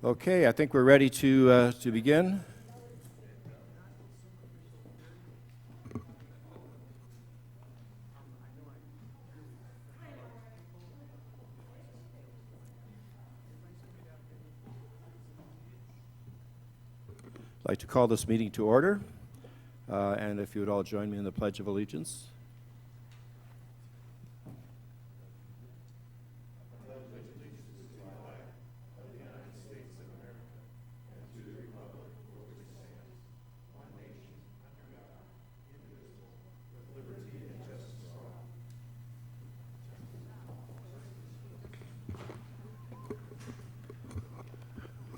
Okay, I think we're ready to begin. I'd like to call this meeting to order, and if you would all join me in the Pledge of Allegiance.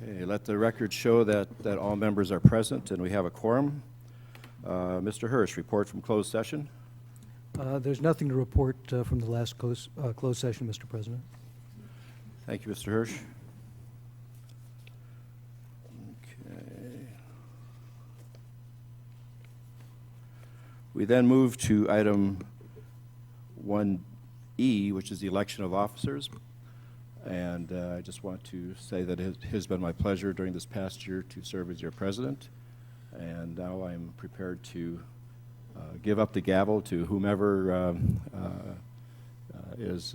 Okay, let the record show that all members are present and we have a quorum. Mr. Hirsch, report from closed session. There's nothing to report from the last closed session, Mr. President. Thank you, Mr. Hirsch. Okay. We then move to item 1E, which is the election of officers. And I just want to say that it has been my pleasure during this past year to serve as your president. And now I'm prepared to give up the gavel to whomever is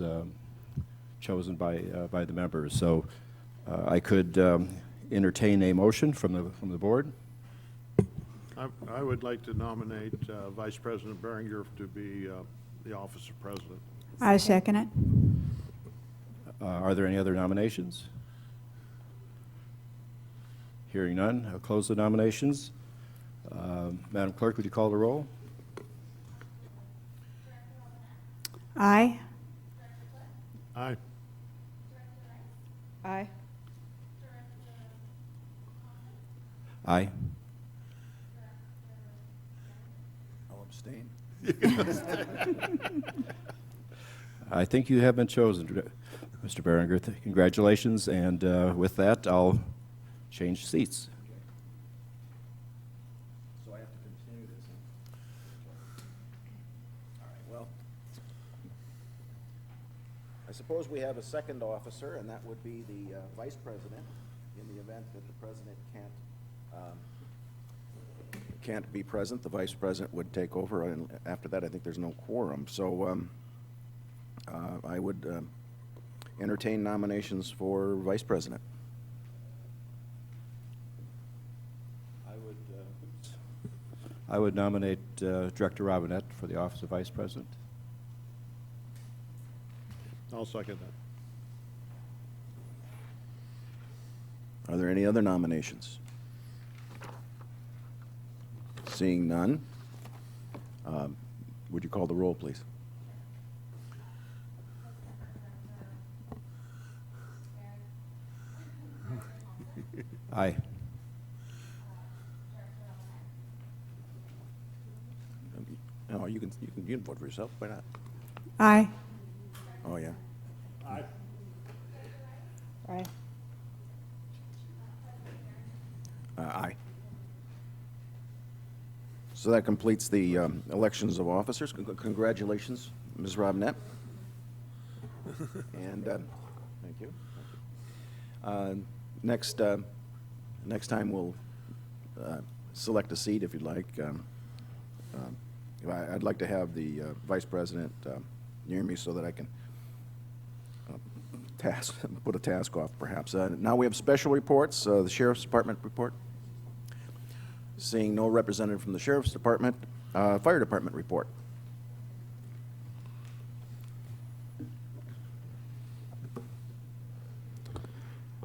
chosen by the members. So I could entertain a motion from the board. I would like to nominate Vice President Beringer to be the office of president. I second it. Are there any other nominations? Hearing none, I'll close the nominations. Madam Clerk, would you call the roll? Aye. Aye. Aye. Aye. I'll abstain. I think you have been chosen, Mr. Beringer. Congratulations, and with that, I'll change seats. So I have to continue this. All right, well, I suppose we have a second officer, and that would be the vice president, in the event that the president can't be present. The vice president would take over, and after that, I think there's no quorum. So I would entertain nominations for vice president. I would nominate Director Robinette for the office of vice president. I'll second that. Are there any other nominations? Seeing none, would you call the roll, please? Aye. No, you can vote for yourself. Why not? Aye. Oh, yeah. Aye. Aye. Aye. So that completes the elections of officers. Congratulations, Ms. Robinette. And thank you. Next time we'll select a seat if you'd like. I'd like to have the vice president near me so that I can put a task off, perhaps. Now we have special reports. The Sheriff's Department report. Seeing no representative from the Sheriff's Department, Fire Department report.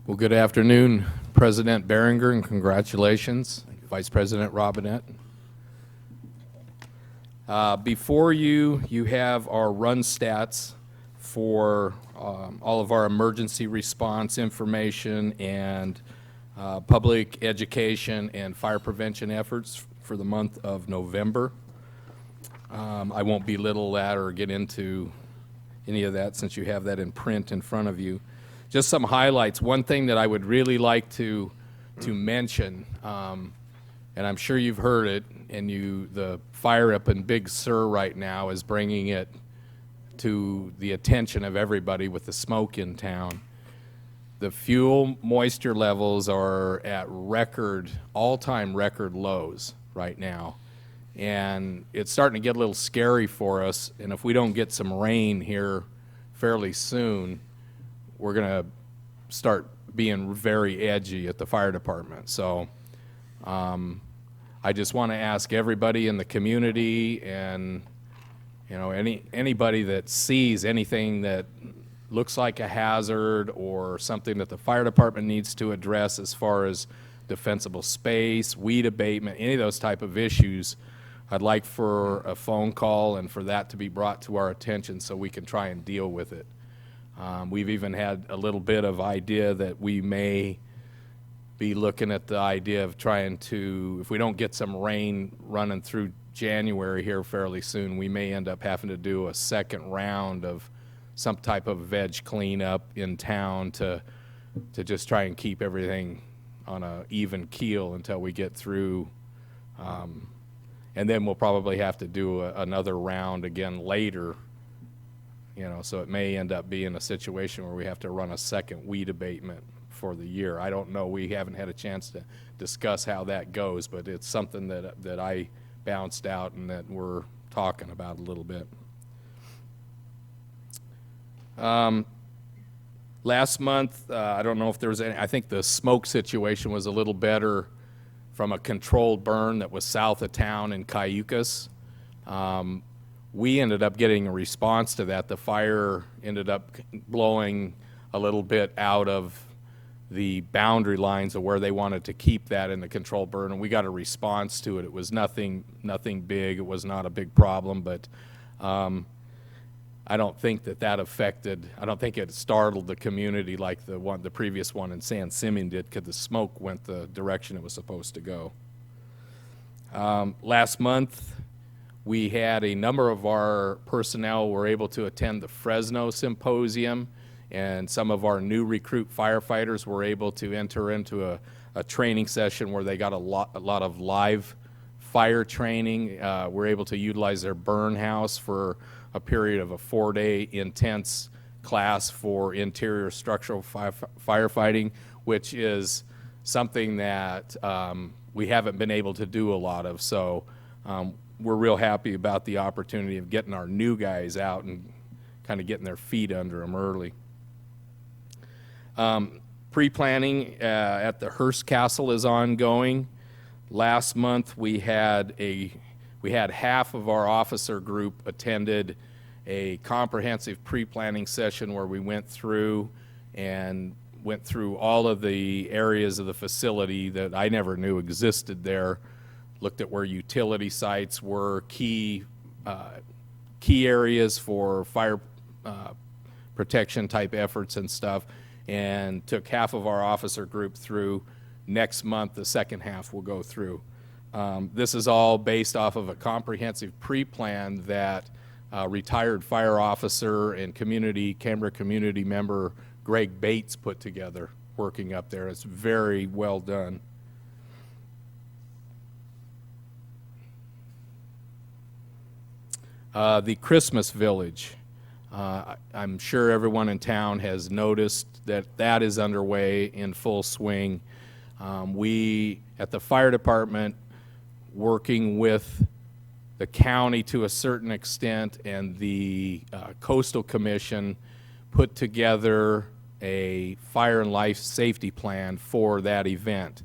Well, good afternoon, President Beringer, and congratulations, Vice President Robinette. Before you have our run stats for all of our emergency response information and public education and fire prevention efforts for the month of November. I won't belittle that or get into any of that since you have that in print in front of you. Just some highlights. One thing that I would really like to mention, and I'm sure you've heard it, and the fire up in Big Sur right now is bringing it to the attention of everybody with the smoke in town. the fuel moisture levels are at all-time record lows right now. And it's starting to get a little scary for us, and if we don't get some rain here fairly soon, we're going to start being very edgy at the fire department. So I just want to ask everybody in the community, and anybody that sees anything that looks like a hazard or something that the fire department needs to address as far as defensible space, weed abatement, any of those type of issues, I'd like for a phone call and for that to be brought to our attention so we can try and deal with it. We've even had a little bit of idea that we may be looking at the idea of trying to, if we don't get some rain running through January here fairly soon, we may end up having to do a second round of some type of veg cleanup in town to just try and keep everything on an even keel until we get through. And then we'll probably have to do another round again later, so it may end up being a situation where we have to run a second weed abatement for the year. I don't know. We haven't had a chance to discuss how that goes, but it's something that I bounced out and that we're talking about a little bit. Last month, I don't know if there was any, I think the smoke situation was a little better from a controlled burn that was south of town in Cayucas. We ended up getting a response to that. The fire ended up blowing a little bit out of the boundary lines of where they wanted to keep that in the controlled burn, and we got a response to it. It was nothing big. It was not a big problem, but I don't think that affected, I don't think it startled the community like the previous one in San Simeon did, because the smoke went the direction it was supposed to go. Last month, we had a number of our personnel were able to attend the Fresno Symposium, and some of our new recruit firefighters were able to enter into a training session where they got a lot of live fire training. We're able to utilize their burn house for a period of a 4-day intense class for interior structural firefighting, which is something that we haven't been able to do a lot of. So we're real happy about the opportunity of getting our new guys out and kind of getting their feet under them early. Pre-planning at the Hearst Castle is ongoing. Last month we had half of our officer group attended a comprehensive pre-planning session where we went through all of the areas of the facility that I never knew existed there, looked at where utility sites were, key areas for fire protection type efforts and stuff, and took half of our officer group through. Next month, the second half will go through. This is all based off of a comprehensive pre-plan that retired fire officer and Cambria community member Greg Bates put together working up there. It's very well done. The Christmas Village. I'm sure everyone in town has noticed that is underway in full swing. We, at the fire department, working with the county to a certain extent and the Coastal Commission, put together a fire and life safety plan for that event.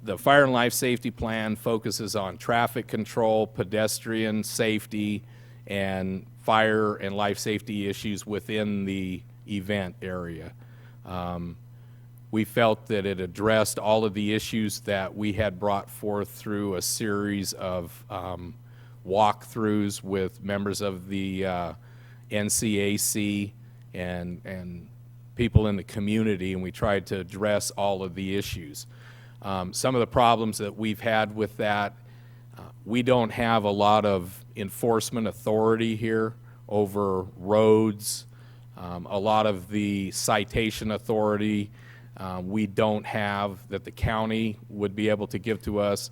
The fire and life safety plan focuses on traffic control, pedestrian safety, and fire and life safety issues within the event area. We felt that it addressed all of the issues that we had brought forth through a series of walkthroughs with members of the NCAC and people in the community, and we tried to address all of the issues. Some of the problems that we've had with that, we don't have a lot of enforcement authority here over roads. A lot of the citation authority we don't have that the county would be able to give to us.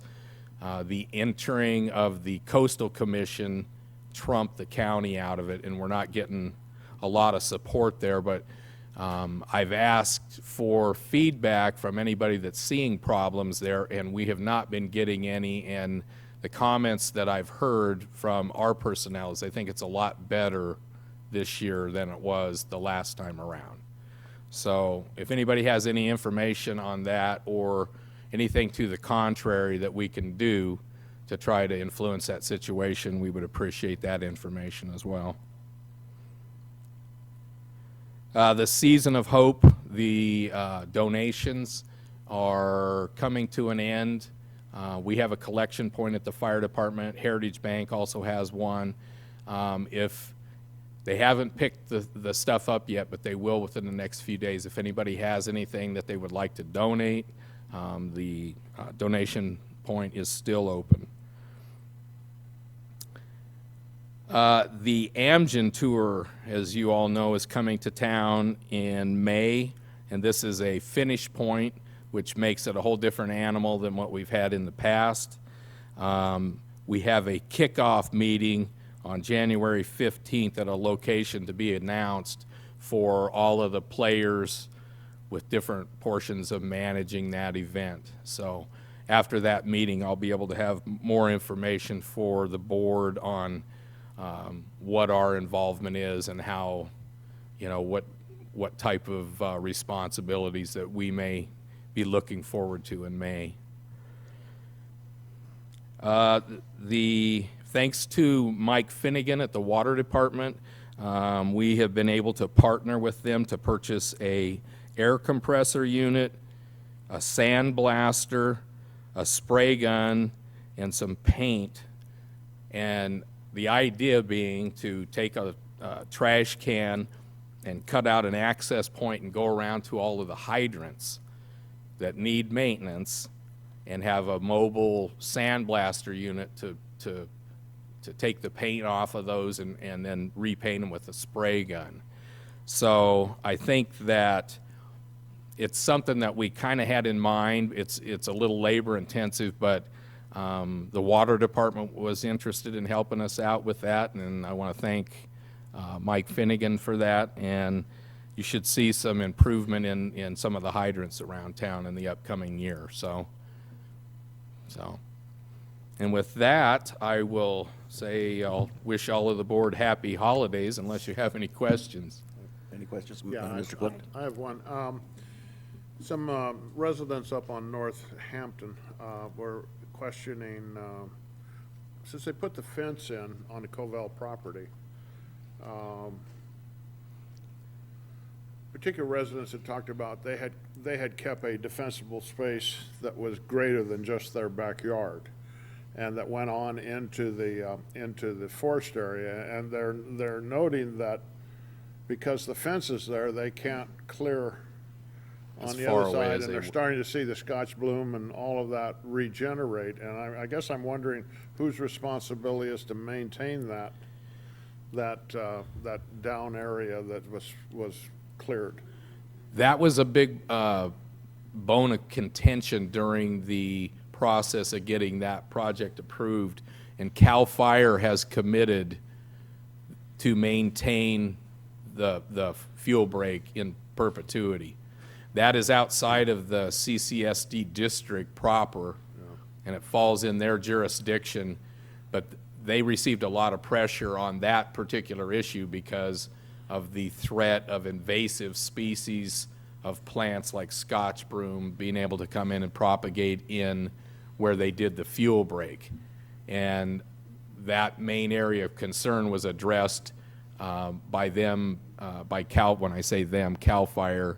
The entering of the Coastal Commission trumped the county out of it, and we're not getting a lot of support there. But I've asked for feedback from anybody that's seeing problems there, and we have not been getting any. And the comments that I've heard from our personnel is they think it's a lot better this year than it was the last time around. So if anybody has any information on that or anything to the contrary that we can do to try to influence that situation, we would appreciate that information as well. The Season of Hope, the donations are coming to an end. We have a collection point at the fire department. Heritage Bank also has one. If they haven't picked the stuff up yet, but they will within the next few days. If anybody has anything that they would like to donate, the donation point is still open. The Amgen Tour, as you all know, is coming to town in May, and this is a finish point, which makes it a whole different animal than what we've had in the past. We have a kickoff meeting on January 15th at a location to be announced for all of the players with different portions of managing that event. So after that meeting, I'll be able to have more information for the board on what our involvement is and how, what type of responsibilities that we may be looking forward to in May. Thanks to Mike Finnegan at the Water Department, we have been able to partner with them to purchase a air compressor unit, a sand blaster, a spray gun, and some paint. And the idea being to take a trash can and cut out an access point and go around to all of the hydrants that need maintenance and have a mobile sandblaster unit to take the paint off of those and then repaint them with a spray gun. So I think that it's something that we kind of had in mind. It's a little labor intensive, but the water department was interested in helping us out with that, and I want to thank Mike Finnegan for that. And you should see some improvement in some of the hydrants around town in the upcoming year. So, and with that, I will say I'll wish all of the board happy holidays, unless you have any questions. Any questions, Yeah, Mr. Clift? I have one. Some residents up on Northampton were questioning, since they put the fence in on the Covell property, particular residents had talked about they had kept a defensible space that was greater than just their backyard, and that went on into the forest area, and they're noting that because the fence is there, they can't clear As on the far other away side, as and they they're w- starting to see the Scotch bloom and all of that regenerate. And I guess I'm wondering whose responsibility is to maintain that down area that was cleared. That was a big bone of contention during the process of getting that project approved, and CAL FIRE has committed to maintain the fuel break in perpetuity. That is outside of the CCSD district proper, and it falls in their jurisdiction, but they received a lot of pressure on that particular issue because of the threat of invasive species of plants like Scotch broom being able to come in and propagate in where they did the fuel break. And that main area of concern was addressed by them, by Cal, when I say them, CAL FIRE,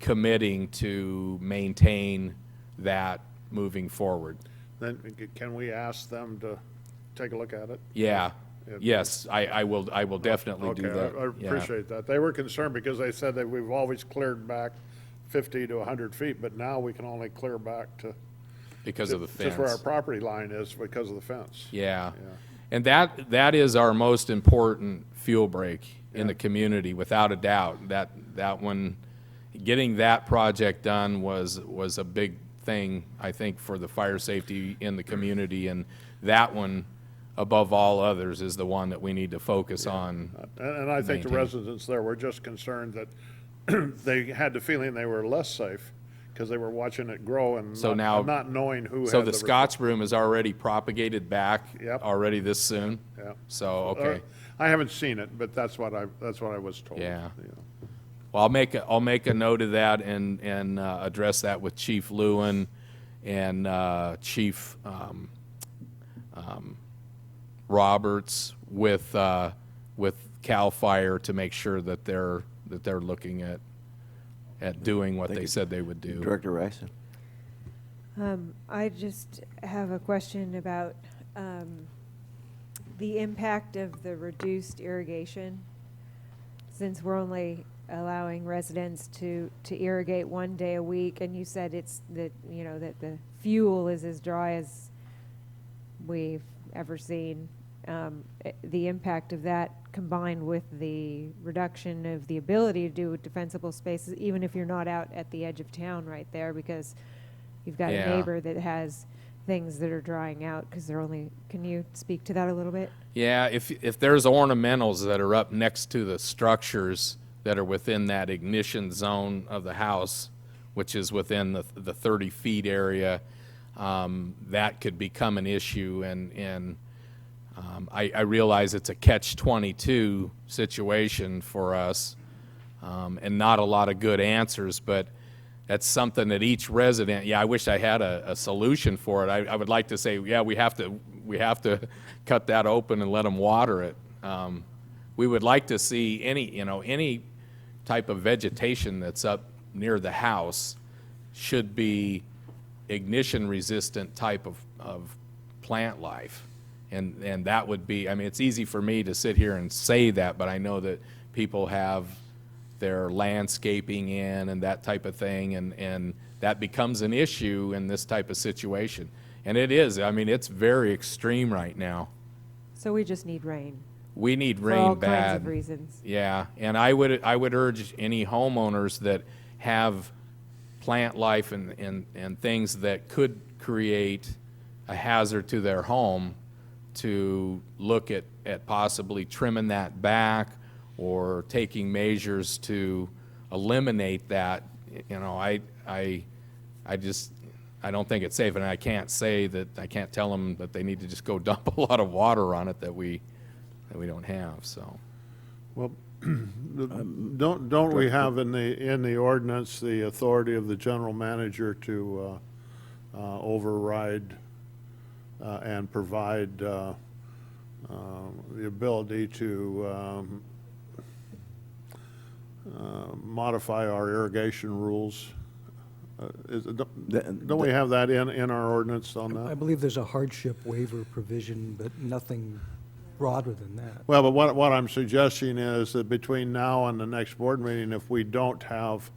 committing to maintain that moving forward. Then can we ask them to take a look at it? Yeah, yes, I will definitely do that. Okay, I Yeah. appreciate that. They were concerned because they said that we've always cleared back 50 to 100 feet, but now we can only clear back to Because of the fence. just where our property line is because of the fence. Yeah, and that is our most important fuel break in the community, without a doubt. That one, getting that project done was a big thing, I think, for the fire safety in the community, and that one, above all others, is the one that we need to focus on. And I think the Maintain. residents there were just concerned that they had the feeling they were less safe because they were watching it grow and So now- not knowing who So had the Scotch broom is already propagated back Yep. already this soon? Yeah. So, okay. I haven't seen it, but that's what I was told. Yeah. Well, I'll make a note of that and address that with Chief Lewin and Chief Roberts with CAL FIRE to make sure that they're looking at doing what Thank they you. said they would do. Director Rice? I just have a question about the impact of the reduced irrigation. Since we're only allowing residents to irrigate 1 day a week, and you said it's that, you know, that the fuel is as dry as we've ever seen. The impact of that combined with the reduction of the ability to do defensible spaces, even if you're not out at the edge of town right there, because you've got Yeah. a neighbor that has things that are drying out because they're only, can you speak to that a little bit? Yeah, if there's ornamentals that are up next to the structures that are within that ignition zone of the house, which is within the 30 feet area, that could become an issue. And I realize it's a catch-22 situation for us, and not a lot of good answers, but that's something that each resident, yeah, I wish I had a solution for it. I would like to say, yeah, we have to cut that open and let them water it. We would like to see any type of vegetation that's up near the house should be ignition-resistant type of plant life. And that would be, I mean, it's easy for me to sit here and say that, but I know that people have their landscaping in and that type of thing, and that becomes an issue in this type of situation. And it is, I mean, it's very extreme right now. So we just need rain. We need For all rain bad. kinds of reasons. Yeah, and I would urge any homeowners that have plant life and things that could create a hazard to their home to look at possibly trimming that back or taking measures to eliminate that. You know, I don't think it's safe, and I can't tell them that they need to just go dump a lot of water on it that we don't have, so. Well, don't we have in the ordinance the authority of the general manager to override and provide the ability to modify our irrigation rules? Don't we have that in our ordinance on I that? believe there's a hardship waiver provision, but nothing broader than that. Well, but what I'm suggesting is that between now and the next board meeting, if we don't have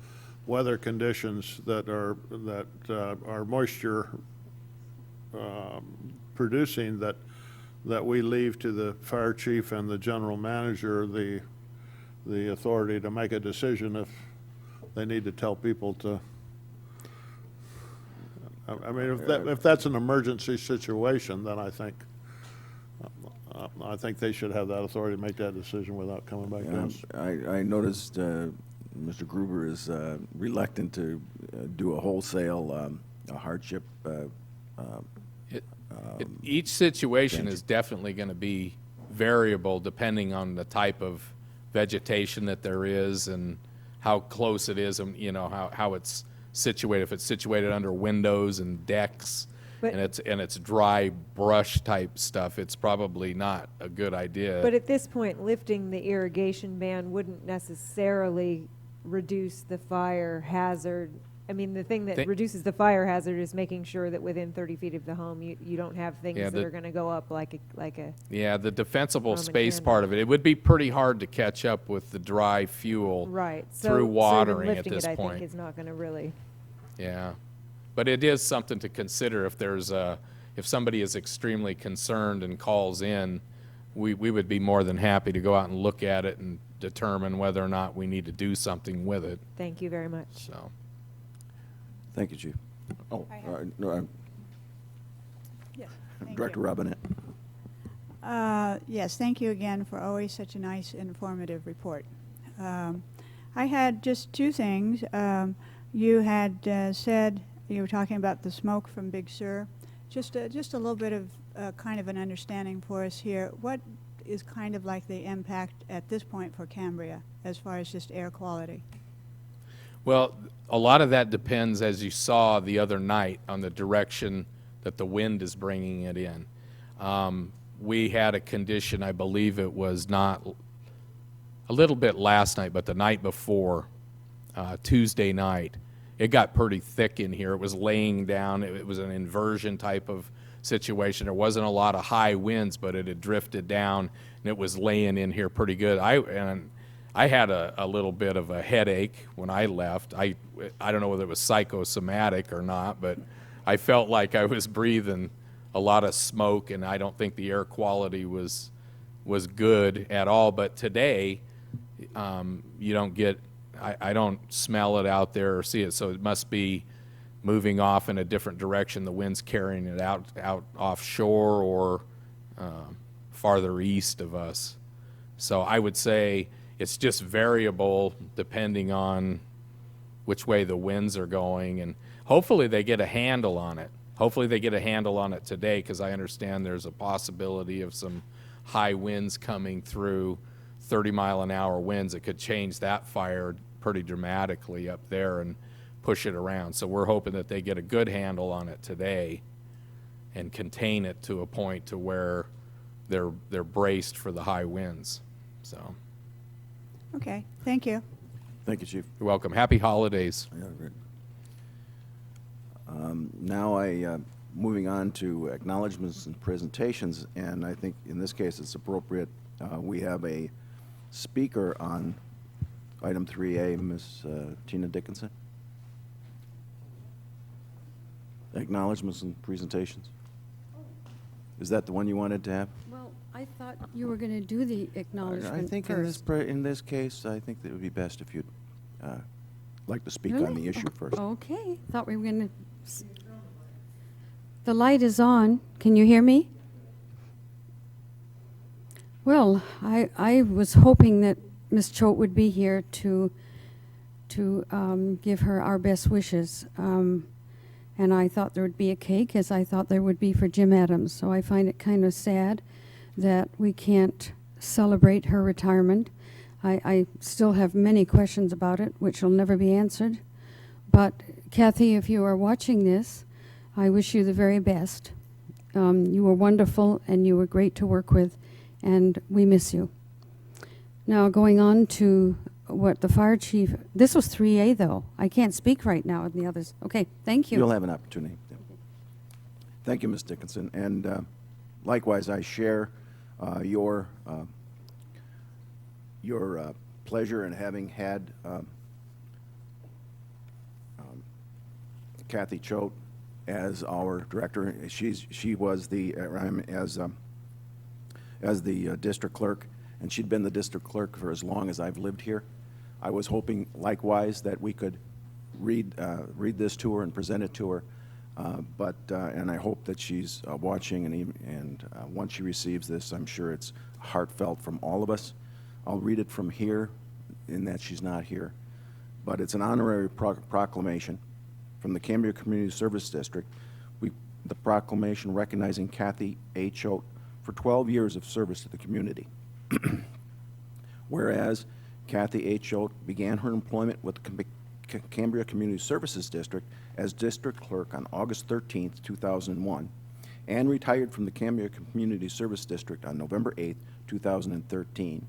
weather conditions that are moisture producing, that we leave to the fire chief and the general manager the authority to make a decision if they need to tell people to. I mean, if that's an emergency situation, then I think they should have that authority to make that decision without coming back to us. I noticed Mr. Gruber is reluctant to do a wholesale hardship. Each situation is definitely going to be variable depending on the type of vegetation that there is and how close it is, and you know how it's situated. If it's situated under windows and decks, But- and it's dry brush type stuff, it's probably not a good idea. But at this point, lifting the irrigation ban wouldn't necessarily reduce the fire hazard. I mean, the thing that Thi- reduces the fire hazard is making sure that within 30 feet of the home, you don't have things Yeah, that are going to go up like a, Yeah, the defensible Roman space candle. part of it, it would be pretty hard to catch up with the dry fuel. right. So Through so then watering at lifting this it, I point. think, is not going to really. Yeah, but it is something to consider if if somebody is extremely concerned and calls in, we would be more than happy to go out and look at it and determine whether or not we need to do something with it, Thank you very much. so. Thank you, Chief. Oh, I have- no, Yes, thank Director you. Robinette. Yes, thank you again for always such a nice, informative report. I had just two things. You had said, you were talking about the smoke from Big Sur. Just a little bit of kind of an understanding for us here. What is kind of like the impact at this point for Cambria as far as just air quality? Well, a lot of that depends, as you saw the other night, on the direction that the wind is bringing it in. We had a condition, I believe it was not a little bit last night, but the night before, Tuesday night, it got pretty thick in here. It was laying down. It was an inversion type of situation. There wasn't a lot of high winds, but it had drifted down, and it was laying in here pretty good. I had a little bit of a headache when I left. I don't know whether it was psychosomatic or not, but I felt like I was breathing a lot of smoke, and I don't think the air quality was good at all. But today, you don't get, I don't smell it out there or see it, so it must be moving off in a different direction. The wind's carrying it out offshore or farther east of us. So I would say it's just variable depending on which way the winds are going, and hopefully they get a handle on it. Hopefully they get a handle on it today, because I understand there's a possibility of some high winds coming through, 30-mile-an-hour winds that could change that fire pretty dramatically up there and push it around. So we're hoping that they get a good handle on it today and contain it to a point to where they're braced for the high winds. So Okay, thank you. Thank you, Chief. you're welcome. Happy holidays. Yeah, great. Now moving on to acknowledgements and presentations, and I think in this case it's appropriate. We have a speaker on item 3A, Ms. Tina Dickinson. Acknowledgements and presentations. Is that the one you wanted to have? Well, I thought you were going to do the acknowledgement I think first. in this case, I think that it would be best if you'd like to speak on Really? the issue first. Okay, thought we were going to. The light is on. Can you hear me? Well, I was hoping that Ms. Choate would be here to give her our best wishes. And I thought there would be a cake, as I thought there would be for Jim Adams. So I find it kind of sad that we can't celebrate her retirement. I still have many questions about it, which will never be answered. But Kathy, if you are watching this, I wish you the very best. You were wonderful, and you were great to work with, and we miss you. Now, going on to what the fire chief, this was 3A though. I can't speak right now in the others. Okay, thank you. You'll have an opportunity. Thank you, Ms. Dickinson. And likewise, I share your pleasure in having had Kathy Choate as our director. She was the as the district clerk, and she'd been the district clerk for as long as I've lived here. I was hoping, likewise, that we could read this to her and present it to her, and I hope that she's watching, and once she receives this, I'm sure it's heartfelt from all of us. I'll read it from here, in that she's not here, but it's an honorary proclamation from the Cambria Community Service District. The proclamation recognizing Kathy A. Choate for 12 years of service to the community. Whereas Kathy A. Choate began her employment with the Cambria Community Services District as district clerk on August 13, 2001, and retired from the Cambria Community Service District on November 8, 2013.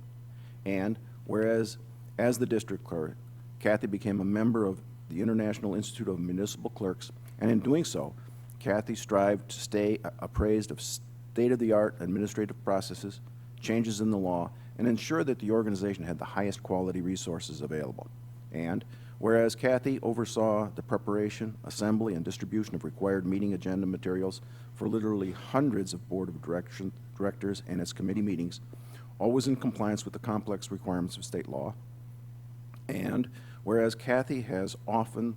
And whereas, as the district clerk, Kathy became a member of the International Institute of Municipal Clerks, and in doing so, Kathy strived to stay appraised of state-of-the-art administrative processes, changes in the law, and ensure that the organization had the highest quality resources available. And whereas Kathy oversaw the preparation, assembly, and distribution of required meeting agenda materials for literally hundreds of board of directors and its committee meetings, always in compliance with the complex requirements of state law. And whereas Kathy has often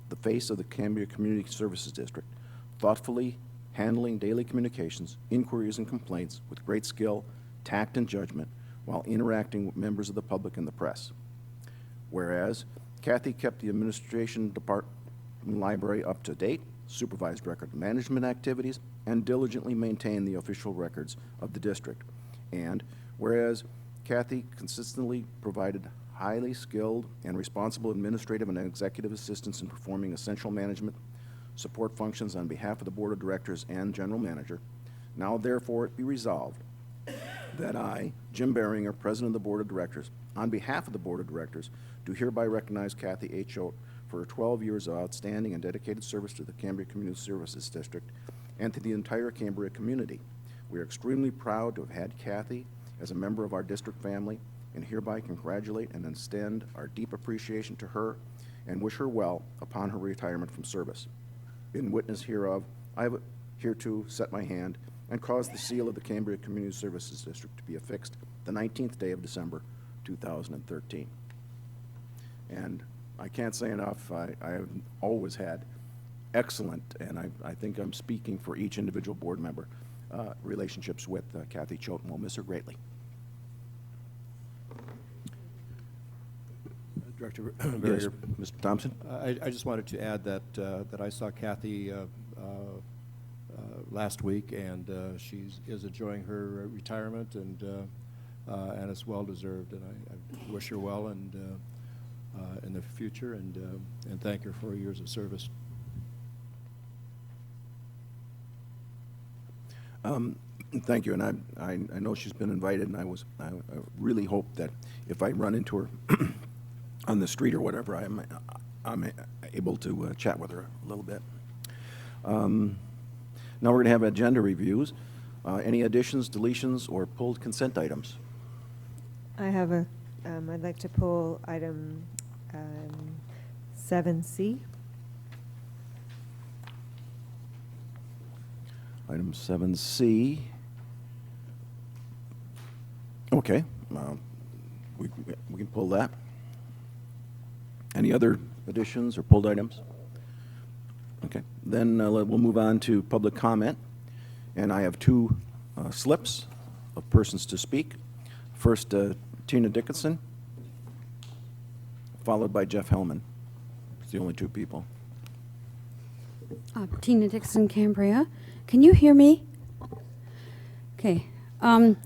the face of the Cambria Community Services District, thoughtfully handling daily communications, inquiries, and complaints with great skill, tact, and judgment while interacting with members of the public and the press. Whereas Kathy kept the administration department library up to date, supervised record management activities, and diligently maintained the official records of the district. And whereas Kathy consistently provided highly skilled and responsible administrative and executive assistance in performing essential management support functions on behalf of the Board of Directors and General Manager, now therefore it be resolved that I, Jim Beringer, President of the Board of Directors, on behalf of the Board of Directors, do hereby recognize Kathy H. Oat for her 12 years of outstanding and dedicated service to the Cambria Community Services District and to the entire Cambria community. We are extremely proud to have had Kathy as a member of our district family, and hereby congratulate and extend our deep appreciation to her and wish her well upon her retirement from service. In witness hereof, I have hereto set my hand and caused the seal of the Cambria Community Services District to be affixed the 19th day of December, 2013. And I can't say enough, I have always had excellent, and I think I'm speaking for each individual board member, relationships with Kathy Choate, and we'll miss her greatly. Director Yes, Barrier, Mr. Thompson? I just wanted to add that, that I saw Kathy last week, and she is enjoying her retirement, and it's well-deserved, and I wish her well and in the future, and thank her for her years of service. Thank you, and I know she's been invited, and I really hope that if I run into her on the street or whatever, I'm able to chat with her a little bit. Now we're going to have agenda reviews. Any additions, deletions, or pulled consent items? I have a, I'd like to pull item 7C. Item 7C. Okay, we can pull that. Any other additions or pulled items? Okay, then we'll move on to public comment. And I have two slips of persons to speak. First, Tina Dickinson, followed by Jeff Hellman. It's the only two people. Tina Dixon, Cambria. Can you hear me? Okay. In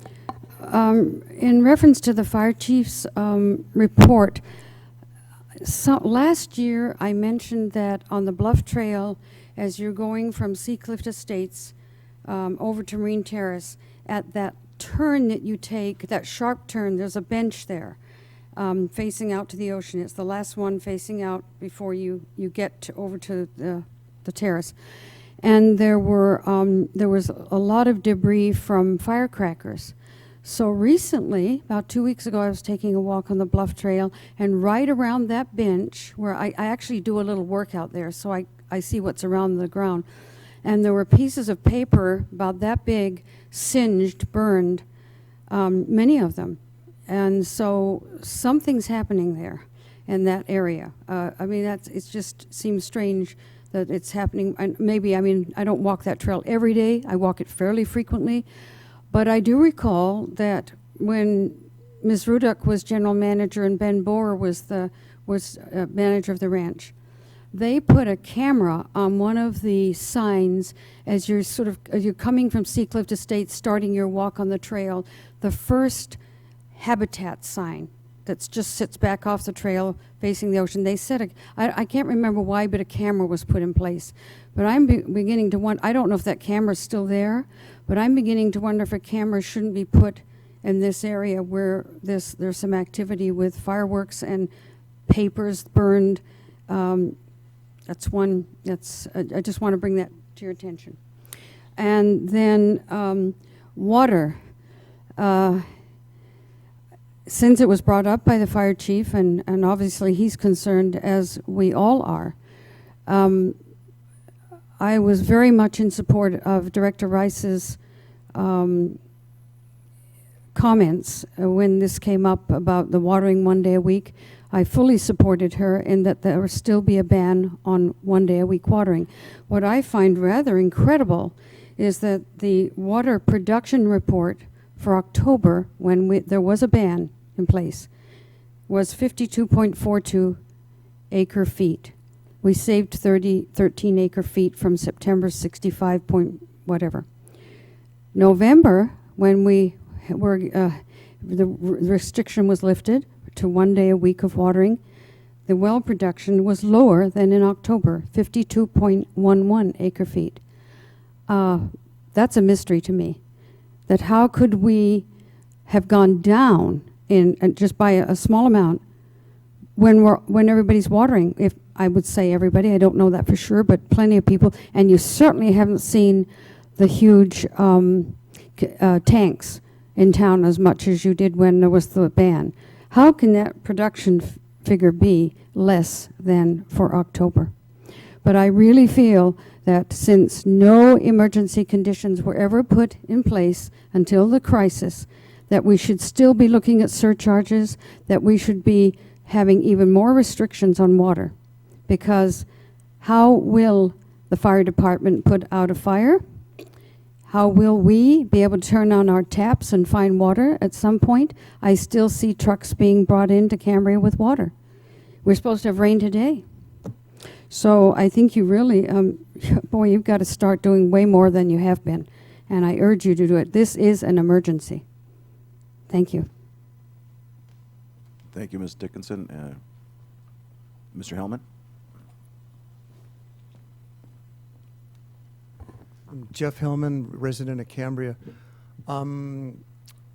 reference to the fire chief's report, so last year I mentioned that on the Bluff Trail, as you're going from Seacliff Estates over to Marine Terrace, at that turn that you take, that sharp turn, there's a bench there facing out to the ocean. It's the last one facing out before you get over to the terrace. And there was a lot of debris from firecrackers. So recently, about 2 weeks ago, I was taking a walk on the Bluff Trail, and right around that bench, where I actually do a little workout there, so I see what's around the ground, and there were pieces of paper about that big, singed, burned, many of them. And so something's happening there in that area. I mean, it just seems strange that it's happening. And maybe, I mean, I don't walk that trail every day. I walk it fairly frequently. But I do recall that when Ms. Ruduck was general manager and Ben Boer was manager of the ranch, they put a camera on one of the signs as you're coming from Seacliff Estates, starting your walk on the trail, the first habitat sign that just sits back off the trail facing the ocean. They said, I can't remember why, but a camera was put in place. But I'm beginning to wonder, I don't know if that camera's still there, but I'm beginning to wonder if a camera shouldn't be put in this area where there's some activity with fireworks and papers burned. That's one, I just want to bring that to your attention. And then water. Since it was brought up by the fire chief, and obviously he's concerned, as we all are, I was very much in support of Director Rice's comments when this came up about the watering 1 day a week. I fully supported her in that there will still be a ban on 1 day a week watering. What I find rather incredible is that the water production report for October, when there was a ban in place, was 52.42 acre feet. We saved 13 acre feet from September 65 point whatever. November, when we were, the restriction was lifted to 1 day a week of watering, the well production was lower than in October, 52.11 acre feet. That's a mystery to me, that how could we have gone down in just by a small amount when everybody's watering. If I would say everybody, I don't know that for sure, but plenty of people, and you certainly haven't seen the huge tanks in town as much as you did when there was the ban. How can that production figure be less than for October? But I really feel that since no emergency conditions were ever put in place until the crisis, that we should still be looking at surcharges, that we should be having even more restrictions on water. Because how will the fire department put out a fire? How will we be able to turn on our taps and find water at some point? I still see trucks being brought into Cambria with water. We're supposed to have rain today. So I think you really, boy, you've got to start doing way more than you have been. And I urge you to do it. This is an emergency. Thank you. Thank you, Ms. Dickinson. Mr. Hellman? I'm Jeff Hillman, resident of Cambria. You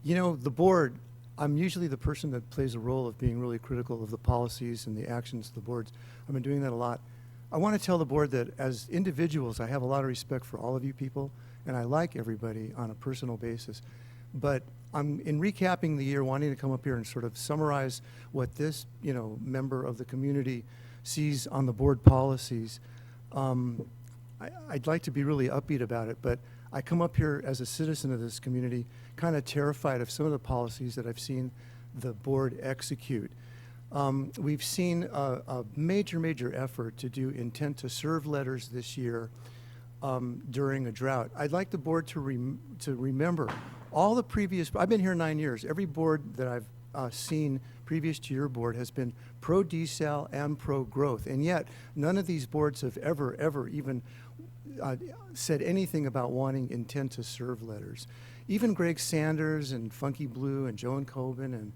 know, the board, I'm usually the person that plays a role of being really critical of the policies and the actions of the boards. I've been doing that a lot. I want to tell the board that as individuals, I have a lot of respect for all of you people, and I like everybody on a personal basis. But I'm, in recapping the year, wanting to come up here and sort of summarize what this, you know, member of the community sees on the board policies. I'd like to be really upbeat about it, but I come up here as a citizen of this community kind of terrified of some of the policies that I've seen the board execute. We've seen a major effort to do intent to serve letters this year during a drought. I'd like the board to remember all the previous, I've been here 9 years, every board that I've seen previous to your board has been pro-desal and pro-growth, and yet none of these boards have ever even said anything about wanting intent to serve letters. Even Greg Sanders and Funky Blue and Joan Coben and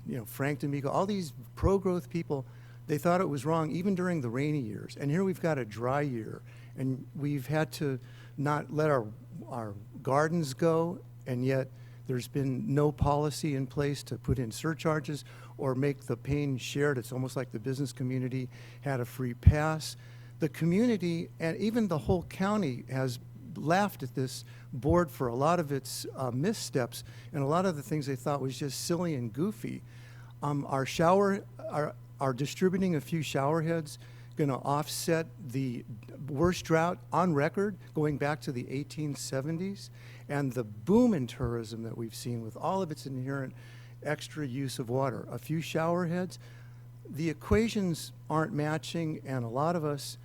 you know, Frank D'Amico, all these pro-growth people, they thought it was wrong even during the rainy years. And here we've got a dry year, and we've had to not let our gardens go, and yet there's been no policy in place to put in surcharges or make the pain shared. It's almost like the business community had a free pass. The community and even the whole county has laughed at this board for a lot of its missteps and a lot of the things they thought was just silly and goofy. Our distributing a few shower heads going to offset the worst drought on record going back to the 1870s, and the boom in tourism that we've seen with all of its inherent extra use of water. A few shower heads, the equations aren't matching, and a lot of us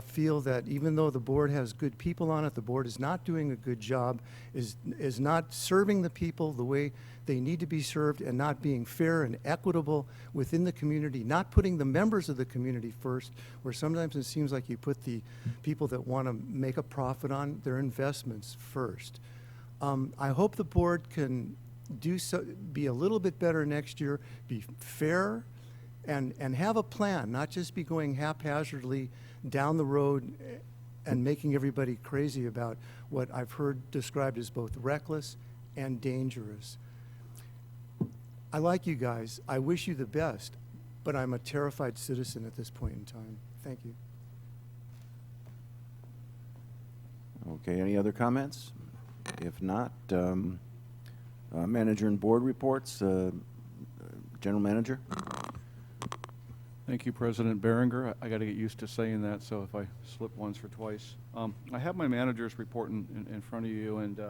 feel that even though the board has good people on it, the board is not doing a good job, is not serving the people the way they need to be served, and not being fair and equitable within the community, not putting the members of the community first, where sometimes it seems like you put the people that want to make a profit on their investments first. I hope the board can be a little bit better next year, be fair, and have a plan, not just be going haphazardly down the road and making everybody crazy about what I've heard described as both reckless and dangerous. I like you guys. I wish you the best, but I'm a terrified citizen at this point in time. Thank you. Okay, any other comments? If not, manager and board reports. General manager? Thank you, President Behringer. I got to get used to saying that, so if I slip once or twice. I have my manager's report in front of you, and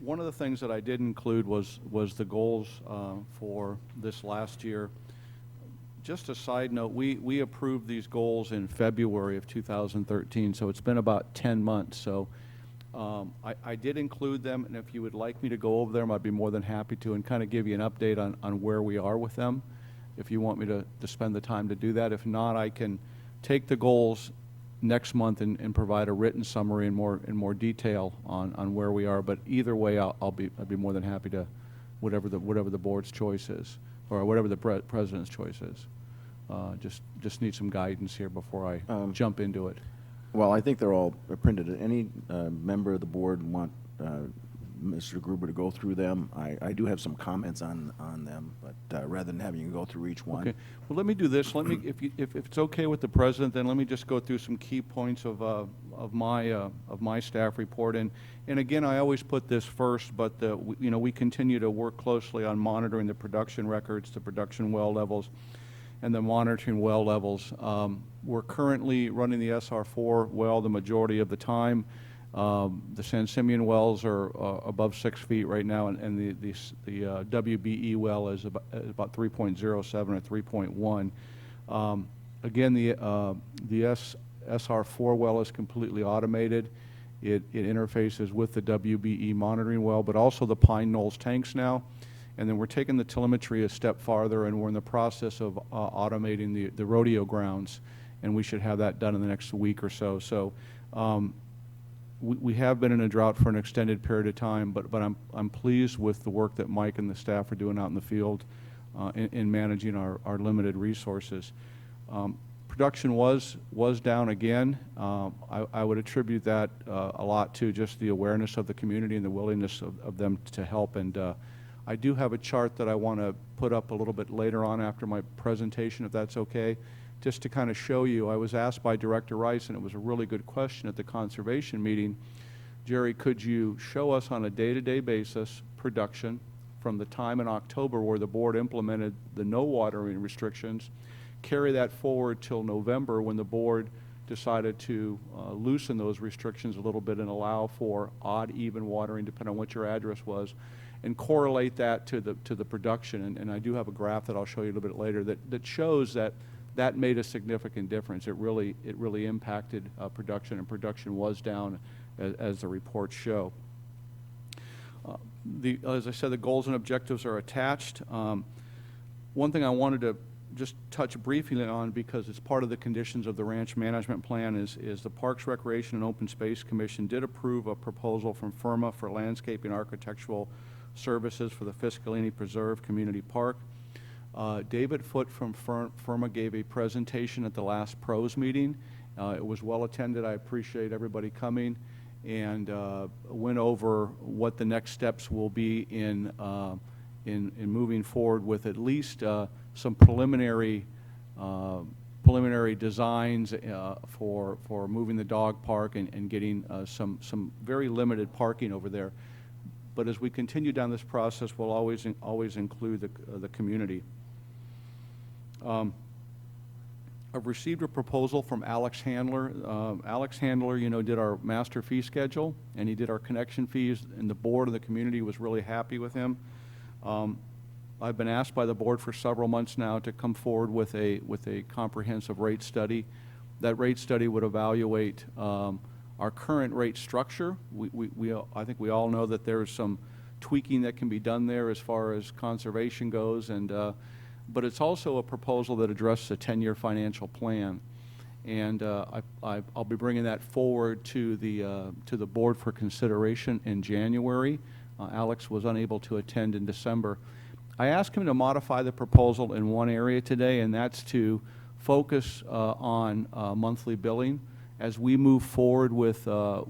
one of the things that I did include was the goals for this last year. Just a side note, we approved these goals in February of 2013, so it's been about 10 months. So I did include them, and if you would like me to go over them, I'd be more than happy to, and kind of give you an update on where we are with them, if you want me to spend the time to do that. If not, I can take the goals next month and provide a written summary in more detail on where we are. But either way, I'd be more than happy to, whatever the board's choice is, or whatever the president's choice is. Just need some guidance here before I jump into it. Well, I think they're all printed. Any member of the board want Mr. Gruber to go through them? I do have some comments on them, but rather than having you go through each one. Okay. Well, let me do this. Let me, if it's okay with the president, then let me just go through some key points of my staff report. And again, I always put this first, but we continue to work closely on monitoring the production records, the production well levels, and the monitoring well levels. We're currently running the SR4 well the majority of the time. The San Simeon wells are above 6 feet right now, and the WBE well is about 3.07 or 3.1. Again, the SR4 well is completely automated. It interfaces with the WBE monitoring well, but also the Pine Knolls tanks now. And then we're taking the telemetry a step farther, and we're in the process of automating the rodeo grounds, and we should have that done in the next week or so. So we have been in a drought for an extended period of time, but I'm pleased with the work that Mike and the staff are doing out in the field in managing our limited resources. Production was down again. I would attribute that a lot to just the awareness of the community and the willingness of them to help. And I do have a chart that I want to put up a little bit later on after my presentation, if that's okay, just to kind of show you. I was asked by Director Rice, and it was a really good question at the conservation meeting, Jerry, could you show us on a day-to-day basis production from the time in October where the board implemented the no watering restrictions, carry that forward till November when the board decided to loosen those restrictions a little bit and allow for odd, even watering depending on what your address was, and correlate that to the production. And I do have a graph that I'll show you a little bit later that shows that made a significant difference. It really impacted production, and production was down as the reports show. As I said, the goals and objectives are attached. One thing I wanted to just touch briefly on, because it's part of the conditions of the ranch management plan, is the Parks, Recreation, and Open Space Commission did approve a proposal from FIRMA for landscaping architectural services for the Fiscalini Preserve Community Park. David Foote from FIRMA gave a presentation at the last PROS meeting. It was well attended. I appreciate everybody coming, and went over what the next steps will be in moving forward with at least some preliminary designs for moving the dog park and getting some very limited parking over there. But as we continue down this process, we'll always include the community. I've received a proposal from Alex Handler. Alex Handler, did our master fee schedule, and he did our connection fees, and the board and the community was really happy with him. I've been asked by the board for several months now to come forward with a comprehensive rate study. That rate study would evaluate our current rate structure. I think we all know that there's some tweaking that can be done there as far as conservation goes, but it's also a proposal that addresses a 10-year financial plan. And I'll be bringing that forward to the board for consideration in January. Alex was unable to attend in December. I asked him to modify the proposal in one area today, and that's to focus on monthly billing. As we move forward with a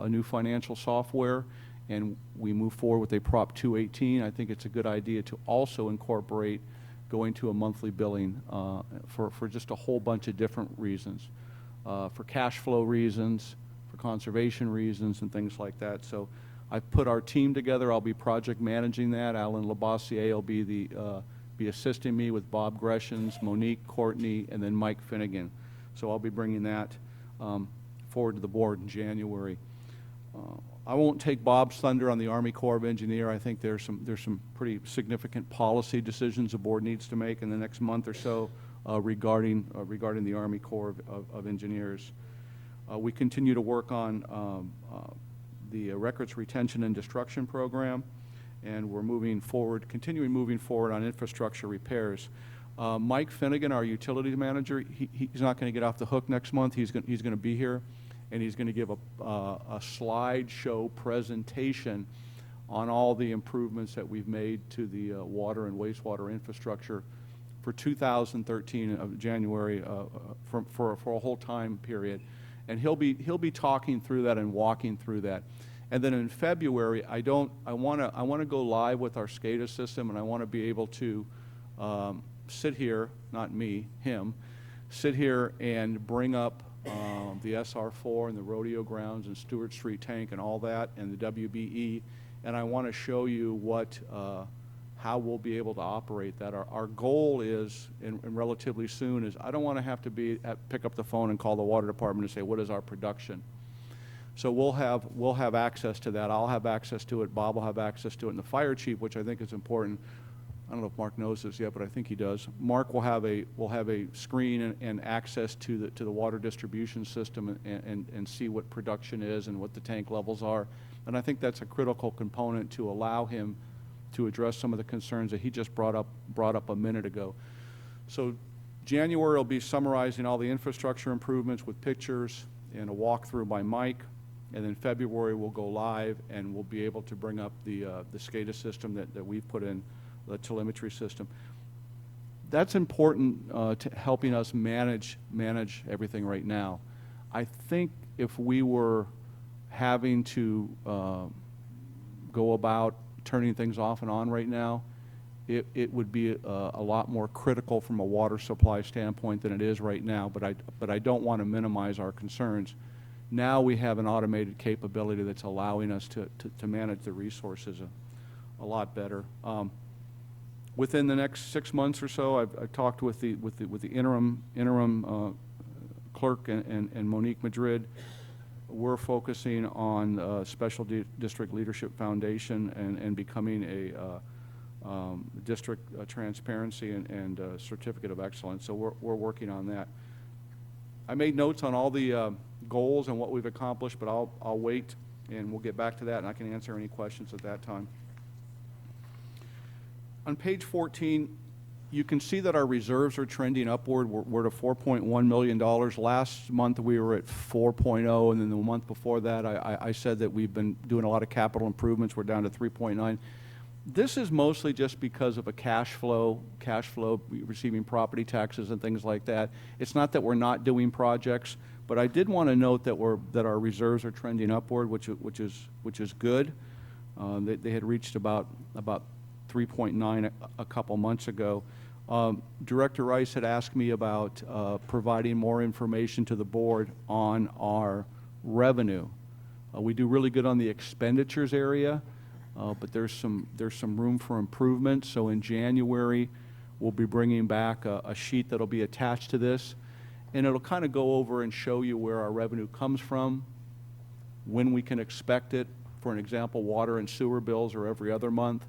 new financial software, and we move forward with a Prop 218, I think it's a good idea to also incorporate going to a monthly billing for just a whole bunch of different reasons, for cash flow reasons, for conservation reasons, and things like that. So I've put our team together. I'll be project managing that. Alan Labossiere will be assisting me with Bob Greshams, Monique Courtney, and then Mike Finnegan. So I'll be bringing that forward to the board in January. I won't take Bob's thunder on the Army Corps of Engineers. I think there's some pretty significant policy decisions the board needs to make in the next month or so regarding the Army Corps of Engineers. We continue to work on the records retention and destruction program, and we're moving forward, continuing moving forward on infrastructure repairs. Mike Finnegan, our utility manager, he's not going to get off the hook next month. He's going to be here, and he's going to give a slideshow presentation on all the improvements that we've made to the water and wastewater infrastructure for 2013 of January for a whole time period, and he'll be talking through that and walking through that. And then in February, I want to go live with our SCADA system, and I want to be able to sit here, not me, him, sit here and bring up the SR4 and the rodeo grounds and Stewart Street tank and all that, and the WBE, and I want to show you how we'll be able to operate that. Our goal is, and relatively soon, is I don't want to have to pick up the phone and call the water department and say, what is our production? So we'll have access to that. I'll have access to it. Bob will have access to it. And the fire chief, which I think is important, I don't know if Mark knows this yet, but I think he does. Mark will have a screen and access to the water distribution system and see what production is and what the tank levels are. And I think that's a critical component to allow him to address some of the concerns that he just brought up a minute ago. So January will be summarizing all the infrastructure improvements with pictures and a walkthrough by Mike. And then February we'll go live and we'll be able to bring up the SCADA system that we've put in, the telemetry system. That's important to helping us manage everything right now. I think if we were having to go about turning things off and on right now, it would be a lot more critical from a water supply standpoint than it is right now, but I don't want to minimize our concerns. Now we have an automated capability that's allowing us to manage the resources a lot better. Within the next 6 months or so, I've talked with the interim clerk and Monique Madrid. We're focusing on Special District Leadership Foundation and becoming a district transparency and certificate of excellence. So we're working on that. I made notes on all the goals and what we've accomplished, but I'll wait and we'll get back to that, and I can answer any questions at that time. On page 14, you can see that our reserves are trending upward. We're at $4.1 million. Last month we were at 4.0, and then the month before that I said that we've been doing a lot of capital improvements. We're down to 3.9. This is mostly just because of a cash flow, receiving property taxes and things like that. It's not that we're not doing projects, but I did want to note that our reserves are trending upward, which is good. They had reached about 3.9 a couple months ago. Director Rice had asked me about providing more information to the board on our revenue. We do really good on the expenditures area, but there's some room for improvement. So in January, we'll be bringing back a sheet that'll be attached to this, and it'll kind of go over and show you where our revenue comes from, when we can expect it. For an example, water and sewer bills are every other month.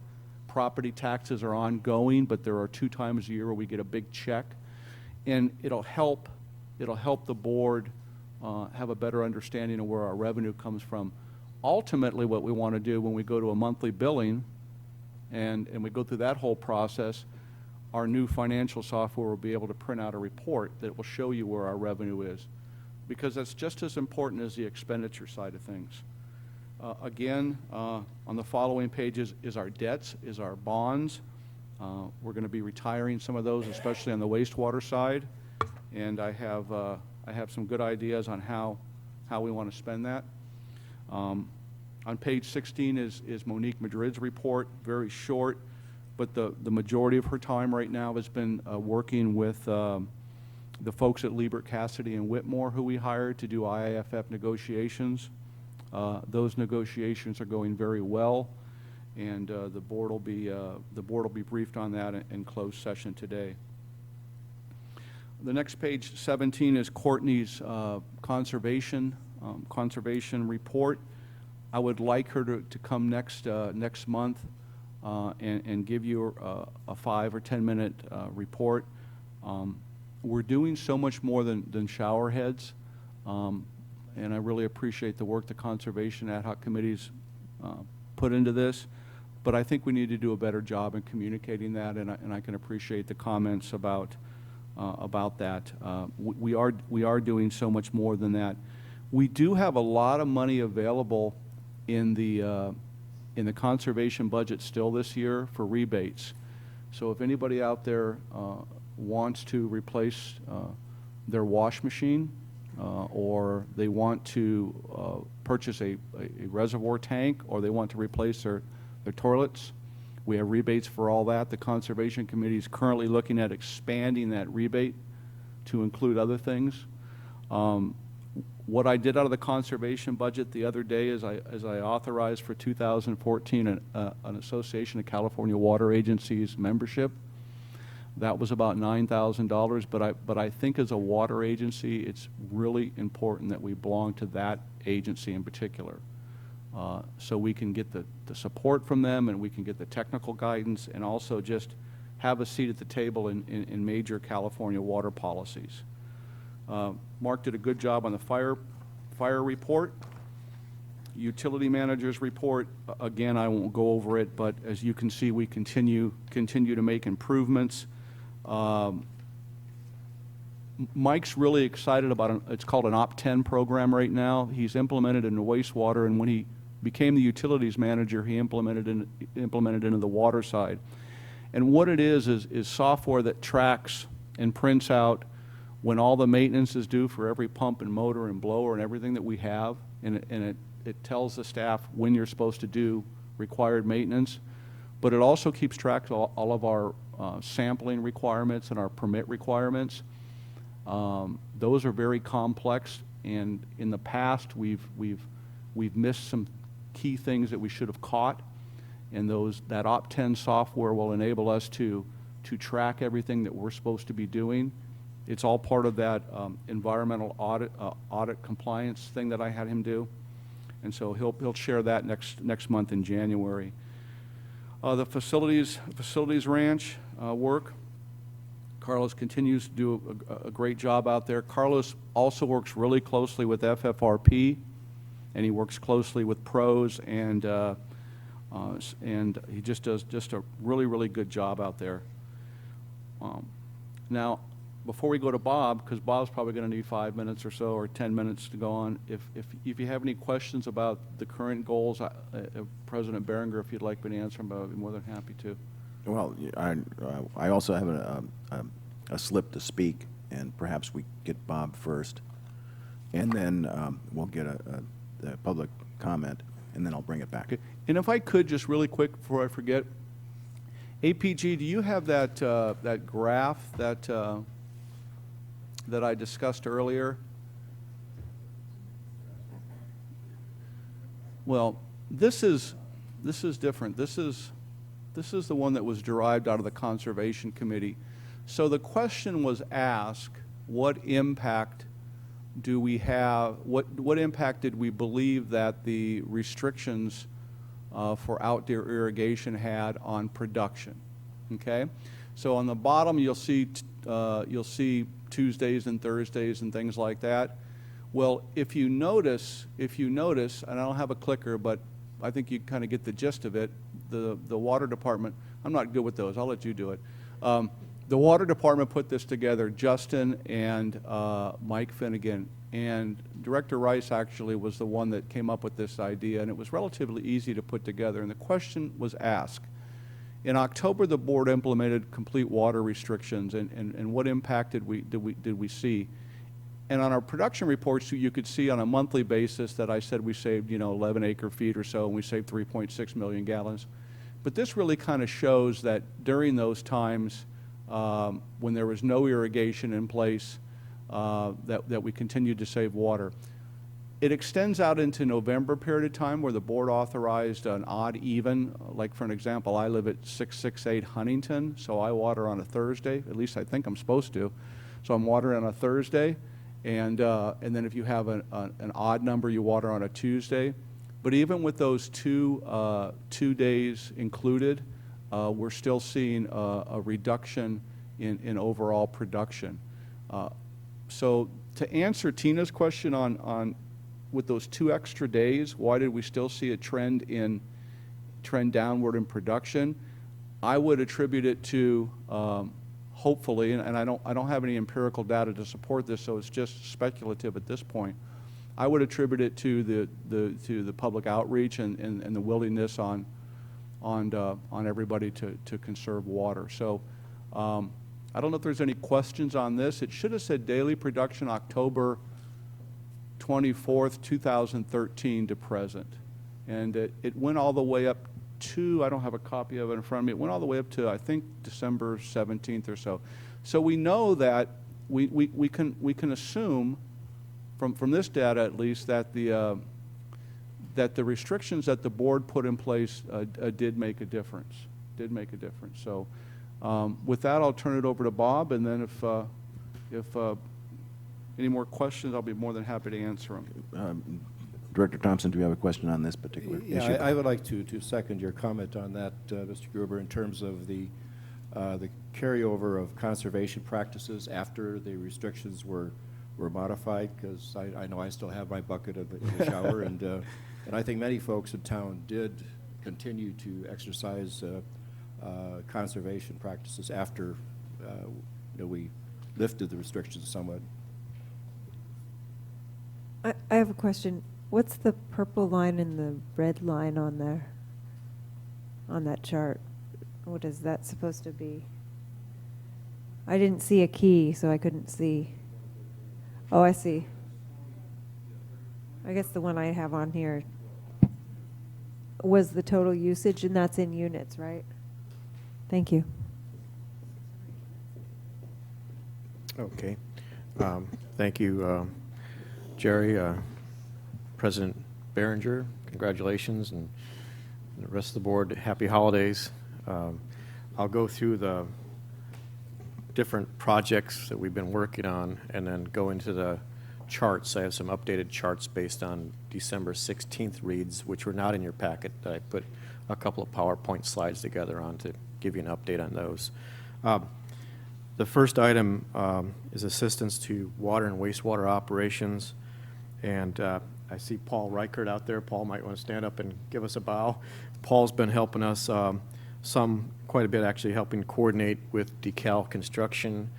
Property taxes are ongoing, but there are 2 times a year where we get a big check, and it'll help the board have a better understanding of where our revenue comes from. Ultimately, what we want to do when we go to a monthly billing and we go through that whole process, our new financial software will be able to print out a report that will show you where our revenue is, because that's just as important as the expenditure side of things. Again, on the following pages is our debts, is our bonds. We're going to be retiring some of those, especially on the wastewater side, and I have some good ideas on how we want to spend that. On page 16 is Monique Madrid's report, very short, but the majority of her time right now has been working with the folks at Liebert, Cassidy, and Whitmore, who we hired to do IAFF negotiations. Those negotiations are going very well, and the board will be briefed on that in closed session today. The next page, 17, is Courtney's conservation report. I would like her to come next month and give you a 5 or 10 minute report. We're doing so much more than shower heads. and I really appreciate the work the Conservation Ad Hoc Committee's put into this, but I think we need to do a better job in communicating that, and I can appreciate the comments about that. We are doing so much more than that. We do have a lot of money available in the conservation budget still this year for rebates. So if anybody out there wants to replace their wash machine, or they want to purchase a reservoir tank, or they want to replace their toilets, we have rebates for all that. The Conservation Committee is currently looking at expanding that rebate to include other things. What I did out of the conservation budget the other day is I authorized for 2014 an Association of California Water Agencies membership. That was about $9,000, but I think as a water agency, it's really important that we belong to that agency in particular. So we can get the support from them, and we can get the technical guidance, and also just have a seat at the table in major California water policies. Mark did a good job on the fire report. Utility manager's report, again, I won't go over it, but as you can see, we continue to make improvements. Mike's really excited about it's called an Op 10 program right now. He's implemented in the wastewater, and when he became the utilities manager, he implemented into the water side. And what it is software that tracks and prints out when all the maintenance is due for every pump and motor and blower and everything that we have, and it tells the staff when you're supposed to do required maintenance. But it also keeps track of all of our sampling requirements and our permit requirements. Those are very complex, and in the past we've missed some key things that we should have caught, and that Op 10 software will enable us to track everything that we're supposed to be doing. It's all part of that environmental audit compliance thing that I had him do, and so he'll share that next month in January. The facilities ranch work. Carlos continues to do a great job out there. Carlos also works really closely with FFRP, and he works closely with pros, and he just does a really good job out there. Now, before we go to Bob, because Bob's probably going to need 5 minutes or so, or 10 minutes to go on, if you have any questions about the current goals, President Berenger, if you'd like me to answer them, I'd be more than happy to. Well, I also have a slip to speak, and perhaps we get Bob first, and then we'll get a public comment, and then I'll bring it back. Okay. And if I could, just really quick before I forget, APG, do you have that graph that I discussed earlier? Well, this is different. This is the one that was derived out of the Conservation Committee. So the question was asked, what impact do we have, what impact did we believe that the restrictions for outdoor irrigation had on production? Okay? So on the bottom you'll see Tuesdays and Thursdays and things like that. Well, if you notice, and I don't have a clicker, but I think you kind of get the gist of it, the water department, I'm not good with those, I'll let you do it. The water department put this together, Justin and Mike Finnegan, and Director Rice actually was the one that came up with this idea, and it was relatively easy to put together. And the question was asked, in October the board implemented complete water restrictions, and what impact did we see? And on our production reports, you could see on a monthly basis that I said we saved 11 acre feet or so, and we saved 3.6 million gallons. But this really kind of shows that during those times when there was no irrigation in place, that we continued to save water. It extends out into November period of time where the board authorized an odd even. Like for an example, I live at 668 Huntington, so I water on a Thursday. At least I think I'm supposed to. So I'm watering on a Thursday, and then if you have an odd number, you water on a Tuesday. But even with those two days included, we're still seeing a reduction in overall production. So to answer Tina's question on with those 2 extra days, why did we still see a trend downward in production? I would attribute it to, hopefully, and I don't have any empirical data to support this, so it's just speculative at this point. I would attribute it to the public outreach and the willingness on everybody to conserve water. So I don't know if there's any questions on this. It should have said daily production October 24th, 2013 to present. And it went all the way up to, I don't have a copy of it in front of me, it went all the way up to, I think, December 17th or so. So we know that we can assume from this data at least that the restrictions that the board put in place did make a difference. So with that, I'll turn it over to Bob, and then if any more questions, I'll be more than happy to answer them. Director Thompson, do you have a question on this particular issue? Yeah, I would like to second your comment on that, Mr. Gruber, in terms of the carryover of conservation practices after the restrictions were modified, because I know I still have my bucket in the shower, and I think many folks in town did continue to exercise conservation practices after we lifted the restrictions somewhat. I have a question. What's the purple line and the red line on there, on that chart? What is that supposed to be? I didn't see a key, so I couldn't see. Oh, I see. I guess the one I have on here was the total usage, and that's in units, right? Thank you. Okay. Thank you, Jerry. President Behringer, congratulations, and the rest of the board, happy holidays. I'll go through the different projects that we've been working on and then go into the charts. I have some updated charts based on December 16th reads, which were not in your packet, that I put a couple of PowerPoint slides together on to give you an update on those. The first item is assistance to water and wastewater operations, and I see Paul Reichert out there. Paul might want to stand up and give us a bow. Paul's been helping us quite a bit, actually helping coordinate with DeKalb Construction.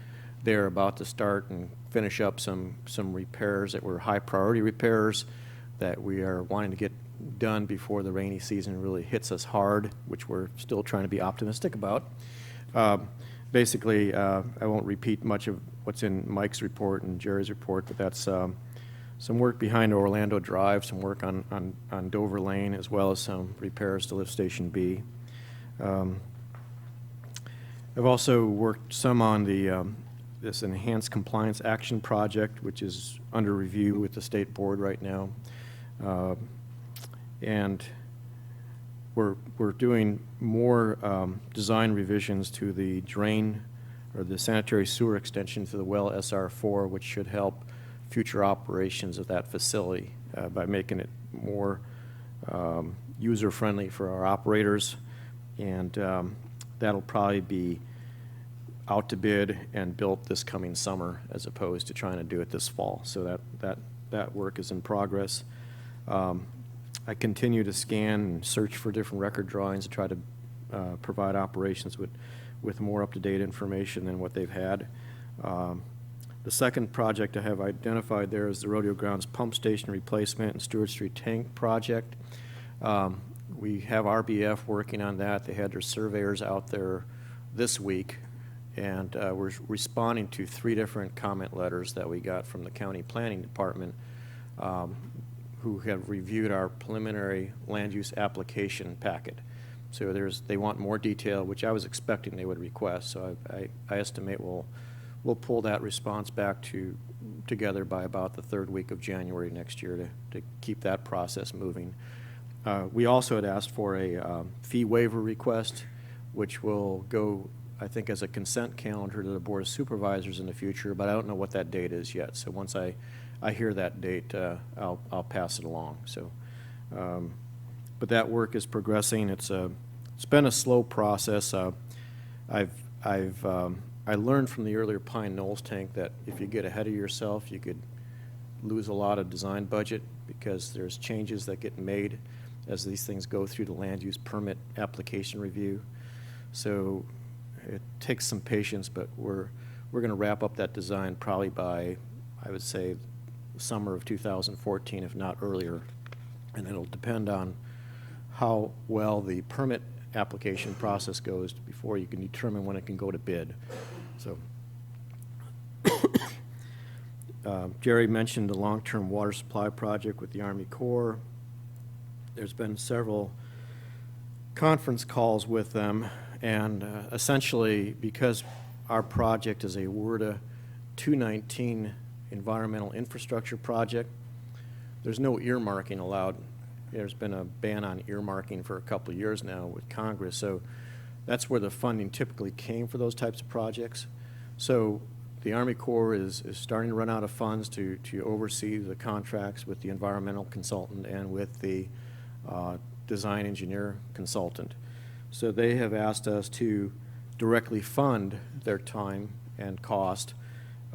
They're about to start and finish up some repairs that were high priority repairs that we are wanting to get done before the rainy season really hits us hard, which we're still trying to be optimistic about. Basically, I won't repeat much of what's in Mike's report and Jerry's report, but that's some work behind Orlando Drive, some work on Dover Lane, as well as some repairs to Lift Station B. I've also worked some on this Enhanced Compliance Action Project, which is under review with the State Board right now. And we're doing more design revisions to the drain or the sanitary sewer extension to the well SR4, which should help future operations of that facility by making it more user-friendly for our operators. And that'll probably be out to bid and built this coming summer as opposed to trying to do it this fall. So that work is in progress. I continue to scan and search for different record drawings to try to provide operations with more up-to-date information than what they've had. The second project I have identified there is the Rodeo Grounds Pump Station Replacement and Stewart Street Tank Project. We have RBF working on that. They had their surveyors out there this week, and we're responding to 3 different comment letters that we got from the County Planning Department who have reviewed our preliminary land use application packet. So they want more detail, which I was expecting they would request. So I estimate we'll pull that response back together by about the 3rd week of January next year to keep that process moving. We also had asked for a fee waiver request, which will go, I think, as a consent calendar to the Board of Supervisors in the future, but I don't know what that date is yet. So once I hear that date, I'll pass it along. So, but that work is progressing. It's been a slow process. I learned from the earlier Pine Knolls tank that if you get ahead of yourself, you could lose a lot of design budget because there's changes that get made as these things go through the land use permit application review. So it takes some patience, but we're going to wrap up that design probably by, I would say, summer of 2014, if not earlier. And it'll depend on how well the permit application process goes before you can determine when it can go to bid. So Jerry mentioned the long-term water supply project with the Army Corps. There's been several conference calls with them, and essentially, because our project is a WRDA 219 environmental infrastructure project, there's no earmarking allowed. There's been a ban on earmarking for a couple of years now with Congress, so that's where the funding typically came for those types of projects. So the Army Corps is starting to run out of funds to oversee the contracts with the environmental consultant and with the design engineer consultant. So they have asked us to directly fund their time and cost.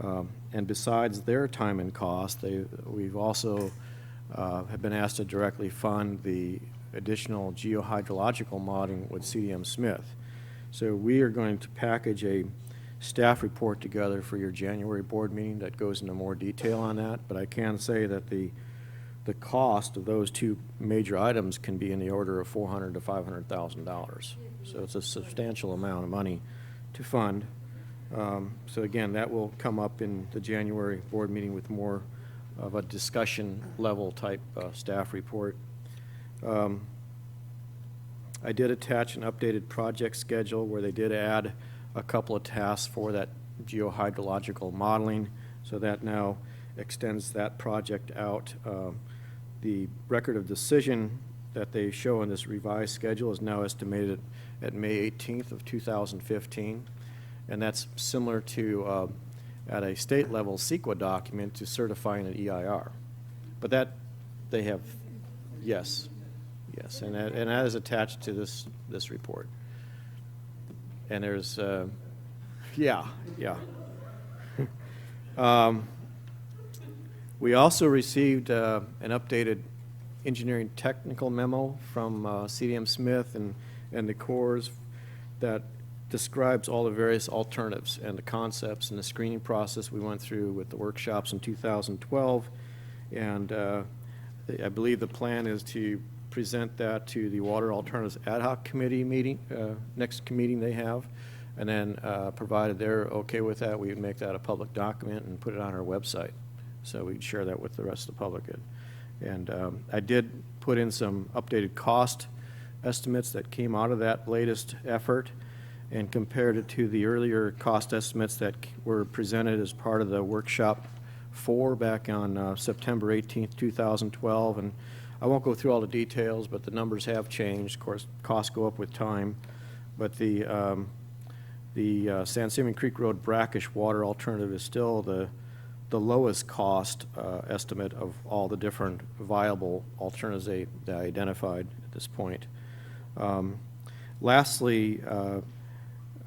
And besides their time and cost, we've also have been asked to directly fund the additional geohydrological modeling with CDM Smith. So we are going to package a staff report together for your January board meeting that goes into more detail on that, but I can say that the cost of those two major items can be in the order of $400,000 to $500,000. So it's a substantial amount of money to fund. So again, that will come up in the January board meeting with more of a discussion level type staff report. I did attach an updated project schedule where they did add a couple of tasks for that geohydrological modeling, so that now extends that project out. The record of decision that they show in this revised schedule is now estimated at May 18th of 2015, and that's similar to at a state level CEQA document to certifying an EIR. But that they have, yes, and that is attached to this report. And there's, yeah. We also received an updated engineering technical memo from CDM Smith and the Corps that describes all the various alternatives and the concepts and the screening process we went through with the workshops in 2012. And I believe the plan is to present that to the Water Alternatives Ad Hoc Committee meeting, next meeting they have. And then provided they're okay with that, we would make that a public document and put it on our website. So we'd share that with the rest of the public. And I did put in some updated cost estimates that came out of that latest effort and compared it to the earlier cost estimates that were presented as part of the workshop 4 back on September 18th, 2012. And I won't go through all the details, but the numbers have changed. Of course, costs go up with time. But the San Simeon Creek Road brackish water alternative is still the lowest cost estimate of all the different viable alternatives that I identified at this point. Lastly,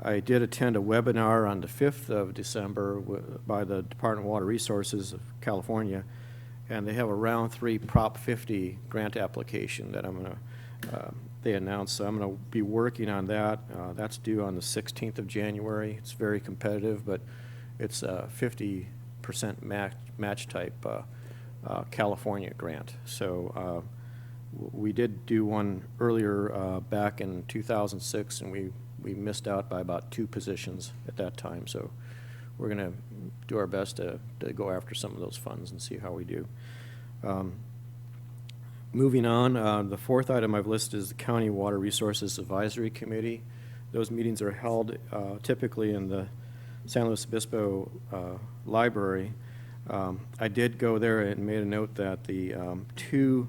I did attend a webinar on the 5th of December by the Department of Water Resources of California, and they have a round 3 Prop 50 grant application that they announced. So I'm going to be working on that. That's due on the 16th of January. It's very competitive, but it's a 50% match type California grant. So we did do one earlier back in 2006, and we missed out by about 2 positions at that time. So we're going to do our best to go after some of those funds and see how we do. Moving on, the 4th item I've listed is the County Water Resources Advisory Committee. Those meetings are held typically in the San Luis Obispo Library. I did go there and made a note that the 2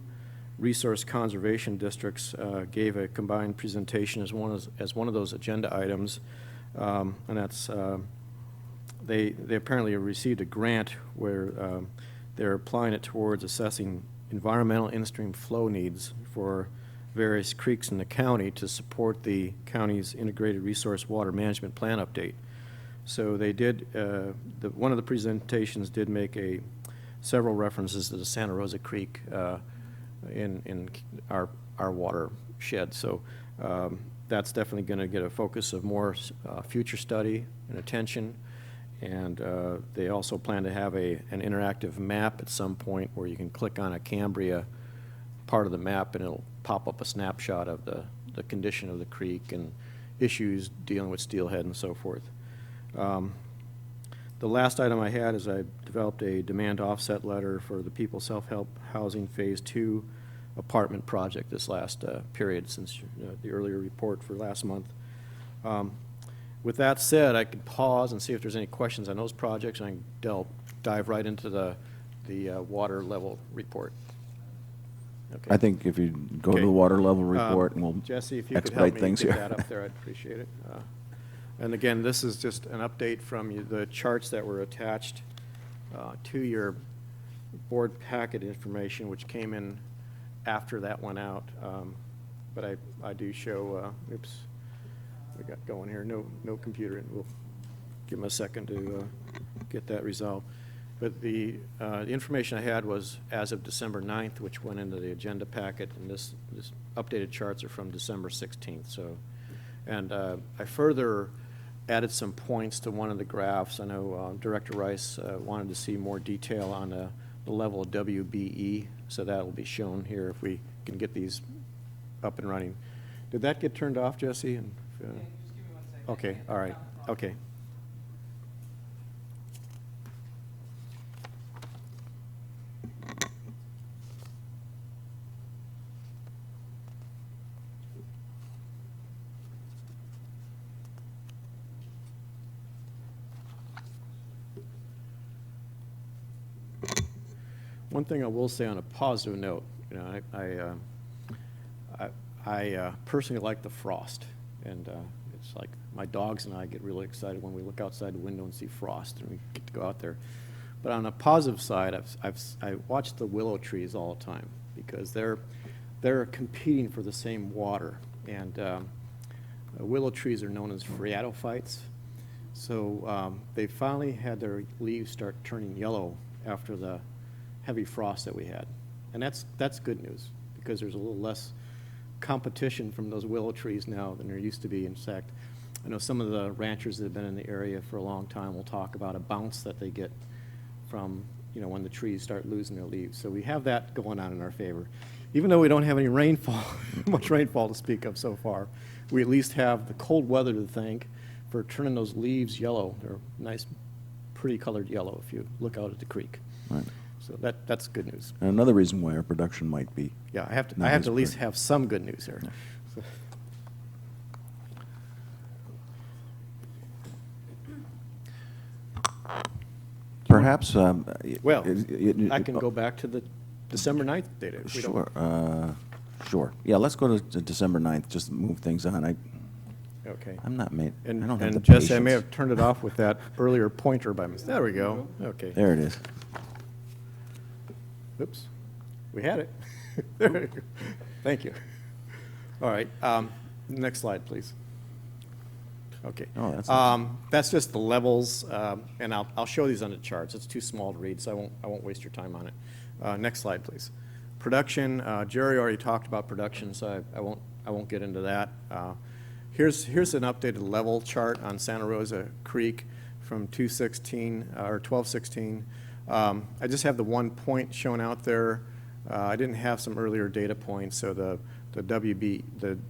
resource conservation districts gave a combined presentation as one of those agenda items, and that's they apparently received a grant where they're applying it towards assessing environmental in-stream flow needs for various creeks in the county to support the county's integrated resource water management plan update. So they did, one of the presentations did make a several references to the Santa Rosa Creek in our watershed. So that's definitely going to get a focus of more future study and attention. And they also plan to have an interactive map at some point where you can click on a Cambria part of the map and it'll pop up a snapshot of the condition of the creek and issues dealing with steelhead and so forth. The last item I had is I developed a demand offset letter for the People Self-Help Housing Phase 2 apartment project this last period since the earlier report for last month. With that said, I could pause and see if there's any questions on those projects, and I can dive right into the water level report. Okay. I think if you go to Okay. the water level report, and we'll Jesse, if you could help expedite me things get here. that up there, I'd appreciate it. And again, this is just an update from the charts that were attached to your board packet information, which came in after that went out. But I do show, oops, we got going here, no computer, and we'll give them a second to get that resolved. But the information I had was as of December 9th, which went into the agenda packet, and this updated charts are from December 16th. So, and I further added some points to one of the graphs. I know Director Rice wanted to see more detail on the level of WBE, so that will be shown here if we can get these up and running. Did that get turned off, Jesse? And, just give me 1 second. okay, all right, okay. One thing I will say on a positive note, you know, I personally like the frost, and it's like my dogs and I get really excited when we look outside the window and see frost, and we get to go out there. But on a positive side, I watch the willow trees all the time because they're competing for the same water, and willow trees are known as phreatophytes. So they finally had their leaves start turning yellow after the heavy frost that we had. And that's good news because there's a little less competition from those willow trees now than there used to be. In fact, I know some of the ranchers that have been in the area for a long time will talk about a bounce that they get from, you know, when the trees start losing their leaves. So we have that going on in our favor. Even though we don't have any rainfall, much rainfall to speak of so far, we at least have the cold weather to thank for turning those leaves yellow. They're nice, pretty colored yellow if you look out at the creek. Right. So that's good news. And another reason why our production might be. Yeah, I have to not at as least great. have some good news here. Yeah. So- Perhaps. Well, I can go back to the December 9th data. if we don't- Sure. Sure. Yeah, let's go to December 9th, just to move things on. Okay. I'm not made. I And don't have the Jesse, I may patience. have turned it off with that earlier pointer by mistake. There we go. Okay. There it is. Oops. We had it. There we go. Thank you. All right. Next slide, please. Okay. Oh, that's That's just the levels, and I'll show these on the charts. It's too small to read, so I won't waste your time on it. Next slide, please. Production. Jerry already talked about production, so I won't get into that. Here's an updated level chart on Santa Rosa Creek from 2/16 or 12/16. I just have the 1 point shown out there. I didn't have some earlier data points, so the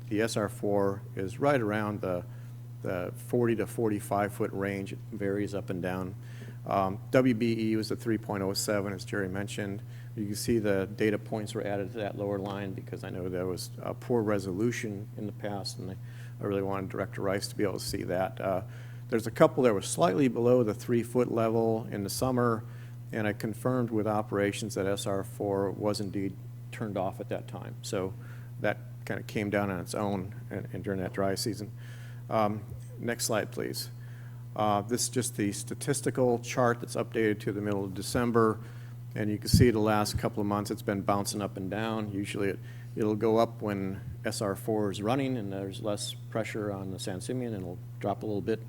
SR4 is right around the 40 to 45 foot range. It varies up and down. WBE was at 3.07, as Jerry mentioned. You can see the data points were added to that lower line because I know there was a poor resolution in the past, and I really wanted Director Rice to be able to see that. There's a couple that were slightly below the 3 foot level in the summer, and I confirmed with operations that SR4 was indeed turned off at that time. So that kind of came down on its own and during that dry season. Next slide, please. This is just the statistical chart that's updated to the middle of December, and you can see the last couple of months it's been bouncing up and down. Usually it'll go up when SR4 is running and there's less pressure on the San Simeon, and it'll drop a little bit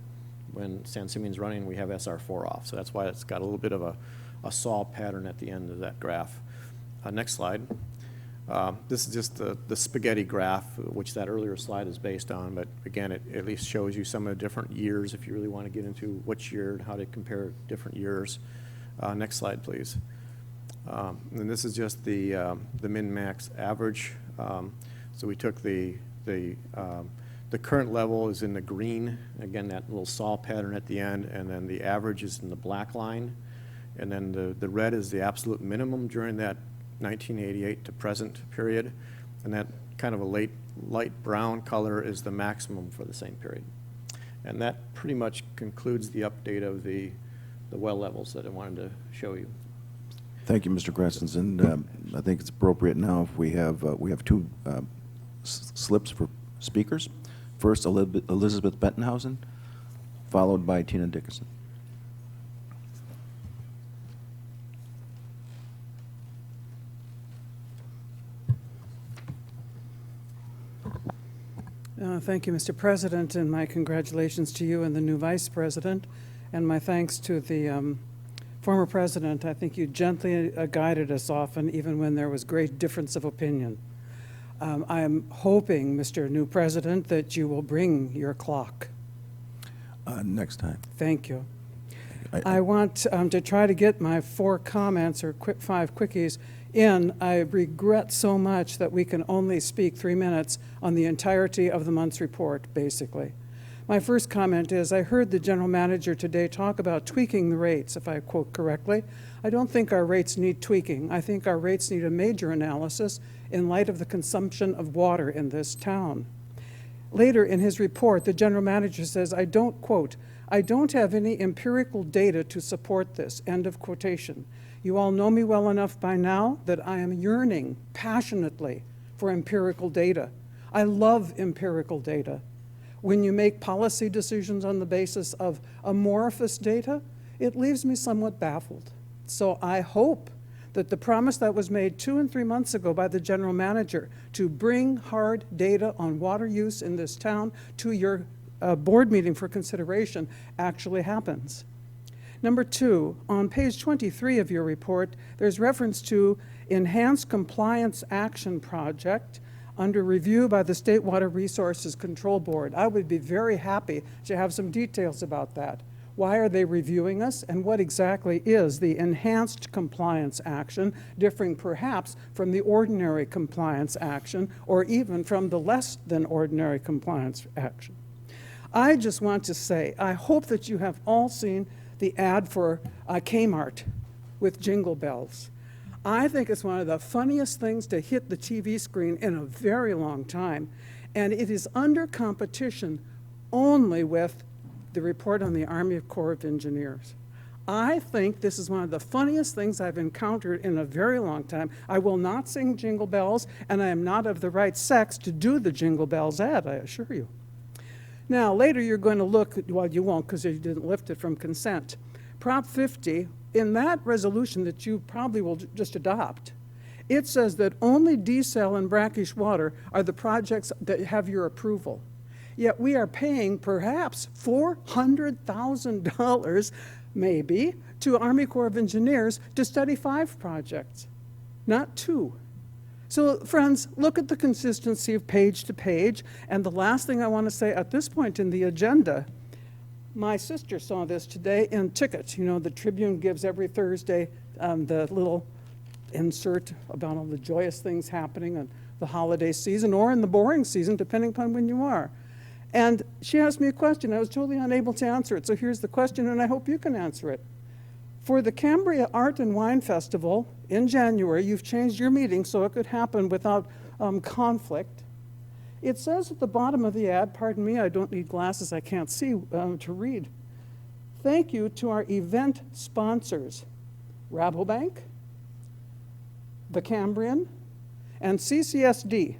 when San Simeon's running. We have SR4 off, so that's why it's got a little bit of a a saw pattern at the end of that graph. Next slide. This is just the spaghetti graph, which that earlier slide is based on, but again, it at least shows you some of the different years if you really want to get into which year and how to compare different years. Next slide, please. And this is just the min-max average. So we took the current level is in the green, again, that little saw pattern at the end, and then the average is in the black line. And then the red is the absolute minimum during that 1988 to present period, and that kind of a light brown color is the maximum for the same period. And that pretty much concludes the update of the well levels that I wanted to show you. Thank you, Mr. Gressens, and I think it's appropriate now if we have two slips for speakers. First, Elizabeth Bettenhausen, followed by Tina Dickerson. Thank you, Mr. President, and my congratulations to you and the new Vice President, and my thanks to the former President. I think you gently guided us often, even when there was great difference of opinion. I am hoping, Mr. New President, that you will bring your clock. Next time. Thank you. I want to try to get my 4 comments or 5 quickies in. I regret so much that we can only speak 3 minutes on the entirety of the month's report, basically. My first comment is, I heard the general manager today talk about tweaking the rates, if I quote correctly. I don't think our rates need tweaking. I think our rates need a major analysis in light of the consumption of water in this town. Later in his report, the general manager says, I don't quote, I don't have any empirical data to support this, end of quotation. You all know me well enough by now that I am yearning passionately for empirical data. I love empirical data. When you make policy decisions on the basis of amorphous data, it leaves me somewhat baffled. So I hope that the promise that was made 2 and 3 months ago by the general manager to bring hard data on water use in this town to your board meeting for consideration actually happens. Number 2, on page 23 of your report, there's reference to Enhanced Compliance Action Project under review by the State Water Resources Control Board. I would be very happy to have some details about that. Why are they reviewing us, and what exactly is the enhanced compliance action, differing perhaps from the ordinary compliance action, or even from the less than ordinary compliance action? I just want to say, I hope that you have all seen the ad for Kmart with jingle bells. I think it's one of the funniest things to hit the TV screen in a very long time, and it is under competition only with the report on the Army Corps of Engineers. I think this is one of the funniest things I've encountered in a very long time. I will not sing jingle bells, and I am not of the right sex to do the jingle bells ad, I assure you. Now, later you're going to look, well, you won't because you didn't lift it from consent. Prop 50, in that resolution that you probably will just adopt, it says that only desal and brackish water are the projects that have your approval. Yet we are paying perhaps $400,000, maybe, to Army Corps of Engineers to study 5 projects, not 2. So, friends, look at the consistency of page to page. And the last thing I want to say at this point in the agenda, my sister saw this today in Ticket. You know, the Tribune gives every Thursday the little insert about all the joyous things happening in the holiday season or in the boring season, depending upon when you are. And she asked me a question. I was totally unable to answer it. So here's the question, and I hope you can answer it. For the Cambria Art and Wine Festival in January, you've changed your meeting so it could happen without conflict. It says at the bottom of the ad, pardon me, I don't need glasses, I can't see to read. Thank you to our event sponsors, Rabobank, the Cambrian, and CSD.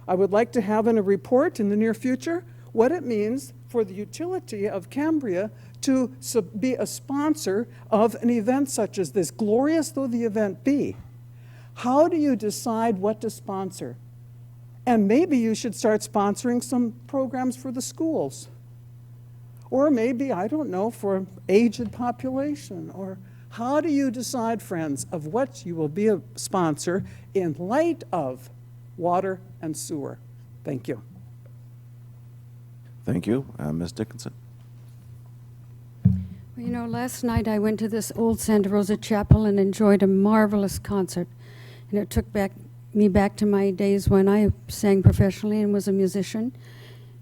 I would like to have in a report in the near future what it means for the utility of Cambria to be a sponsor of an event such as this, glorious though the event be. How do you decide what to sponsor? And maybe you should start sponsoring some programs for the schools. Or maybe, I don't know, for aged population or How do you decide, friends, of what you will be a sponsor in light of water and sewer? Thank you. Thank you. Ms. Dickinson. Well, you know, last night I went to this old Santa Rosa chapel and enjoyed a marvelous concert. And it took me back to my days when I sang professionally and was a musician.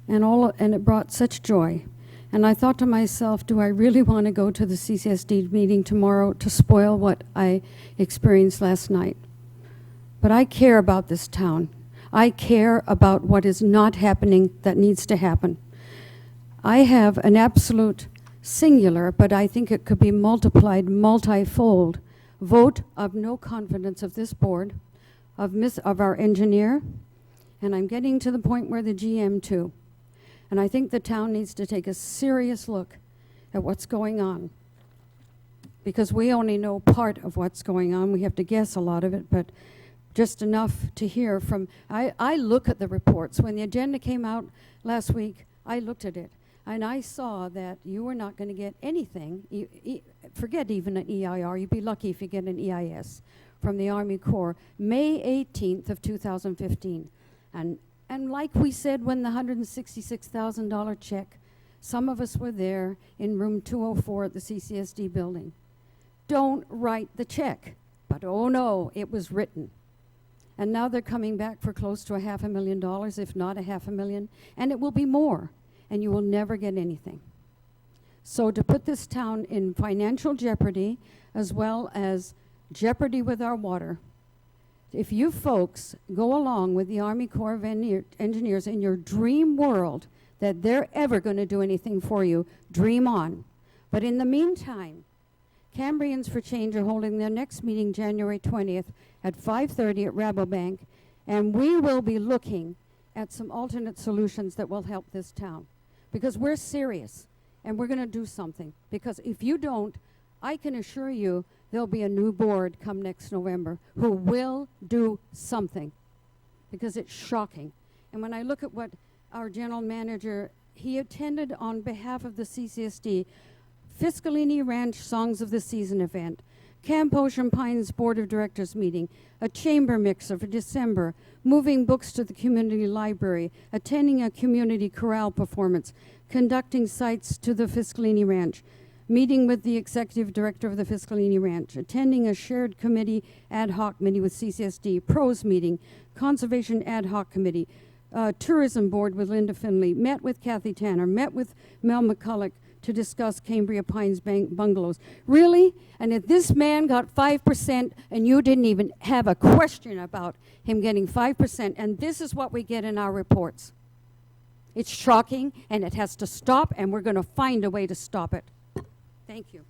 And it brought such joy. And I thought to myself, do I really want to go to the CCSD meeting tomorrow to spoil what I experienced last night? But I care about this town. I care about what is not happening that needs to happen. I have an absolute singular, but I think it could be multiplied multifold, vote of no confidence of this board, of our engineer, and I'm getting to the point where the GM too. And I think the town needs to take a serious look at what's going on, because we only know part of what's going on. We have to guess a lot of it, but just enough to hear from. I look at the reports. When the agenda came out last week, I looked at it, and I saw that you were not going to get anything. Forget even an EIR. You'd be lucky if you get an EIS from the Army Corps, May 18th of 2015. And like we said, when the $166,000 check, some of us were there in room 204 at the CCSD building. Don't write the check. But oh no, it was written. And now they're coming back for close to $500,000, if not $500,000, and it will be more, and you will never get anything. So to put this town in financial jeopardy, as well as jeopardy with our water, if you folks go along with the Army Corps of Engineers in your dream world that they're ever going to do anything for you, dream on. But in the meantime, Cambrians for Change are holding their next meeting January 20th at 5:30 at Rabobank, and we will be looking at some alternate solutions that will help this town. Because we're serious, and we're going to do something. Because if you don't, I can assure you there'll be a new board come next November who will do something, because it's shocking. And when I look at what our general manager, he attended on behalf of the CCSD Fiscalini Ranch Songs of the Season event, Camp Ocean Pines Board of Directors meeting, a chamber mixer for December, moving books to the community library, attending a community chorale performance, conducting sites to the Fiscalini Ranch, meeting with the executive director of the Fiscalini Ranch, attending a shared committee ad hoc committee with CCSD, pros meeting, conservation ad hoc committee, tourism board with Linda Finley, met with Kathy Tanner, met with Mel McCulloch to discuss Cambria Pines bungalows. Really? And if this man got 5% and you didn't even have a question about him getting 5%, and this is what we get in our reports. It's shocking, and it has to stop, and we're going to find a way to stop it. Thank you.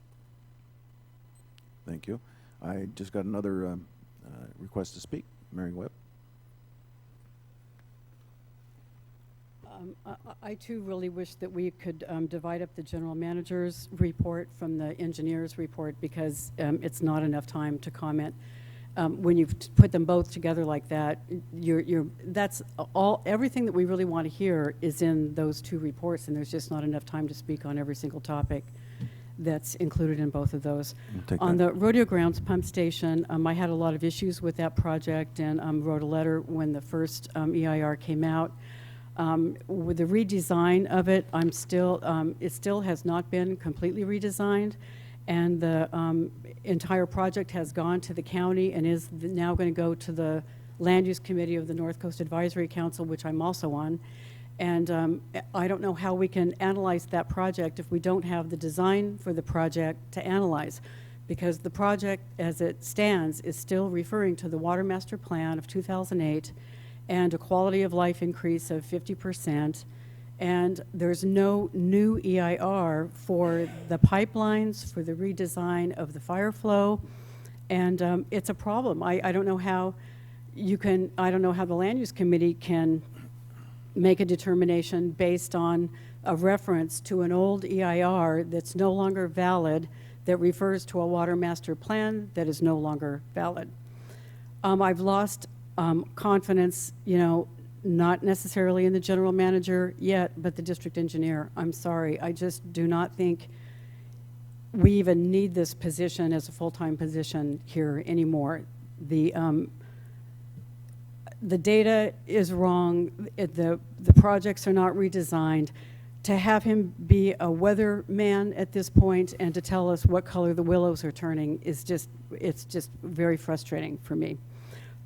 Thank you. I just got another request to speak. Mary Webb. I too really wish that we could divide up the general manager's report from the engineer's report, because it's not enough time to comment. When you put them both together like that, that's all. Everything that we really want to hear is in those two reports, and there's just not enough time to speak on every single topic that's included in both of those. On the rodeo grounds pump station, I had a lot of issues with that project, and wrote a letter when the first EIR came out. With the redesign of it, it still has not been completely redesigned, and the entire project has gone to the county and is now going to go to the Land Use Committee of the North Coast Advisory Council, which I'm also on. And I don't know how we can analyze that project if we don't have the design for the project to analyze, because the project as it stands is still referring to the Water Master Plan of 2008 and a quality of life increase of 50%. And there's no new EIR for the pipelines, for the redesign of the fire flow. And it's a problem. I don't know how I don't know how the Land Use Committee can make a determination based on a reference to an old EIR that's no longer valid, that refers to a water master plan that is no longer valid. I've lost confidence, not necessarily in the general manager yet, but the district engineer. I'm sorry, I just do not think we even need this position as a full-time position here anymore. The data is wrong. The projects are not redesigned. To have him be a weatherman at this point and to tell us what color the willows are turning is it's just very frustrating for me.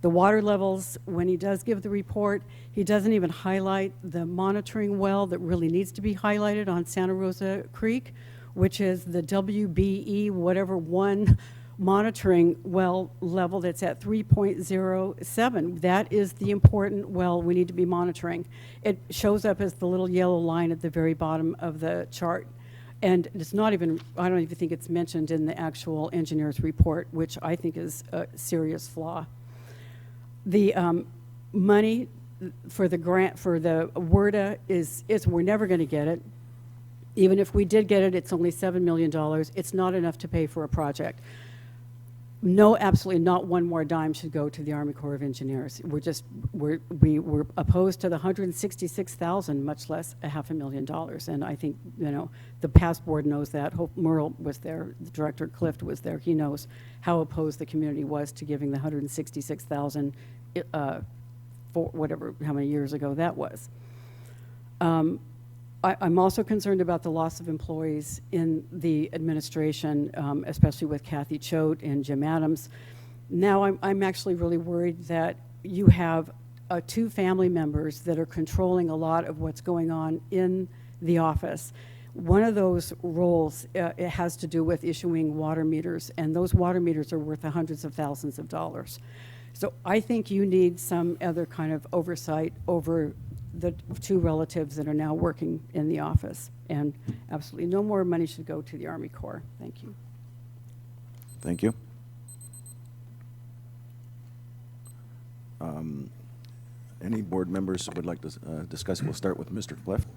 The water levels, when he does give the report, he doesn't even highlight the monitoring well that really needs to be highlighted on Santa Rosa Creek, which is the WBE whatever one monitoring well level that's at 3.07. That is the important well we need to be monitoring. It shows up as the little yellow line at the very bottom of the chart. And it's not even, I don't even think it's mentioned in the actual engineer's report, which I think is a serious flaw. The money for the grant, for the WRDA we're never going to get it. Even if we did get it, it's only $7 million. It's not enough to pay for a project. No, absolutely not one more dime should go to the Army Corps of Engineers. We're opposed to the $166,000, much less $500,000. And I think, the past board knows that. Hope Merle was there, the director Clift was there. He knows how opposed the community was to giving the $166,000 for whatever, how many years ago that was. I'm also concerned about the loss of employees in the administration, especially with Kathy Choate and Jim Adams. Now I'm actually really worried that you have two family members that are controlling a lot of what's going on in the office. One of those roles, it has to do with issuing water meters, and those water meters are worth hundreds of thousands of dollars. So I think you need some other kind of oversight over the two relatives that are now working in the office. And absolutely no more money should go to the Army Corps. Thank you. Thank you. Any board members would like to discuss? We'll start with Mr. Clift.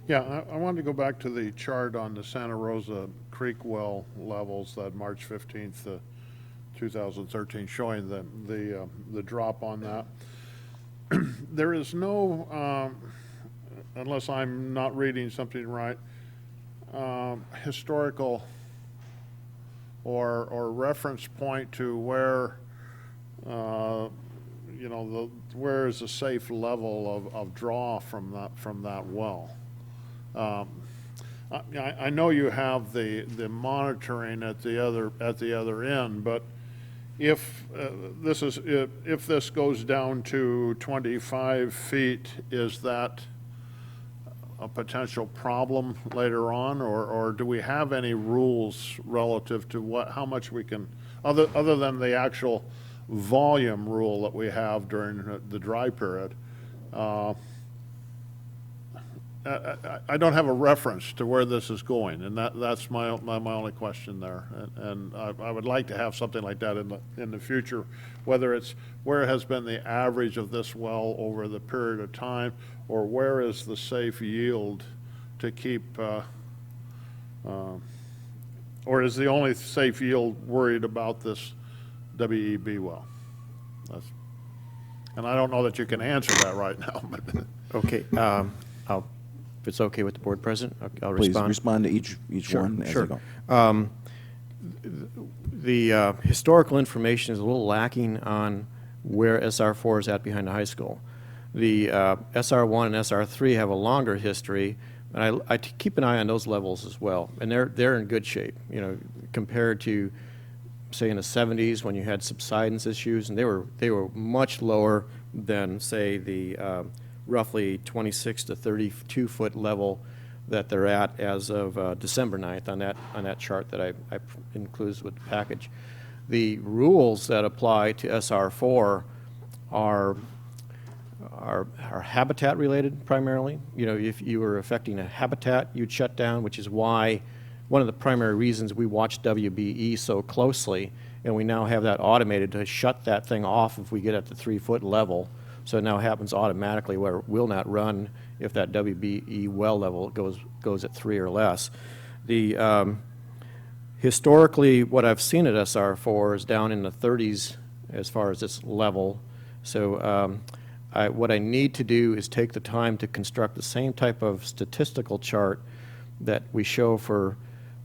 Yeah, I wanted to go back to the chart on the Santa Rosa Creek well levels, that March 15th, 2013, showing the drop on that. There is no, unless I'm not reading something right, historical or reference point to where, where is a safe level of draw from that well. I know you have the monitoring at the other end, but if this goes down to 25 feet, is that a potential problem later on, or do we have any rules relative to how much we can, other than the actual volume rule that we have during the dry period? I don't have a reference to where this is going, and that's my only question there. And I would like to have something like that in the future, whether it's where has been the average of this well over the period of time, or where is the safe yield to keep, or is the only safe yield worried about this WEB well? And I don't know that you can answer that right now. But Okay, if it's okay with the board president, I'll Please respond. respond to each Sure, one as sure. they go. The historical information is a little lacking on where SR4 is at behind the high school. The SR1 and SR3 have a longer history, and I keep an eye on those levels as well, and they're in good shape. Compared to, say, in the 70s when you had subsidence issues, and they were much lower than, say, the roughly 26 to 32 foot level that they're at as of December 9th on that chart that I include with the package. The rules that apply to SR4 are habitat related primarily. If you were affecting a habitat, you'd shut down, which is why one of the primary reasons we watch WBE so closely, and we now have that automated to shut that thing off if we get at the 3 foot level. So it now happens automatically where it will not run if that WBE well level goes at 3 or less. Historically, what I've seen at SR4 is down in the 30s as far as its level. So what I need to do is take the time to construct the same type of statistical chart that we show for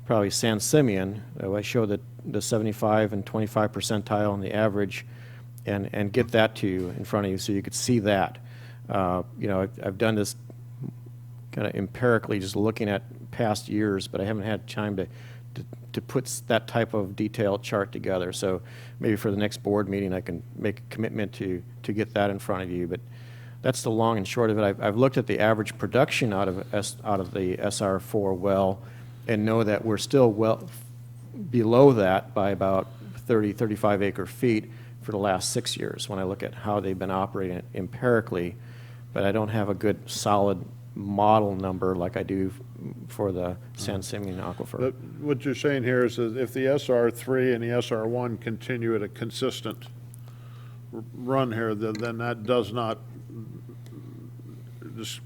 probably San Simeon. I show the 75 and 25 percentile on the average, and get that to you in front of you so you could see that. You know, I've done this kind of empirically, just looking at past years, but I haven't had time to put that type of detailed chart together. So maybe for the next board meeting, I can make a commitment to get that in front of you. But that's the long and short of it. I've looked at the average production out of the SR4 well, and know that we're still well below that by about 35 acre feet for the last 6 years when I look at how they've been operating it empirically. But I don't have a good solid model number like I do for the San Simeon aquifer. But what you're saying here is that if the SR3 and the SR1 continue at a consistent run here, then that does not just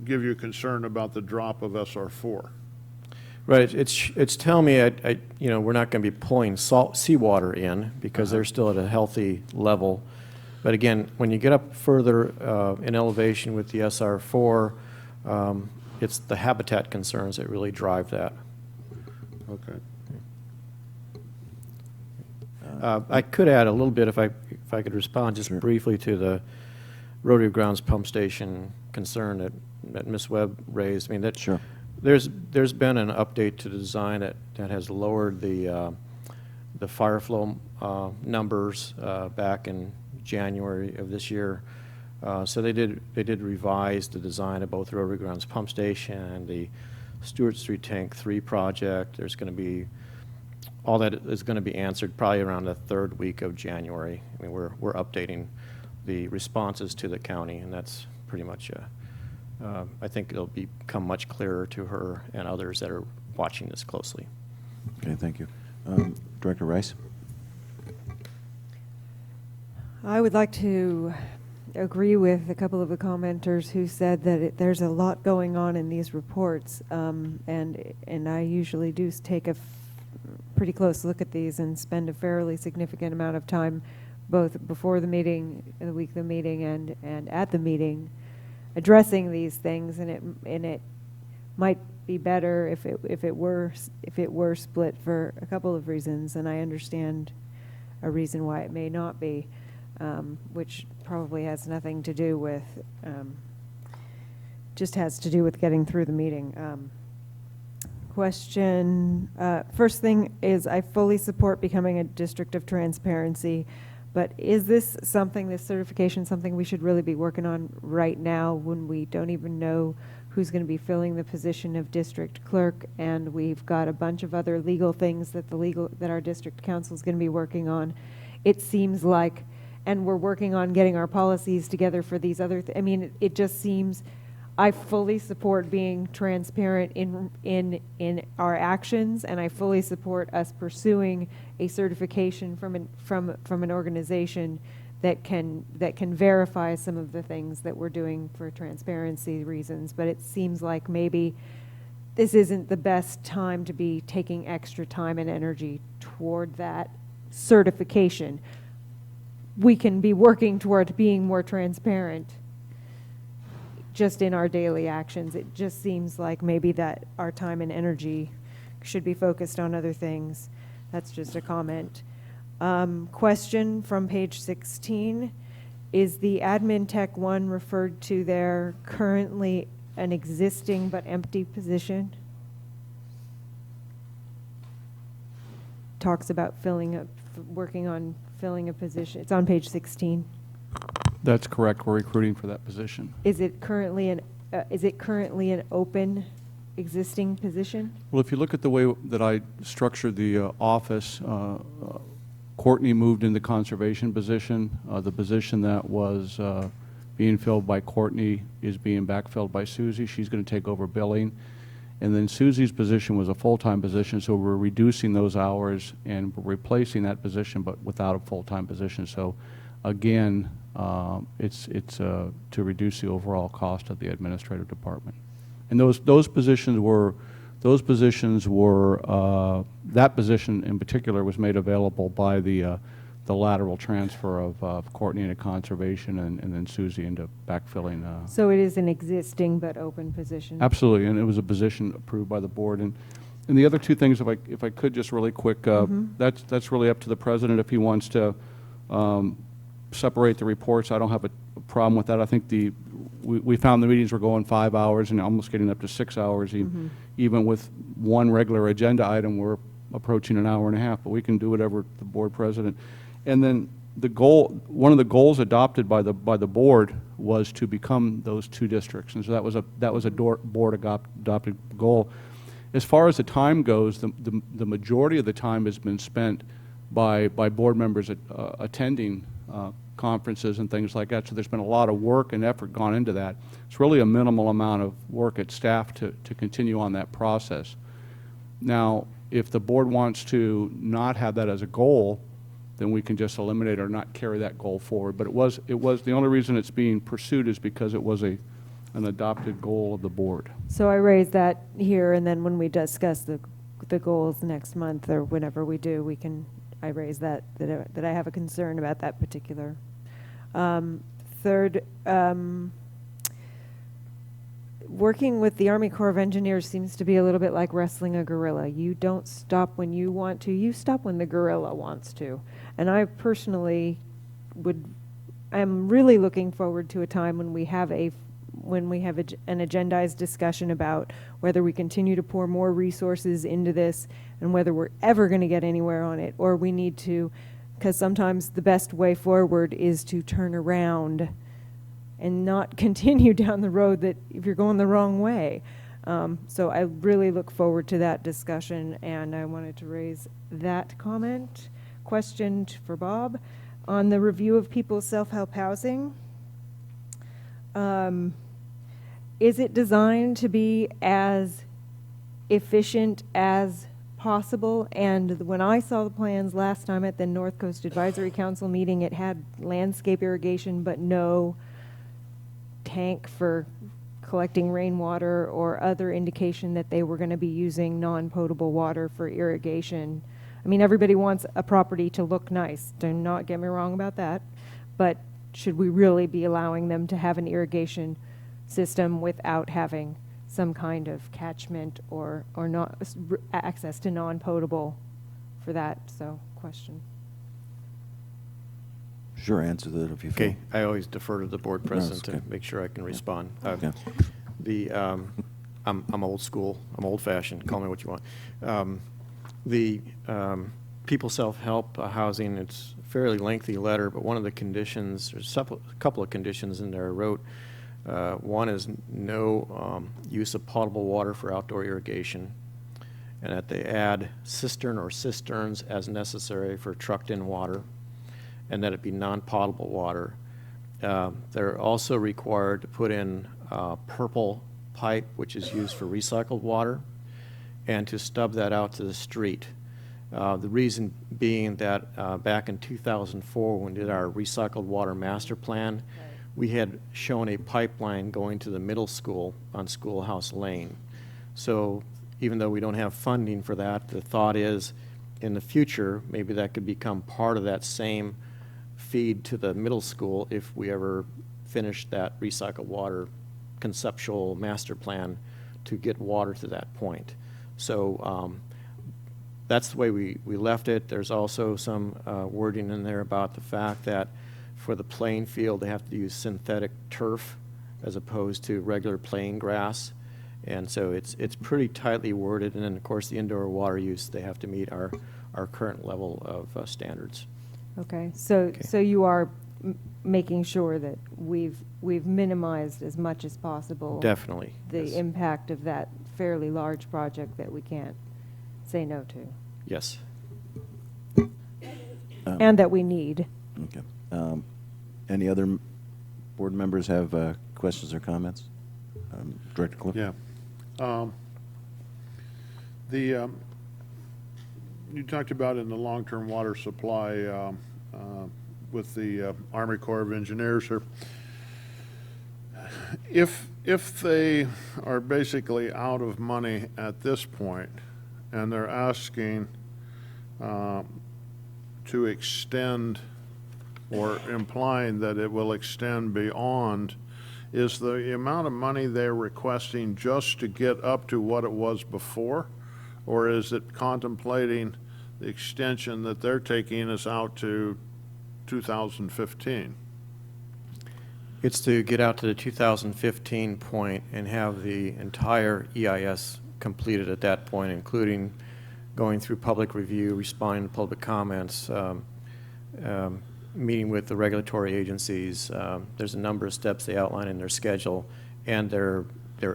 give you concern about the drop of SR4. Right, it's telling me, you know, we're not going to be pulling seawater in because they're still at a healthy level. But again, when you get up further in elevation with the SR4, it's the habitat concerns that really drive that. Okay. I could add a little bit if I could respond just briefly to the Rotary Grounds pump station concern that Ms. Webb raised. I mean, that Sure. There's been an update to the design that has lowered the fire flow numbers back in January of this year. So they did revise the design of both Rotary Grounds pump station and the Stewart Street Tank 3 project. There's going to be all that is going to be answered probably around the third week of January. I mean, we're updating the responses to the county, and that's pretty much I think it'll become much clearer to her and others that are watching this closely. Okay, thank you. Director Rice? I would like to agree with a couple of the commenters who said that there's a lot going on in these reports, and I usually do take a pretty close look at these and spend a fairly significant amount of time both before the meeting, the week of the meeting, and at the meeting, addressing these things. And it might be better if it were split for a couple of reasons, and I understand a reason why it may not be, which probably has nothing to do with, just has to do with getting through the meeting. Question, first thing is I fully support becoming a district of transparency, but is this certification something we should really be working on right now when we don't even know who's going to be filling the position of district clerk, and we've got a bunch of other legal things that our district council is going to be working on? It seems like, and we're working on getting our policies together for these other I mean, it just seems, I fully support being transparent in our actions, and I fully support us pursuing a certification from an organization that can verify some of the things that we're doing for transparency reasons. But it seems like maybe this isn't the best time to be taking extra time and energy toward that certification. We can be working toward being more transparent just in our daily actions. It just seems like maybe that our time and energy should be focused on other things. That's just a comment. Question from page 16. Is the admin tech 1 referred to there currently an existing but empty position? Talks about working on filling a position. It's on page 16. That's correct. We're recruiting for that position. Is it currently an open existing position? Well, if you look at the way that I structured the office, Courtney moved in the conservation position. The position that was being filled by Courtney is being backfilled by Susie. She's going to take over billing. And then Susie's position was a full-time position, so we're reducing those hours and replacing that position, but without a full-time position. So again, it's to reduce the overall cost of the administrative department. And those positions were that position in particular was made available by the lateral transfer of Courtney into conservation and then Susie into backfilling. So it is an existing but open position? Absolutely, and it was a position approved by the board. And And the other two things, if I could just really quick, that's really up to the president if he wants to separate the reports. I don't have a problem with that. I think we found the meetings were going 5 hours and almost getting up to 6 hours. Even with one regular agenda item, we're approaching an hour and a half, but we can do whatever the board president. And then one of the goals adopted by the board was to become those two districts. And so that was a board adopted goal. As far as the time goes, the majority of the time has been spent by board members attending conferences and things like that. So there's been a lot of work and effort gone into that. It's really a minimal amount of work at staff to continue on that process. Now, if the board wants to not have that as a goal, then we can just eliminate or not carry that goal forward. But it was the only reason it's being pursued is because it was an adopted goal of the board. So I raised that here, and then when we discuss the goals next month or whenever we do, I raise that I have a concern about that particular. Third, working with the Army Corps of Engineers seems to be a little bit like wrestling a gorilla. You don't stop when you want to, you stop when the gorilla wants to. And I personally I'm really looking forward to a time when we have an agendized discussion about whether we continue to pour more resources into this and whether we're ever going to get anywhere on it, or we need to, because sometimes the best way forward is to turn around and not continue down the road that if you're going the wrong way. So I really look forward to that discussion, and I wanted to raise that question for Bob on the review of people's self-help housing. Is it designed to be as efficient as possible? And when I saw the plans last time at the North Coast Advisory Council meeting, it had landscape irrigation but no tank for collecting rainwater or other indication that they were going to be using non-potable water for irrigation. I mean, everybody wants a property to look nice. Do not get me wrong about that. But should we really be allowing them to have an irrigation system without having some kind of catchment or not access to non-potable for that? So, question. Sure, answer that if you feel. Okay, I always defer to the board president okay. to make sure I can respond. Okay. I'm old school, I'm old fashioned, call me what you want. The people self-help housing, it's a fairly lengthy letter, but one of the conditions, there's a couple of conditions in there I wrote. One is no use of potable water for outdoor irrigation, and that they add cistern or cisterns as necessary for trucked-in water, and that it be non-potable water. They're also required to put in purple pipe, which is used for recycled water, and to stub that out to the street. The reason being that back in 2004, when we did our recycled water master plan, we had shown a pipeline going to the middle school on Schoolhouse Lane. So even though we don't have funding for that, the thought is in the future, maybe that could become part of that same feed to the middle school if we ever finish that recycled water conceptual master plan to get water to that point. So that's the way we left it. There's also some wording in there about the fact that for the playing field, they have to use synthetic turf as opposed to regular playing grass. And so it's pretty tightly worded. And then, of course, the indoor water use, they have to meet our current level of standards. Okay, so you are making sure that we've minimized as much as possible Definitely. the Yes. impact of that fairly large project that we can't say no to, Yes. and that we need. Okay. Any other board members have questions or comments? Director Cliff? Yeah. You talked about in the long-term water supply with the Army Corps of Engineers here. If they are basically out of money at this point and they're asking to extend or implying that it will extend beyond, is the amount of money they're requesting just to get up to what it was before? or is it contemplating the extension that they're taking us out to 2015? It's to get out to the 2015 point and have the entire EIS completed at that point, including going through public review, responding to public comments, meeting with the regulatory agencies. There's a number of steps they outline in their schedule and their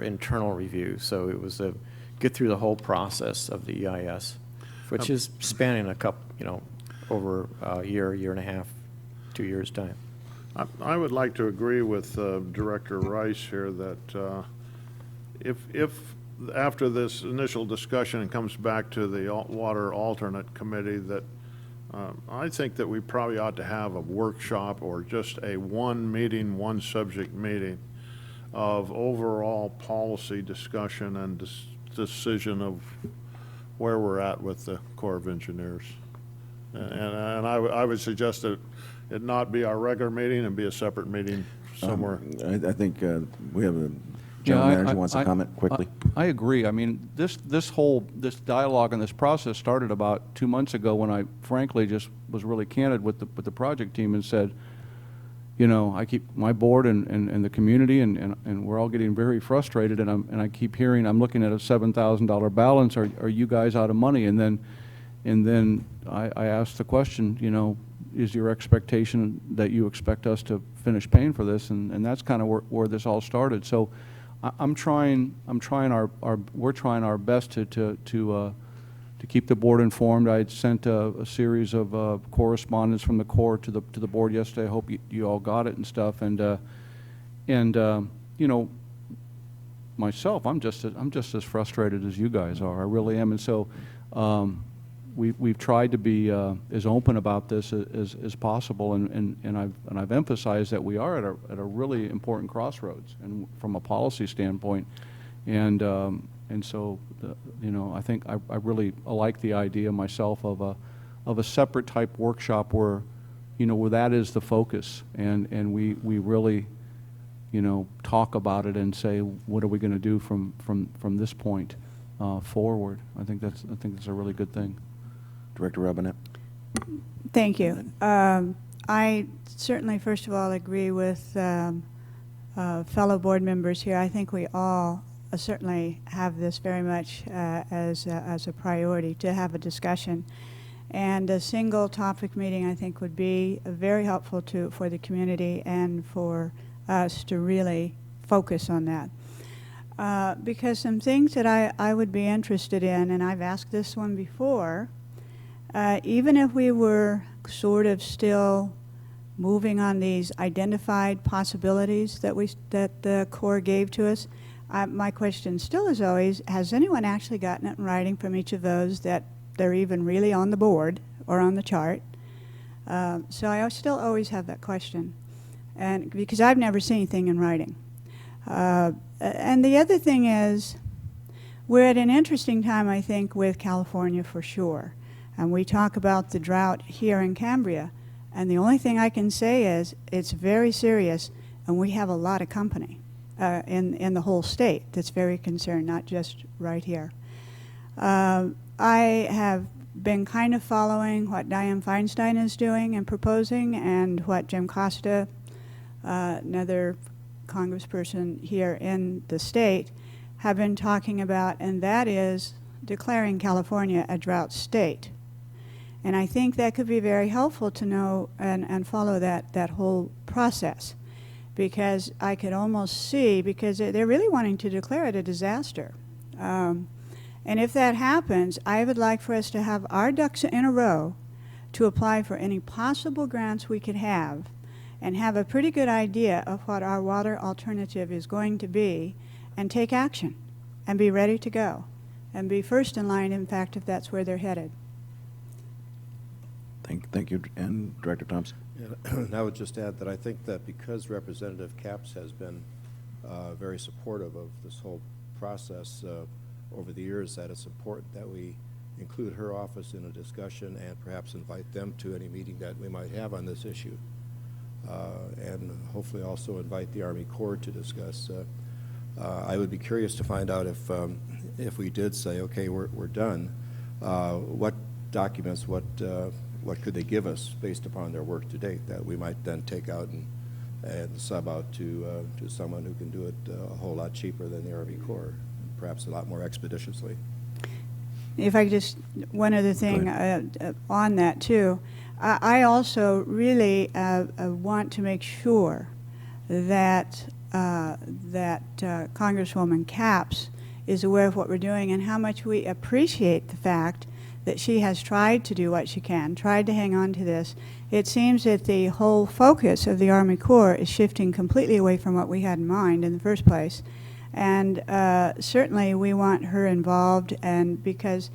internal review. So it was a get through the whole process of the EIS, which is spanning a couple, over a year and a half, 2 years' time. I would like to agree with Director Rice here that if after this initial discussion it comes back to the Water Alternate Committee, that I think that we probably ought to have a workshop or just a one meeting, one subject meeting of overall policy discussion and decision of where we're at with the Corps of Engineers. And I would suggest that it not be our regular meeting and be a separate meeting somewhere. I think we have a general manager wants to comment quickly. I agree. I mean, this dialogue and this process started about 2 months ago when I frankly just was really candid with the project team and said, I keep my board and the community and we're all getting very frustrated, and I keep hearing I'm looking at a $7,000 balance. Are you guys out of money? And then I asked the question, is your expectation that you expect us to finish paying for this? And that's kind of where this all started. So we're trying our best to keep the board informed. I had sent a series of correspondence from the Corps to the board yesterday. I hope you all got it and stuff. And myself, I'm just as frustrated as you guys are. I really am. And so we've tried to be as open about this as possible, and I've emphasized that we are at a really important crossroads, and from a policy standpoint, and so I think I really like the idea myself of a separate type workshop where where that is the focus, and we really talk about it and say what are we going to do from this point forward. I think that's a really good thing. Director Robinette. Thank you. I certainly, first of all, agree with fellow board members here. I think we all certainly have this very much as a priority to have a discussion. And a single topic meeting, I think, would be very helpful for the community and for us to really focus on that. Because some things that I would be interested in, and I've asked this one before, even if we were sort of still moving on these identified possibilities that the Corps gave to us, my question still is always, has anyone actually gotten it in writing from each of those that they're even really on the board or on the chart? So I still always have that question, and because I've never seen anything in writing. And the other thing is, we're at an interesting time, I think, with California for sure. And we talk about the drought here in Cambria, and the only thing I can say is it's very serious, and we have a lot of company in the whole state that's very concerned, not just right here. I have been kind of following what Dianne Feinstein is doing and proposing, and what Jim Costa, another congressperson here in the state, have been talking about, and that is declaring California a drought state. And I think that could be very helpful to know and follow that whole process, because I could almost see, because they're really wanting to declare it a disaster. And if that happens, I would like for us to have our ducks in a row to apply for any possible grants we could have, and have a pretty good idea of what our water alternative is going to be, and take action, and be ready to go, and be first in line, in fact, if that's where they're headed. Thank you. And Director Thompson. Yeah, and I would just add that I think that because Representative Capps has been very supportive of this whole process over the years, that it's important that we include her office in a discussion and perhaps invite them to any meeting that we might have on this issue. And hopefully also invite the Army Corps to discuss. I would be curious to find out if we did say, okay, we're done, what documents, what could they give us based upon their work to date that we might then take out and sub out to someone who can do it a whole lot cheaper than the Army Corps, perhaps a lot more expeditiously. If I could just, one other thing on that too. I also really want to make sure that Congresswoman Capps is aware of what we're doing and how much we appreciate the fact that she has tried to do what she can, tried to hang on to this. It seems that the whole focus of the Army Corps is shifting completely away from what we had in mind in the first place. And certainly we want her involved, and because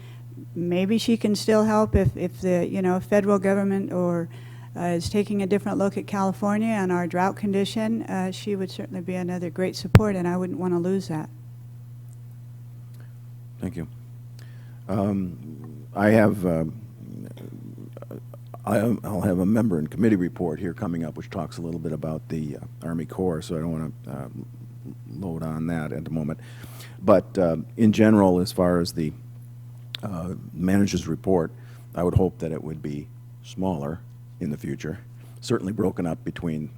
maybe she can still help if the federal government or is taking a different look at California and our drought condition, she would certainly be another great support, and I wouldn't want to lose that. Thank you. I'll have a member and committee report here coming up which talks a little bit about the Army Corps, so I don't want to load on that at the moment. But in general, as far as the manager's report, I would hope that it would be smaller in the future, certainly broken up between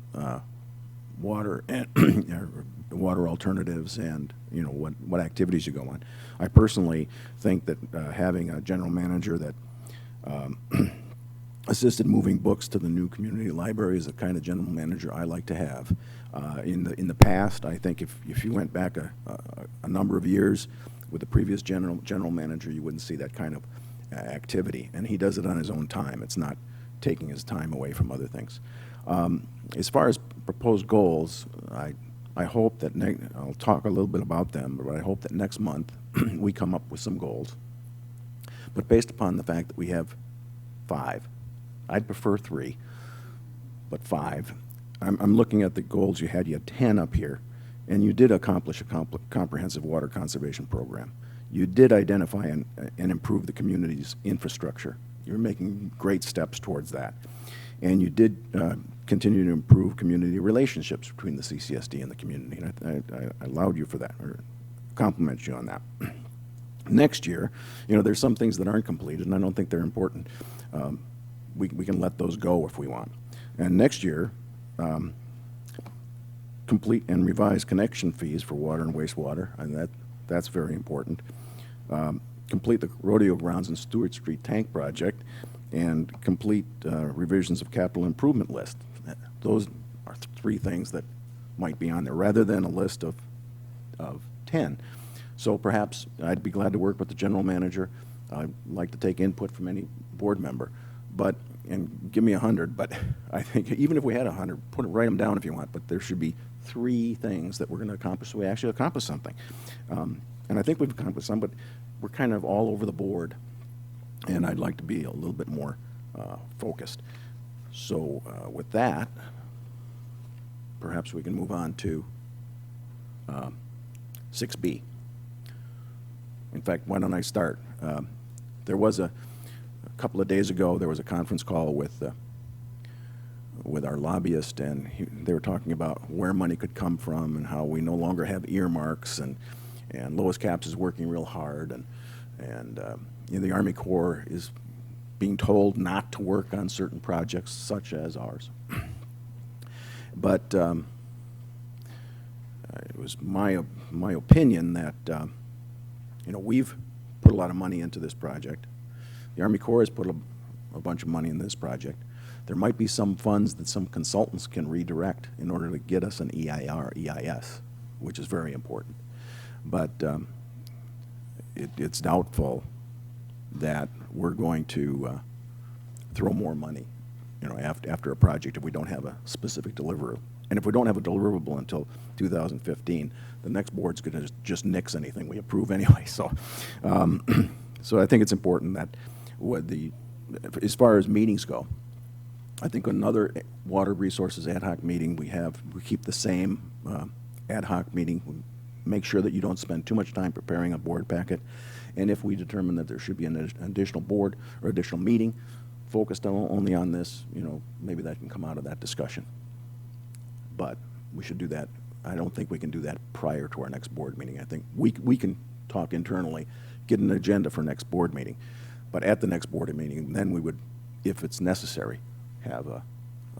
water and water alternatives and what activities you go on. I personally think that having a general manager that assisted moving books to the new community library is the kind of general manager I like to have. In the past, I think if you went back a number of years with the previous general manager, you wouldn't see that kind of activity, and he does it on his own time. It's not taking his time away from other things. As far as proposed goals, I hope that I'll talk a little bit about them, but I hope that next month we come up with some goals. But based upon the fact that we have 5, I'd prefer 3, but 5. I'm looking at the goals you had. You had 10 up here, and you did accomplish a comprehensive water conservation program. You did identify and improve the community's infrastructure. You're making great steps towards that. And you did continue to improve community relationships between the CCSD and the community. And I allowed you for that, or compliment you on that. Next year, there's some things that aren't completed, and I don't think they're important. We can let those go if we want. And next year, complete and revise connection fees for water and wastewater, and that's very important. Complete the rodeo grounds and Stewart Street tank project, and complete revisions of capital improvement list. Those are 3 things that might be on there, rather than a list of 10. So perhaps I'd be glad to work with the general manager. I'd like to take input from any board member, and give me 100. But I think even if we had 100, write them down if you want. But there should be 3 things that we're going to accomplish, so we actually accomplish something. And I think we've accomplished some, but we're kind of all over the board, and I'd like to be a little bit more focused. So with that, perhaps we can move on to 6B. In fact, why don't I start? There was a couple of days ago, there was a conference call with our lobbyist, and they were talking about where money could come from and how we no longer have earmarks, and Lois Capps is working real hard, and the Army Corps is being told not to work on certain projects such as ours. But it was my opinion that we've put a lot of money into this project. The Army Corps has put a bunch of money in this project. There might be some funds that some consultants can redirect in order to get us an EIS, which is very important. But it's doubtful that we're going to throw more money, after a project if we don't have a specific deliverable. And if we don't have a deliverable until 2015, the next board's going to just nix anything we approve anyway. So, so I think it's important that as far as meetings go, I think another water resources ad hoc meeting we keep the same ad hoc meeting. We make sure that you don't spend too much time preparing a board packet. And if we determine that there should be an additional board or additional meeting focused only on this, maybe that can come out of that discussion. But we should do that. I don't think we can do that prior to our next board meeting. I think we can talk internally, get an agenda for next board meeting. But at the next board meeting, then we would, if it's necessary, have a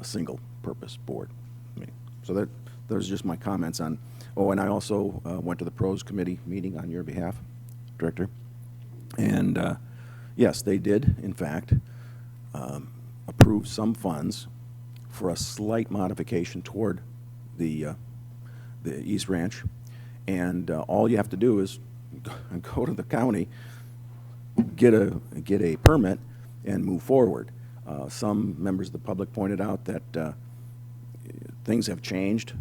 single-purpose board meeting. So those are just my comments on, oh, and I also went to the Pros Committee meeting on your behalf, Director. And yes, they did, in fact, approve some funds for a slight modification toward the East Ranch. And all you have to do is go to the county, get a permit, and move forward. Some members of the public pointed out that things have changed,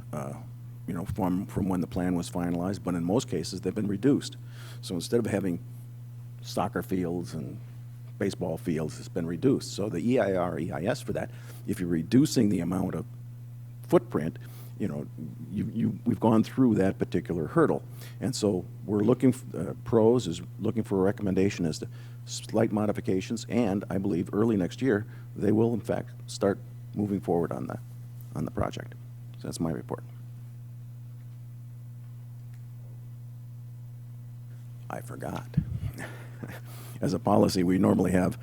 you know, from when the plan was finalized, but in most cases they've been reduced. So instead of having soccer fields and baseball fields, it's been reduced. So the EIR, EIS for that, if you're reducing the amount of footprint, you know, we've gone through that particular hurdle. And so we're looking, Pros is looking for a recommendation as to slight modifications, and I believe early next year, they will in fact start moving forward on the project. So that's my report. I forgot. As a policy, we normally have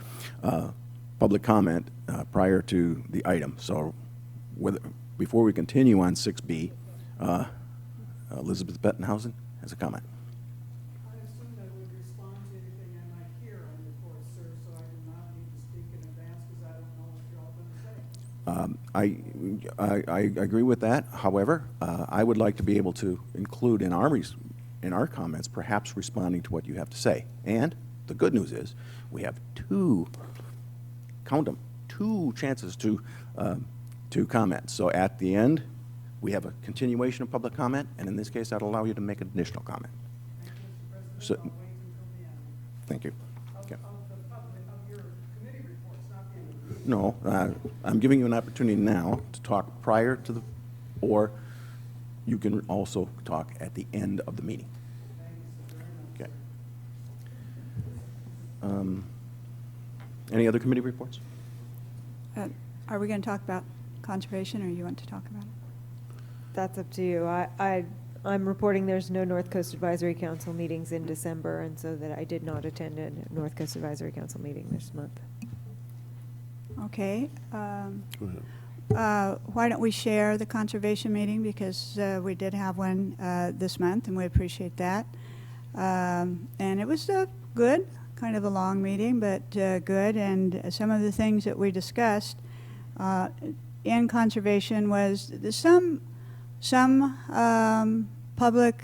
public comment prior to the item. So before we continue on 6B, Elizabeth Bettenhausen has a comment. I assumed I would respond to anything I might hear on the report, sir, so I do not need to speak in advance because I don't know what you're all going to say. I agree with that. However, I would like to be able to include in our comments, perhaps responding to what you have to say. And the good news is we have count them, two chances to comment. So at the end, we have a continuation of public comment, and in this case, that'll allow you to make an additional comment. So, thank you. Okay. No, I'm giving you an opportunity now to talk prior to or you can also talk at the end of the meeting. Okay. Any other committee reports? Are we going to talk about conservation, or you want to talk about it? That's up to you. I'm reporting there's no North Coast Advisory Council meetings in December, and so that I did not attend a North Coast Advisory Council meeting this month. Okay. Go ahead. Why don't we share the conservation meeting, because we did have one this month, and we appreciate that. And it was good, kind of a long meeting, but good. And some of the things that we discussed in conservation was some public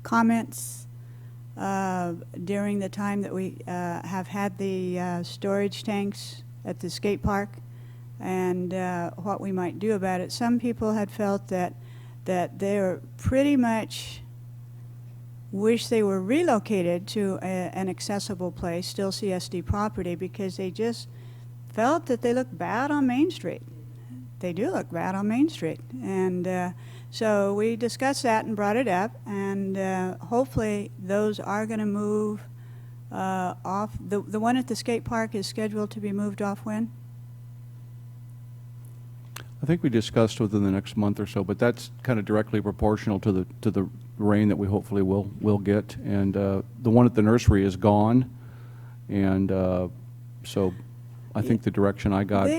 comments during the time that we have had the storage tanks at the skate park, and what we might do about it. Some people had felt that they were pretty much wish they were relocated to an accessible place, still CSD property, because they just felt that they looked bad on Main Street. They do look bad on Main Street. And so we discussed that and brought it up, and hopefully those are going to move off. The one at the skate park is scheduled to be moved off when? I think we discussed within the next month or so, but that's kind of directly proportional to the rain that we hopefully will get. And the one at the nursery is gone, and so I think the direction I got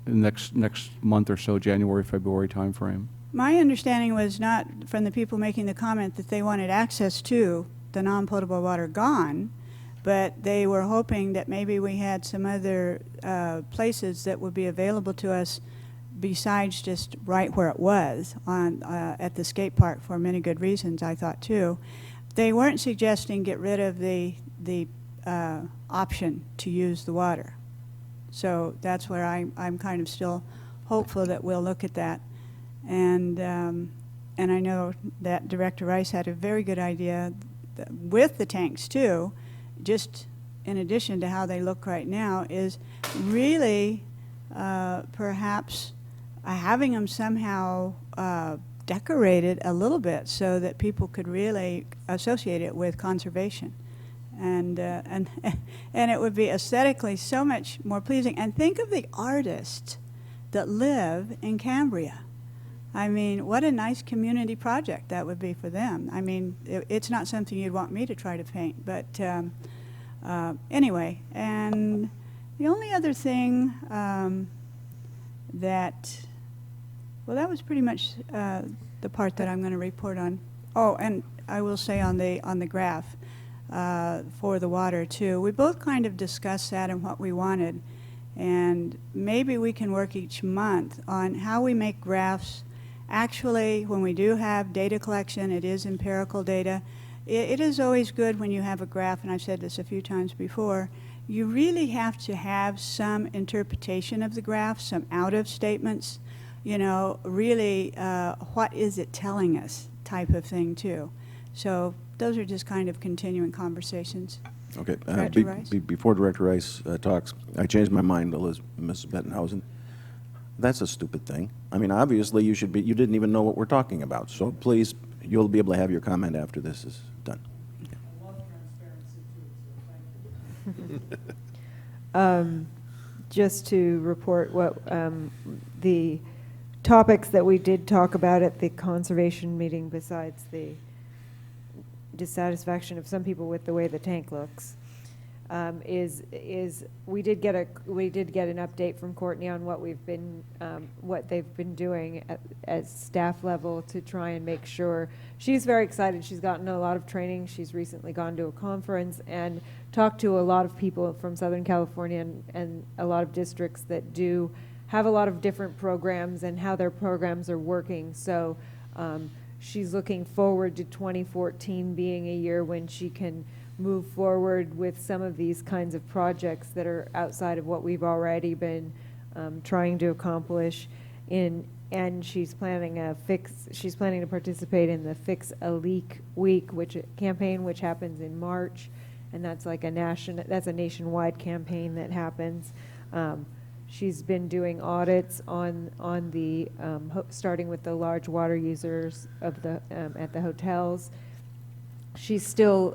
next month or so, January, February timeframe. My understanding was not from the people making the comment that they wanted access to the non-potable water gone, but they were hoping that maybe we had some other places that would be available to us besides just right where it was on at the skate park, for many good reasons, I thought too. They weren't suggesting get rid of the option to use the water. So that's where I'm kind of still hopeful that we'll look at that. And I know that Director Rice had a very good idea with the tanks too, just in addition to how they look right now, is really perhaps having them somehow decorated a little bit so that people could really associate it with conservation. And it would be aesthetically so much more pleasing. And think of the artists that live in Cambria. I mean, what a nice community project that would be for them. I mean, it's not something you'd want me to try to paint, but anyway. And the only other thing that was pretty much the part that I'm going to report on. Oh, and I will say on the graph for the water too. We both kind of discussed that and what we wanted, and maybe we can work each month on how we make graphs. Actually, when we do have data collection, it is empirical data. It is always good when you have a graph, and I've said this a few times before, you really have to have some interpretation of the graph, some out-of statements, you know, really what is it telling us type of thing too. So those are just kind of continuing conversations. Okay. Director Rice? Before Director Rice talks, I changed my mind, Ms. Bettenhausen. That's a stupid thing. I mean, obviously, you didn't even know what we're talking about. So please, you'll be able to have your comment after this is done. I love transparency too, so thank you. Just to report what the topics that we did talk about at the conservation meeting, besides the dissatisfaction of some people with the way the tank looks, is we did get an update from Courtney on what they've been doing at staff level to try and make sure. She's very excited. She's gotten a lot of training. She's recently gone to a conference and talked to a lot of people from Southern California and a lot of districts that do have a lot of different programs and how their programs are working. So she's looking forward to 2014 being a year when she can move forward with some of these kinds of projects that are outside of what we've already been trying to accomplish. And she's planning to participate in the Fix a Leak Week campaign, which happens in March, and that's like a nationwide campaign that happens. She's been doing audits on the starting with the large water users of the at the hotels. She's still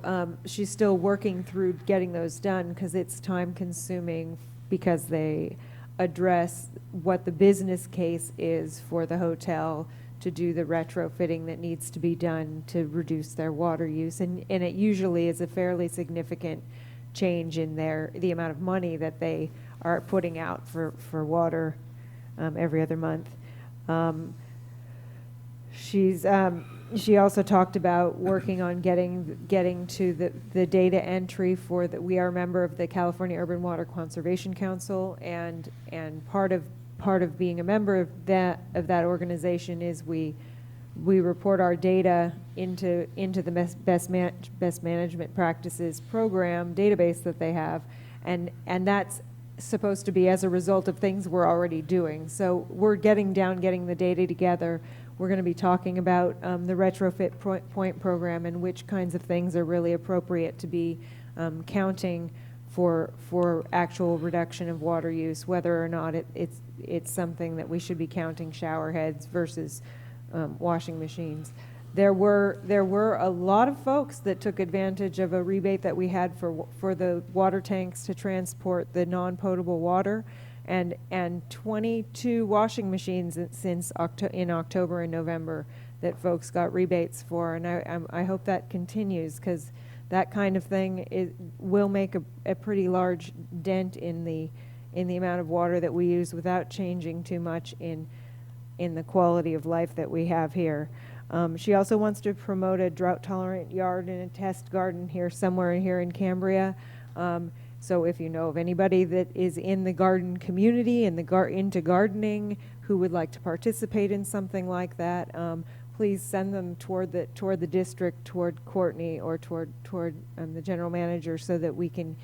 working through getting those done because it's time consuming, because they address what the business case is for the hotel to do the retrofitting that needs to be done to reduce their water use, and it usually is a fairly significant change in the amount of money that they are putting out for water every other month. She also talked about working on getting to the data entry for that. We are a member of the California Urban Water Conservation Council, and part of being a member of that organization is we report our data into the best management practices program database that they have, and that's supposed to be as a result of things we're already doing. So we're getting the data together. We're going to be talking about the retrofit point program and which kinds of things are really appropriate to be counting for actual reduction of water use, whether or not it's something that we should be counting shower heads versus washing machines. There were a lot of folks that took advantage of a rebate that we had for the water tanks to transport the non-potable water, and 22 washing machines in October and November that folks got rebates for, and I hope that continues, because that kind of thing will make a pretty large dent in the amount of water that we use without changing too much in the quality of life that we have here. She also wants to promote a drought-tolerant yard and a test garden somewhere here in Cambria. So if you know of anybody that is in the garden community and into gardening who would like to participate in something like that, please send them toward the district, toward Courtney, or toward the general manager, so that we can.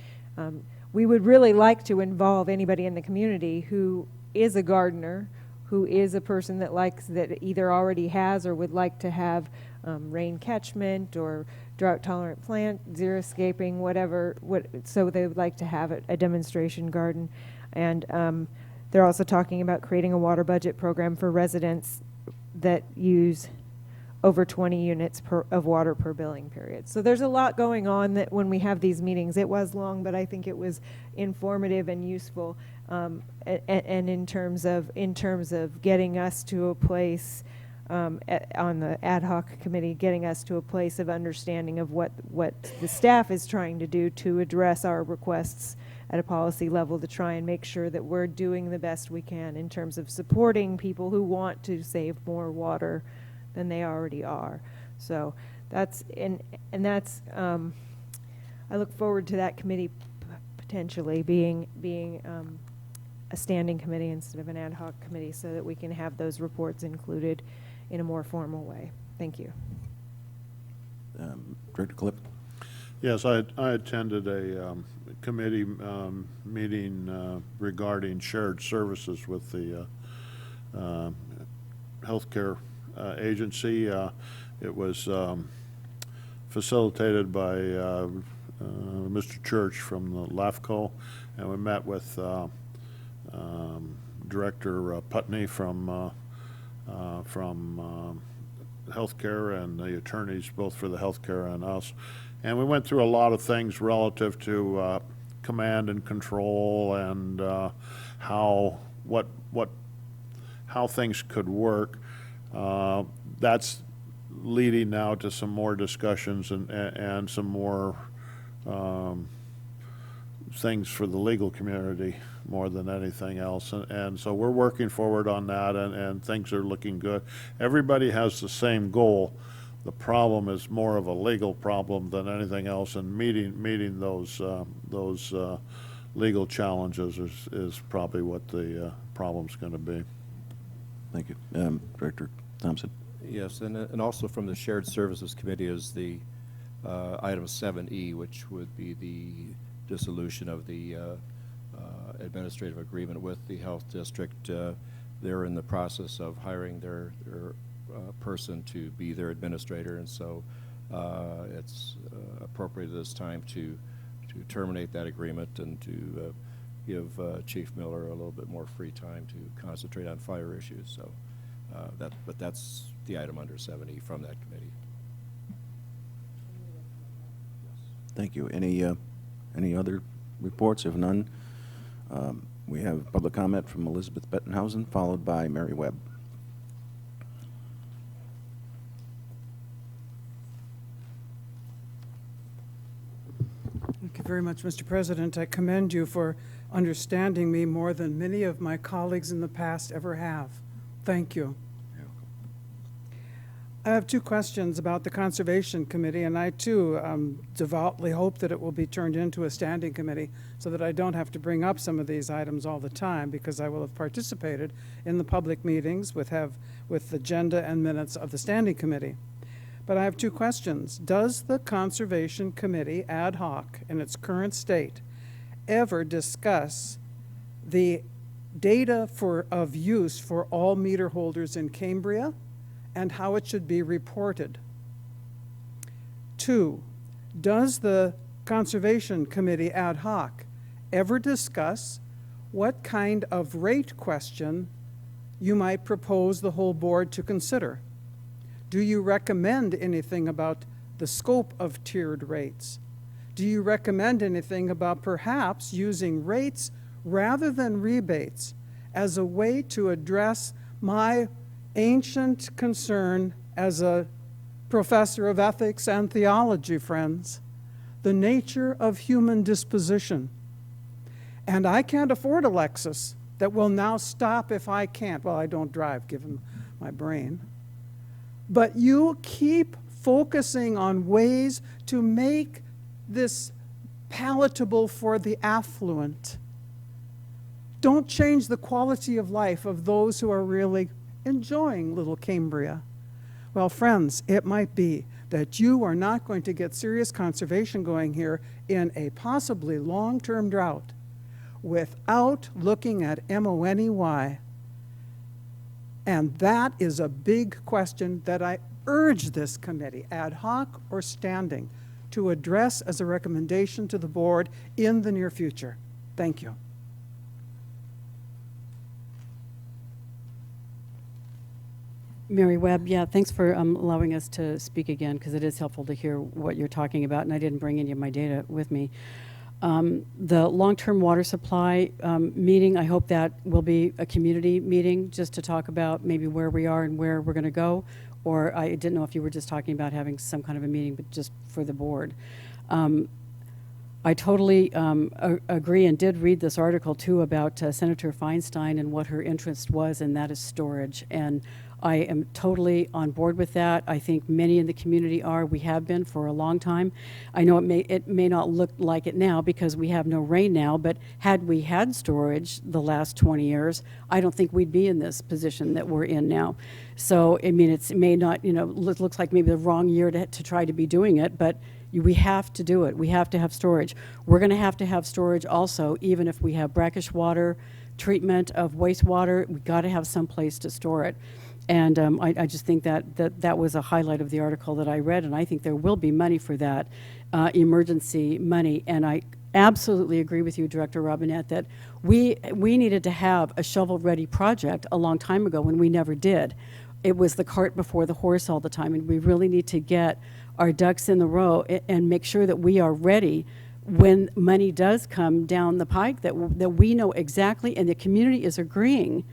We would really like to involve anybody in the community who is a gardener, who is a person that either already has or would like to have rain catchment or drought-tolerant plant, xeriscaping, whatever. So they would like to have a demonstration garden. And they're also talking about creating a water budget program for residents that use over 20 units of water per billing period. So there's a lot going on that when we have these meetings. It was long, but I think it was informative and useful. And in terms of getting us to a place on the ad hoc committee, getting us to a place of understanding of what the staff is trying to do to address our requests at a policy level, to try and make sure that we're doing the best we can in terms of supporting people who want to save more water than they already are. So that's, and that's, I look forward to that committee potentially being a standing committee instead of an ad hoc committee, so that we can have those reports included in a more formal way. Thank you. Director Clip? Yes, I attended a committee meeting regarding shared services with the healthcare agency. It was facilitated by Mr. Church from the LAFCO, and we met with Director Putney from healthcare, and the attorneys both for the healthcare and us. And we went through a lot of things relative to command and control, and how things could work. That's leading now to some more discussions and some more things for the legal community more than anything else. And so we're working forward on that, and things are looking good. Everybody has the same goal. The problem is more of a legal problem than anything else, and meeting those legal challenges is probably what the problem's going to be. Thank you. Director Thompson? Yes, and also from the Shared Services Committee is the item 7E, which would be the dissolution of the administrative agreement with the health district. They're in the process of hiring their person to be their administrator, and so it's appropriate at this time to terminate that agreement and to give Chief Miller a little bit more free time to concentrate on fire issues. So but that's the item under 7E from that committee. Thank you. Any other reports? If none, we have public comment from Elizabeth Bettenhausen, followed by Mary Webb. Thank you very much, Mr. President. I commend you for understanding me more than many of my colleagues in the past ever have. Thank you. I have two questions about the Conservation Committee, and I too devoutly hope that it will be turned into a standing committee so that I don't have to bring up some of these items all the time, because I will have participated in the public meetings with the agenda and minutes of the standing committee. But I have two questions. Does the Conservation Committee ad hoc in its current state ever discuss the data of use for all meter holders in Cambria and how it should be reported? Two, does the Conservation Committee ad hoc ever discuss what kind of rate question you might propose the whole board to consider? Do you recommend anything about the scope of tiered rates? Do you recommend anything about perhaps using rates rather than rebates as a way to address my ancient concern as a professor of ethics and theology, friends, the nature of human disposition? And I can't afford a Lexus that will now stop if I can't. Well, I don't drive, given my brain. But you keep focusing on ways to make this palatable for the affluent. Don't change the quality of life of those who are really enjoying little Cambria. Well, friends, it might be that you are not going to get serious conservation going here in a possibly long-term drought without looking at MONEY. And that is a big question that I urge this committee, ad hoc or standing, to address as a recommendation to the board in the near future. Thank you. Mary Webb, yeah, thanks for allowing us to speak again, because it is helpful to hear what you're talking about, and I didn't bring any of my data with me. The long-term water supply meeting, I hope that will be a community meeting just to talk about maybe where we are and where we're going to go. Or I didn't know if you were just talking about having some kind of a meeting, but just for the board. I totally agree and did read this article too about Senator Feinstein and what her interest was, and that is storage. And I am totally on board with that. I think many in the community are. We have been for a long time. I know it may not look like it now because we have no rain now, but had we had storage the last 20 years, I don't think we'd be in this position that we're in now. So, I mean, it may not, looks like maybe the wrong year to try to be doing it, but we have to do it. We have to have storage. We're going to have storage also, even if we have brackish water, treatment of wastewater, we got to have some place to store it. And I just think that was a highlight of the article that I read, and I think there will be money for that, emergency money. And I absolutely agree with you, Director Robinette, that we needed to have a shovel-ready project a long time ago when we never did. It was the cart before the horse all the time, and we really need to get our ducks in the row and make sure that we are ready when money does come down the pike, that we know exactly, and the community is agreeing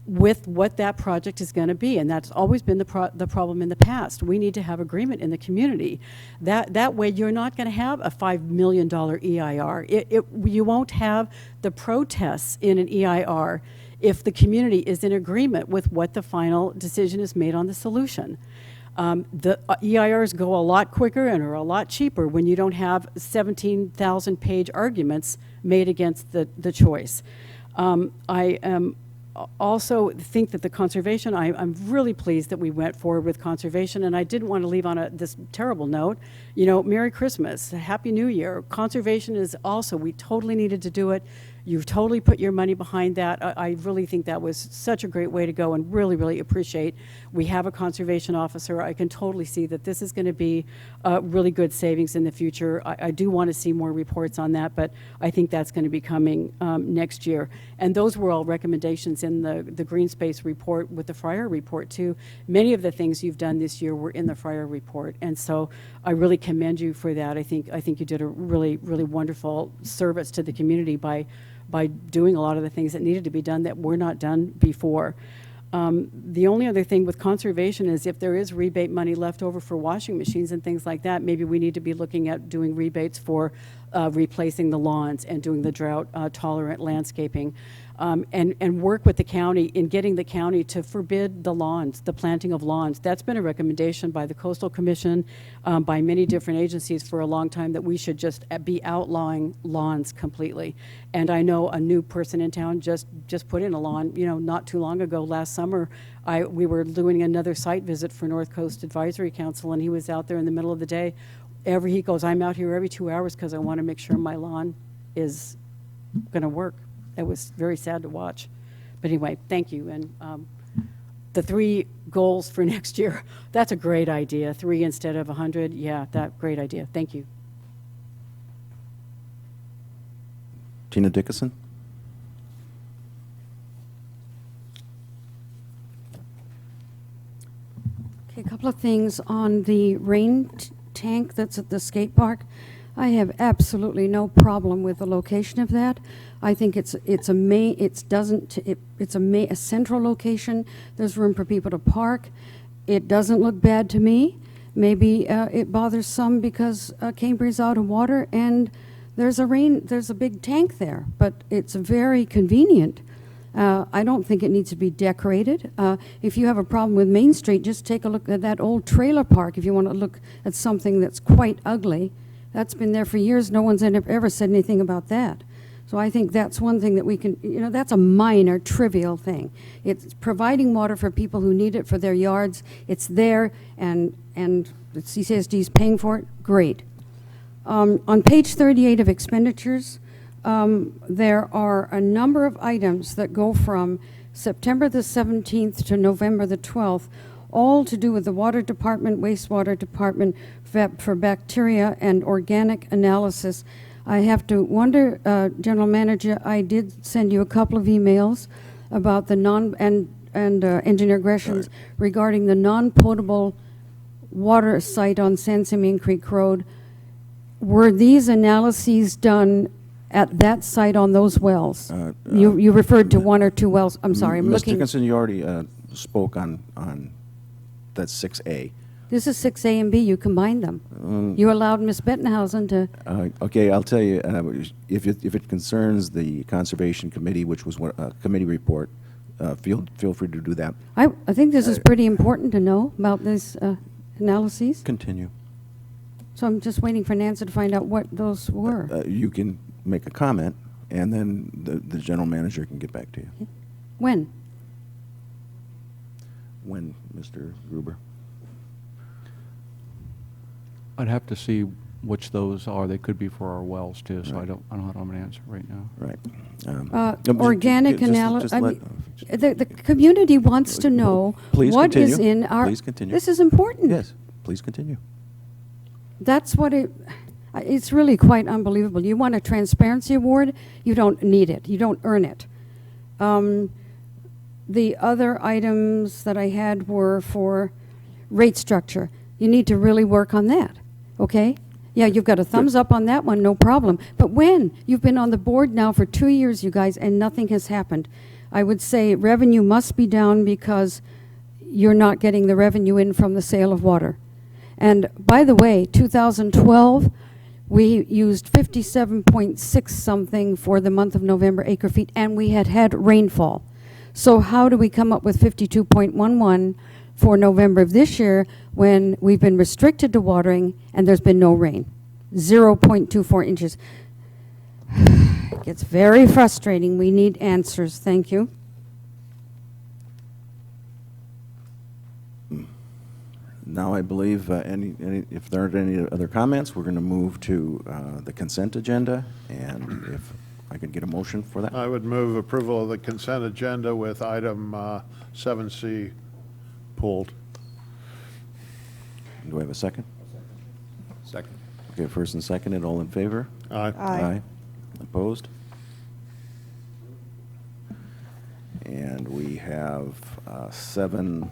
with what that project is going to be. And that's always been the problem in the past. We need to have agreement in the community. That way you're not going to have a $5 million EIR. You won't have the protests in an EIR if the community is in agreement with what the final decision is made on the solution. The EIRs go a lot quicker and are a lot cheaper when you don't have 17,000 page arguments made against the choice. I am also think that the conservation, I'm really pleased that we went forward with conservation, and I didn't want to leave on this terrible note. Merry Christmas, Happy New Year. Conservation is also, we totally needed to do it. You've totally put your money behind that. I really think that was such a great way to go, and really, really appreciate we have a conservation officer. I can totally see that this is going to be really good savings in the future. I do want to see more reports on that, but I think that's going to be coming next year. And those were all recommendations in the Green Space report with the Fryer report too. Many of the things you've done this year were in the Fryer report, and so I really commend you for that. I think you did a really, really wonderful service to the community by doing a lot of the things that needed to be done that were not done before. The only other thing with conservation is if there is rebate money left over for washing machines and things like that, maybe we need to be looking at doing rebates for replacing the lawns and doing the drought tolerant landscaping. And work with the county in getting the county to forbid the lawns, the planting of lawns. That's been a recommendation by the Coastal Commission, by many different agencies for a long time, that we should just be outlawing lawns completely. And I know a new person in town just put in a lawn, not too long ago, last summer. We were doing another site visit for North Coast Advisory Council, and he was out there in the middle of the day. He goes, I'm out here every 2 hours because I want to make sure my lawn is going to work. It was very sad to watch. But anyway, thank you. And the 3 goals for next year, that's a great idea. 3 instead of 100. Yeah, great idea. Thank you. Tina Dickinson? Okay, a couple of things on the rain tank that's at the skate park. I have absolutely no problem with the location of that. I think it's a central location. There's room for people to park. It doesn't look bad to me. Maybe it bothers some because Cambria's out of water and there's a big tank there, but it's very convenient. I don't think it needs to be decorated. If you have a problem with Main Street, just take a look at that old trailer park if you want to look at something that's quite ugly. That's been there for years. No one's ever said anything about that. So I think that's one thing that we can, that's a minor, trivial thing. It's providing water for people who need it for their yards. It's there, and the CSD is paying for it. Great. On page 38 of expenditures, there are a number of items that go from September the 17th to November the 12th, all to do with the water department, wastewater department, for bacteria and organic analysis. I have to wonder, General Manager, I did send you a couple of emails about the Engineer Gresham's regarding the non-potable water site on San Simeon Creek Road. were these analyses done at that site on those wells? You referred to one or two wells. I'm sorry, I'm Ms. looking. Dickinson, you already spoke on that 6A. This is 6A and B. You combined them. You allowed Ms. Bettenhausen to. Okay, I'll tell you, if it concerns the Conservation Committee, which was a committee report, feel free to do that. I think this is pretty important to know about these analyses. Continue. So I'm just waiting for Nancy to find out what those were. You can make a comment, and then the general manager can get back to you. When? When, Mr. Gruber? I'd have to see which those are. They could be for our wells too, so Right. I don't have an answer right now. Right. Organic analysis. The community wants to know Please what is continue. in our. Please continue. This is important. Yes, please continue. That's what it's really quite unbelievable. You want a transparency award, you don't need it. You don't earn it. The other items that I had were for rate structure. You need to really work on that, okay? Yeah, you've got a thumbs up on that one, no problem. But when? You've been on the board now for 2 years, you guys, and nothing has happened. I would say revenue must be down because you're not getting the revenue in from the sale of water. And by the way, 2012, we used 57.6 something for the month of November acre feet, and we had rainfall. So how do we come up with 52.11 for November of this year when we've been restricted to watering and there's been no rain? 0.24 inches. It gets very frustrating. We need answers. Thank you. Now, I believe if there aren't any other comments, we're going to move to the consent agenda, and if I could get a motion for that. I would move approval of the consent agenda with item 7C pulled. Do I have a second? Second. Okay, first and second, and all in favor? Aye. Aye. Opposed? And we have 7C.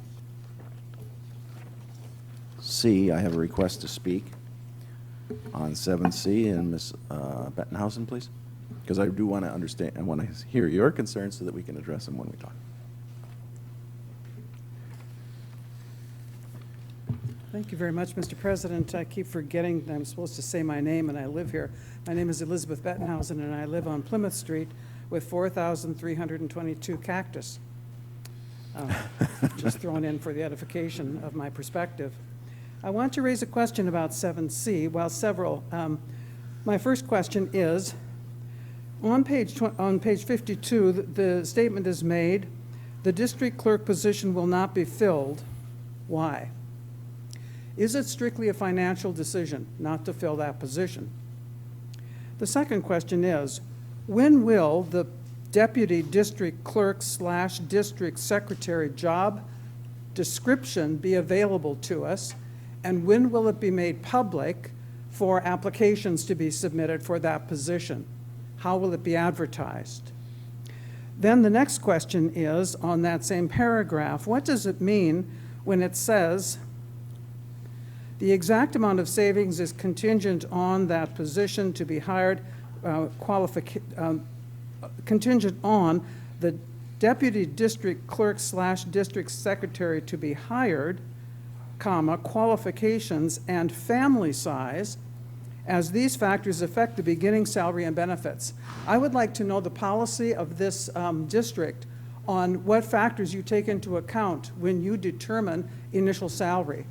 I have a request to speak on 7C, and Ms. Bettenhausen, please, because I do want to understand, I want to hear your concerns so that we can address them when we talk. Thank you very much, Mr. President. I keep forgetting that I'm supposed to say my name, and I live here. My name is Elizabeth Bettenhausen, and I live on Plymouth Street with 4,322 cactus. Just thrown in for the edification of my perspective. I want to raise a question about 7C, well, several. My first question is, on page 52, the statement is made, the district clerk position will not be filled. Why? Is it strictly a financial decision not to fill that position? The second question is, when will the deputy district clerk / district secretary job description be available to us, and when will it be made public for applications to be submitted for that position? How will it be advertised? Then the next question is, on that same paragraph, what does it mean when it says, the exact amount of savings is contingent on that position to be hired, contingent on the deputy district clerk / district secretary to be hired, comma, qualifications and family size, as these factors affect the beginning salary and benefits. I would like to know the policy of this district on what factors you take into account when you determine initial salary.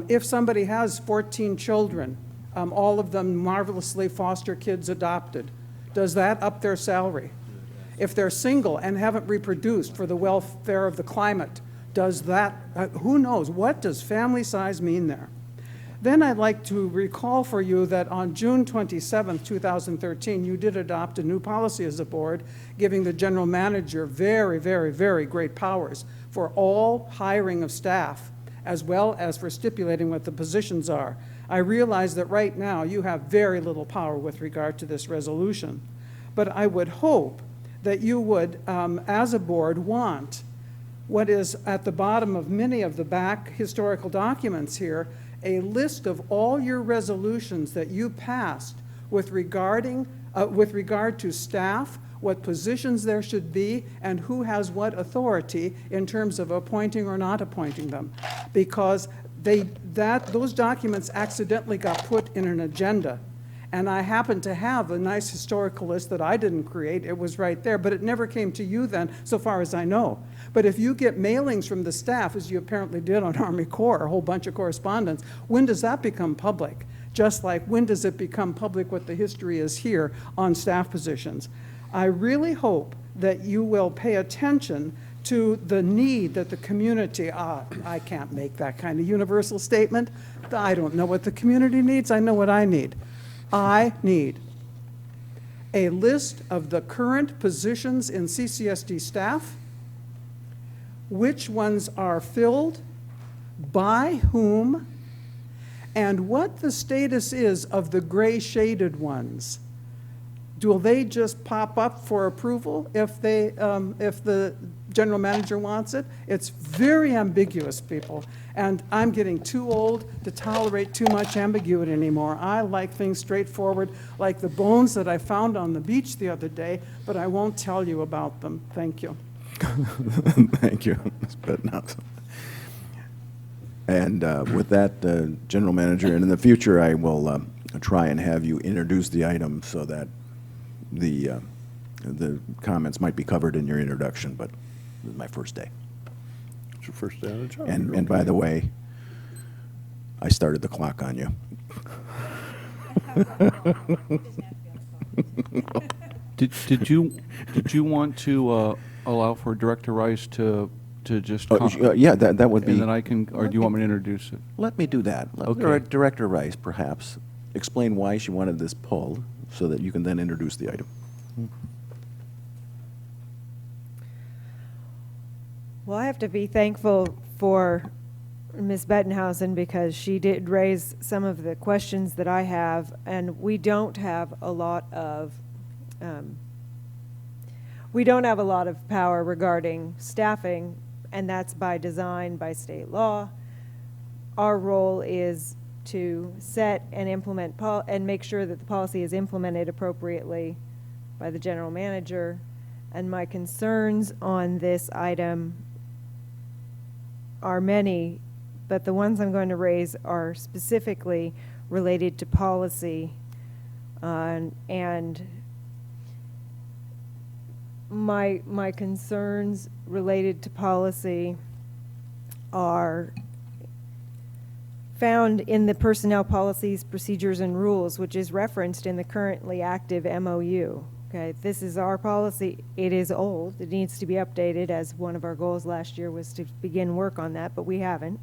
If somebody has 14 children, all of them marvelously foster kids adopted, does that up their salary? If they're single and haven't reproduced for the welfare of the climate, does that, who knows, what does family size mean there? Then I'd like to recall for you that on June 27, 2013, you did adopt a new policy as a board, giving the general manager very, very, very great powers for all hiring of staff, as well as for stipulating what the positions are. I realize that right now you have very little power with regard to this resolution, but I would hope that you would, as a board, want what is at the bottom of many of the back historical documents here, a list of all your resolutions that you passed with regard to staff, what positions there should be, and who has what authority in terms of appointing or not appointing them. Because those documents accidentally got put in an agenda. And I happen to have a nice historical list that I didn't create. It was right there, but it never came to you then, so far as I know. But if you get mailings from the staff, as you apparently did on Army Corps, a whole bunch of correspondence, when does that become public? Just like when does it become public what the history is here on staff positions? I really hope that you will pay attention to the need that the community, I can't make that kind of universal statement. I don't know what the community needs, I know what I need. I need a list of the current positions in CCSD staff, which ones are filled, by whom, and what the status is of the gray shaded ones. Will they just pop up for approval if the general manager wants it? It's very ambiguous, people, and I'm getting too old to tolerate too much ambiguity anymore. I like things straightforward, like the bones that I found on the beach the other day, but I won't tell you about them. Thank you. Thank you, Ms. Bettenhausen. And with that, General Manager, and in the future, I will try and have you introduce the item so that the comments might be covered in your introduction, but this is my first day. It's your first day on the job. And by the way, I started the clock on you. Did you want to allow for Director Rice to just Yeah, that would be. and then I can, or do you want me to introduce it? Let me do that. Okay. Director Rice, perhaps, explain why she wanted this pulled so that you can then introduce the item. Well, I have to be thankful for Ms. Bettenhausen because she did raise some of the questions that I have, and we don't have a lot of power regarding staffing, and that's by design, by state law. Our role is to set and implement and make sure that the policy is implemented appropriately by the general manager. And my concerns on this item are many, but the ones I'm going to raise are specifically related to policy, and my concerns related to policy are found in the personnel policies, procedures, and rules, which is referenced in the currently active MOU. Okay, this is our policy. It is old. It needs to be updated, as one of our goals last year was to begin work on that, but we haven't.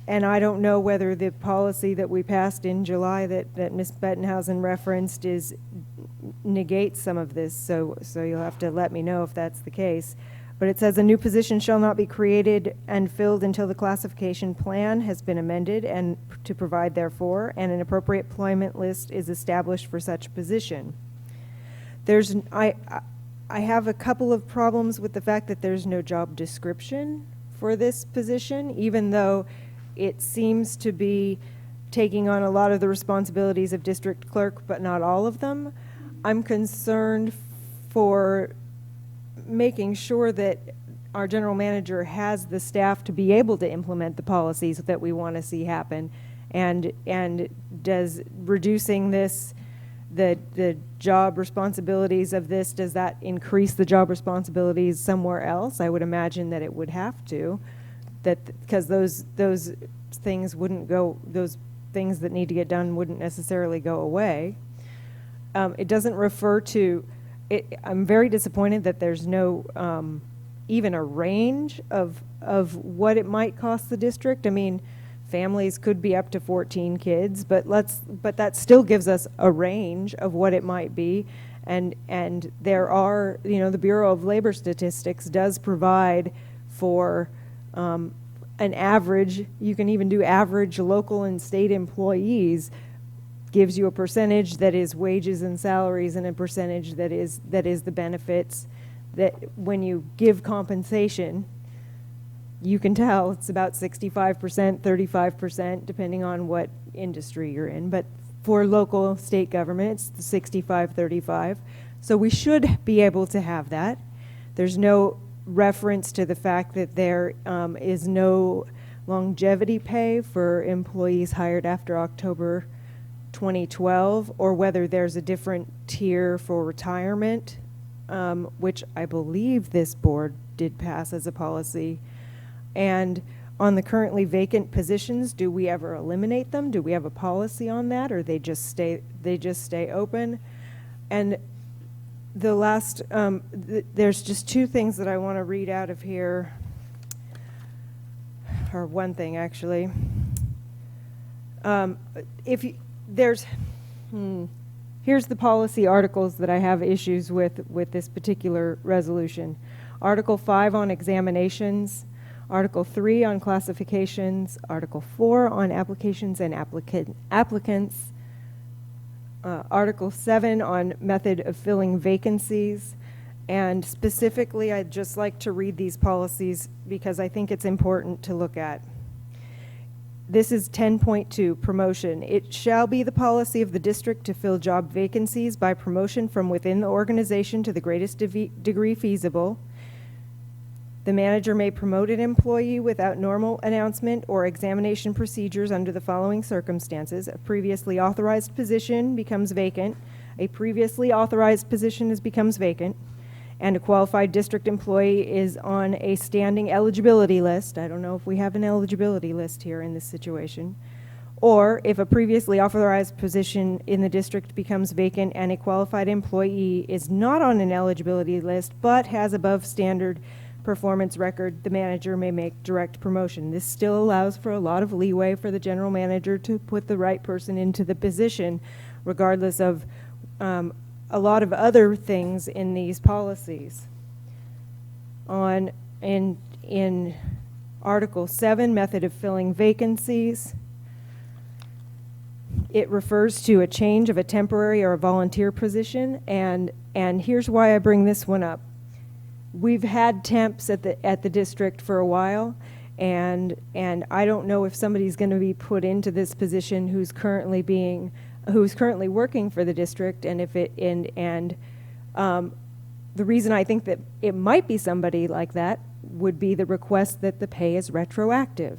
And I don't know whether the policy that we passed in July that Ms. Bettenhausen referenced negates some of this, so you'll have to let me know if that's the case. But it says a new position shall not be created and filled until the classification plan has been amended and to provide therefore, and an appropriate employment list is established for such position. I have a couple of problems with the fact that there's no job description for this position, even though it seems to be taking on a lot of the responsibilities of district clerk, but not all of them. I'm concerned for making sure that our general manager has the staff to be able to implement the policies that we want to see happen, and does reducing this, the job responsibilities of this, does that increase the job responsibilities somewhere else? I would imagine that it would have to, because those things wouldn't go, those things that need to get done wouldn't necessarily go away. It doesn't refer to I'm very disappointed that there's no even a range of what it might cost the district. I mean, families could be up to 14 kids, but that still gives us a range of what it might be. And there are, the Bureau of Labor Statistics does provide for an average. You can even do average local and state employees. Gives you a percentage that is wages and salaries, and a percentage that is the benefits. That when you give compensation, you can tell it's about 65%, 35%, depending on what industry you're in. But for local state government, it's the 65-35. So we should be able to have that. There's no reference to the fact that there is no longevity pay for employees hired after October 2012, or whether there's a different tier for retirement, which I believe this board did pass as a policy. And on the currently vacant positions, do we ever eliminate them? Do we have a policy on that, or they just stay open? And the last, there's just two things that I want to read out of here, or one thing actually. If you, here's the policy articles that I have issues with this particular resolution. Article 5 on examinations, Article 3 on classifications, Article 4 on applications and applicants, Article 7 on method of filling vacancies. And specifically, I'd just like to read these policies because I think it's important to look at. This is 10.2, promotion. It shall be the policy of the district to fill job vacancies by promotion from within the organization to the greatest degree feasible. The manager may promote an employee without normal announcement or examination procedures under the following circumstances. A previously authorized position becomes vacant. A previously authorized position becomes vacant. And a qualified district employee is on a standing eligibility list. I don't know if we have an eligibility list here in this situation. Or if a previously authorized position in the district becomes vacant and a qualified employee is not on an eligibility list but has above standard performance record, the manager may make direct promotion. This still allows for a lot of leeway for the general manager to put the right person into the position, regardless of a lot of other things in these policies. In Article 7, method of filling vacancies, it refers to a change of a temporary or a volunteer position, and here's why I bring this one up. We've had temps at the district for a while, and I don't know if somebody's going to be put into this position who's currently working for the district, and the reason I think that it might be somebody like that would be the request that the pay is retroactive.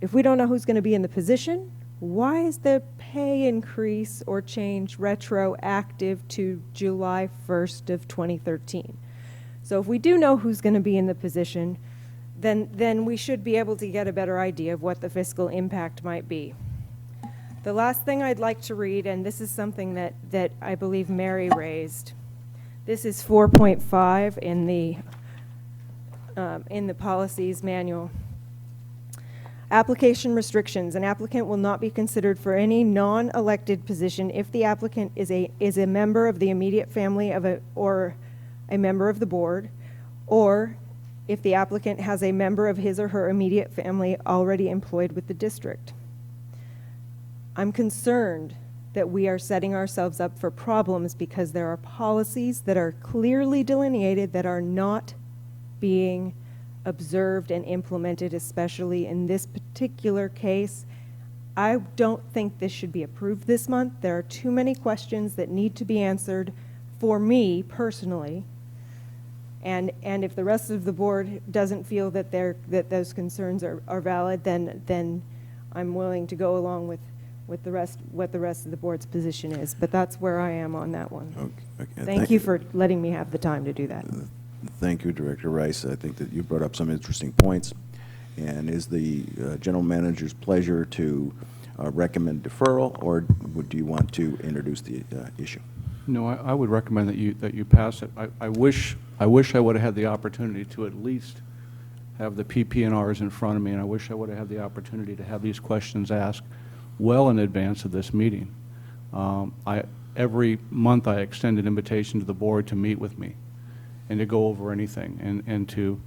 If we don't know who's going to be in the position, why is the pay increase or change retroactive to July 1st of 2013? So if we do know who's going to be in the position, then we should be able to get a better idea of what the fiscal impact might be. The last thing I'd like to read, and this is something that I believe Mary raised. This is 4.5 in the policies manual. Application restrictions. An applicant will not be considered for any non-elected position if the applicant is a member of the immediate family or a member of the board, or if the applicant has a member of his or her immediate family already employed with the district. I'm concerned that we are setting ourselves up for problems because there are policies that are clearly delineated that are not being observed and implemented, especially in this particular case. I don't think this should be approved this month. There are too many questions that need to be answered for me personally. And if the rest of the board doesn't feel that those concerns are valid, then I'm willing to go along with what the rest of the board's position is. But that's where I am on that one. Okay. Thank you for letting me have the time to do that. Thank you, Director Rice. I think that you brought up some interesting points. And is the general manager's pleasure to recommend deferral, or do you want to introduce the issue? No, I would recommend that you pass it. I wish I would have had the opportunity to at least have the PP&Rs in front of me, and I wish I would have had the opportunity to have these questions asked well in advance of this meeting. Every month I extend an invitation to the board to meet with me and to go over anything, and to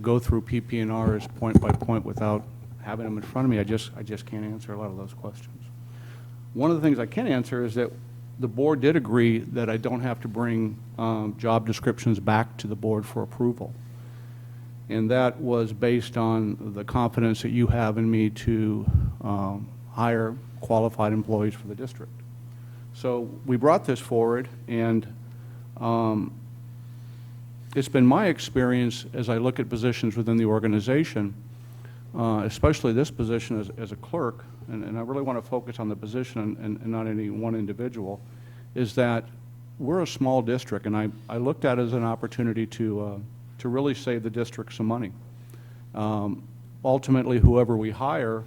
go through PP&Rs point by point without having them in front of me. I just can't answer a lot of those questions. One of the things I can answer is that the board did agree that I don't have to bring job descriptions back to the board for approval. and that was based on the confidence that you have in me to hire qualified employees for the district. So we brought this forward, and it's been my experience as I look at positions within the organization, especially this position as a clerk, and I really want to focus on the position and not any one individual, is that we're a small district, and I looked at it as an opportunity to really save the district some money. Ultimately, whoever we hire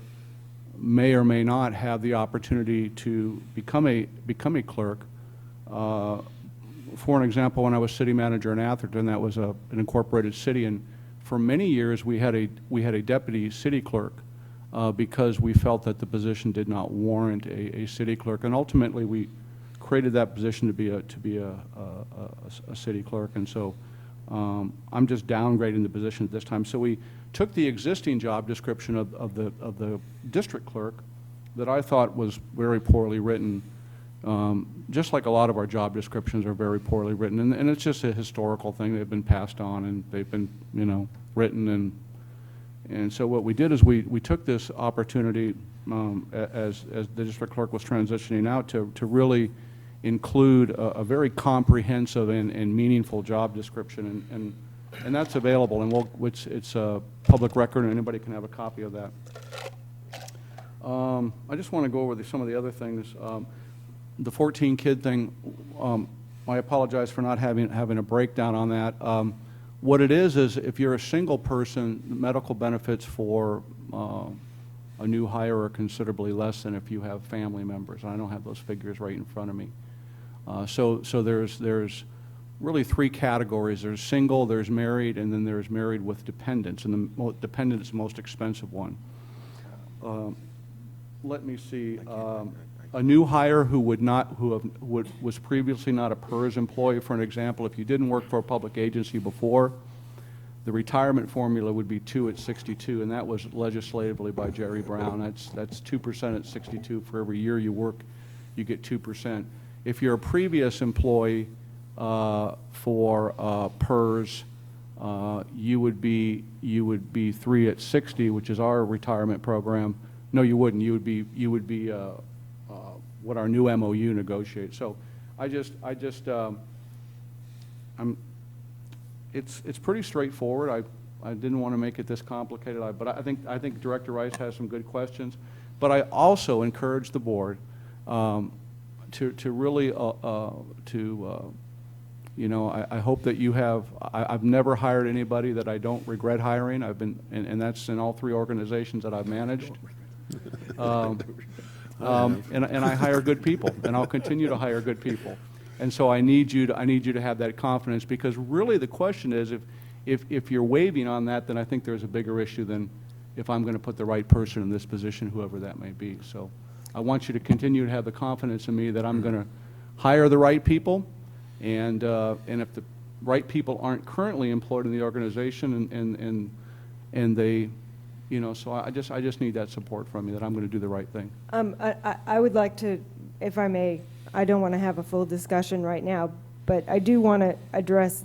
may or may not have the opportunity to become a clerk. For an example, when I was city manager in Atherton, that was an incorporated city, and for many years we had a deputy city clerk because we felt that the position did not warrant a city clerk, and ultimately we created that position to be a city clerk, and so I'm just downgrading the position at this time. So we took the existing job description of the district clerk that I thought was very poorly written, just like a lot of our job descriptions are very poorly written, and it's just a historical thing. They've been passed on and they've been, written, and so what we did is we took this opportunity as the district clerk was transitioning out to really include a very comprehensive and meaningful job description, and that's available, and it's a public record, and anybody can have a copy of that. I just want to go over some of the other things. The 14-kid thing, I apologize for not having a breakdown on that. What it is if you're a single person, medical benefits for a new hire are considerably less than if you have family members. And I don't have those figures right in front of me. So there's really three categories. There's single, there's married, and then there's married with dependents, and the dependent is the most expensive one. Let me see. A new hire who was previously not a PERS employee, for an example, if you didn't work for a public agency before, the retirement formula would be 2 at 62, and that was legislatively by Jerry Brown. That's 2% at 62. For every year you work, you get 2%. If you're a previous employee for PERS, you would be 3 at 60, which is our retirement program. No, you wouldn't. You would be what our new MOU negotiates. So it's pretty straightforward. I didn't want to make it this complicated, but I think Director Rice has some good questions. But I also encourage the board to really I hope that you have. I've never hired anybody that I don't regret hiring. And that's in all three organizations that I've managed. And I hire good people, and I'll continue to hire good people. And so I need you to have that confidence, because really the question is, if you're waving on that, then I think there's a bigger issue than if I'm going to put the right person in this position, whoever that may be. So I want you to continue to have the confidence in me that I'm going to hire the right people, and if the right people aren't currently employed in the organization and they, so I just need that support from you that I'm going to do the right thing. I would like to, if I may, I don't want to have a full discussion right now, but I do want to address,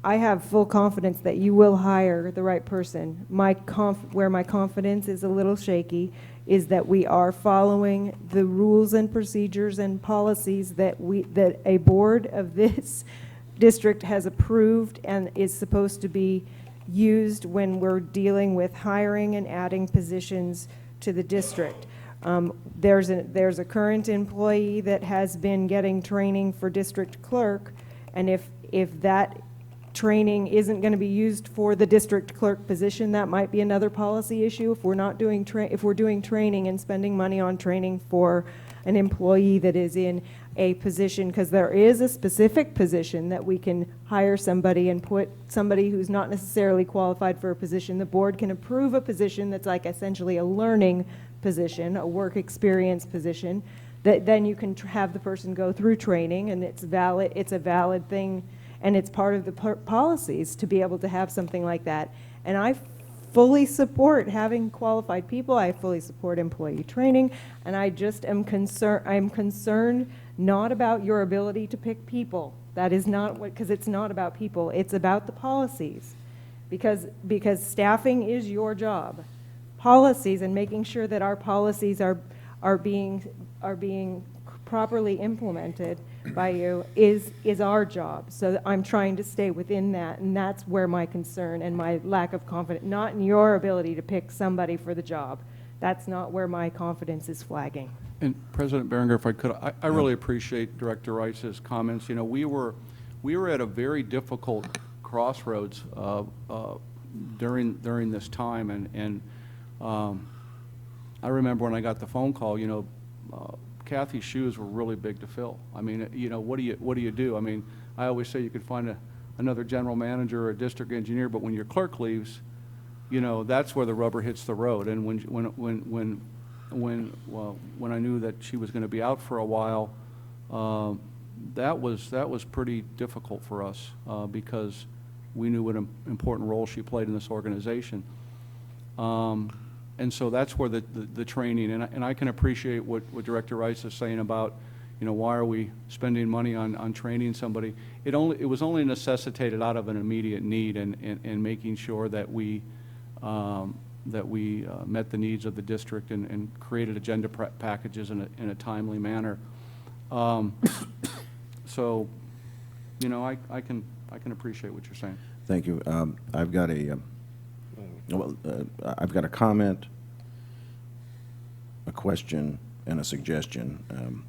I have full confidence that you will hire the right person. Where my confidence is a little shaky is that we are following the rules and procedures and policies that a board of this district has approved and is supposed to be used when we're dealing with hiring and adding positions to the district. There's a current employee that has been getting training for district clerk, and if that training isn't going to be used for the district clerk position, that might be another policy issue. If we're not doing if we're doing training and spending money on training for an employee that is in a position, because there is a specific position that we can hire somebody and put somebody who's not necessarily qualified for a position. The board can approve a position that's like essentially a learning position, a work experience position, that then you can have the person go through training, and it's a valid thing, and it's part of the policies to be able to have something like that. And I fully support having qualified people. I fully support employee training, and I just am concerned. I'm concerned not about your ability to pick people. That is not what, because it's not about people. It's about the policies, because staffing is your job. Policies and making sure that our policies are being properly implemented by you is our job. So I'm trying to stay within that, and that's where my concern and my lack of confidence, not in your ability to pick somebody for the job. That's not where my confidence is flagging. And President Berenger, if I could, I really appreciate Director Rice's comments. You know, we were at a very difficult crossroads during this time, and I remember when I got the phone call, you know, Kathy's shoes were really big to fill. I mean, you know, what do you do? I mean, I always say you could find another general manager or a district engineer, but when your clerk leaves, you know, that's where the rubber hits the road. And when I knew that she was going to be out for a while, that was pretty difficult for us because we knew what an important role she played in this organization. And so that's where the training, and I can appreciate what Director Rice is saying about, you know, why are we spending money on training somebody? It was only necessitated out of an immediate need and making sure that we met the needs of the district and created agenda packages in a timely manner. So, you know, I can appreciate what you're saying. Thank you. I've got a comment, a question, and a suggestion.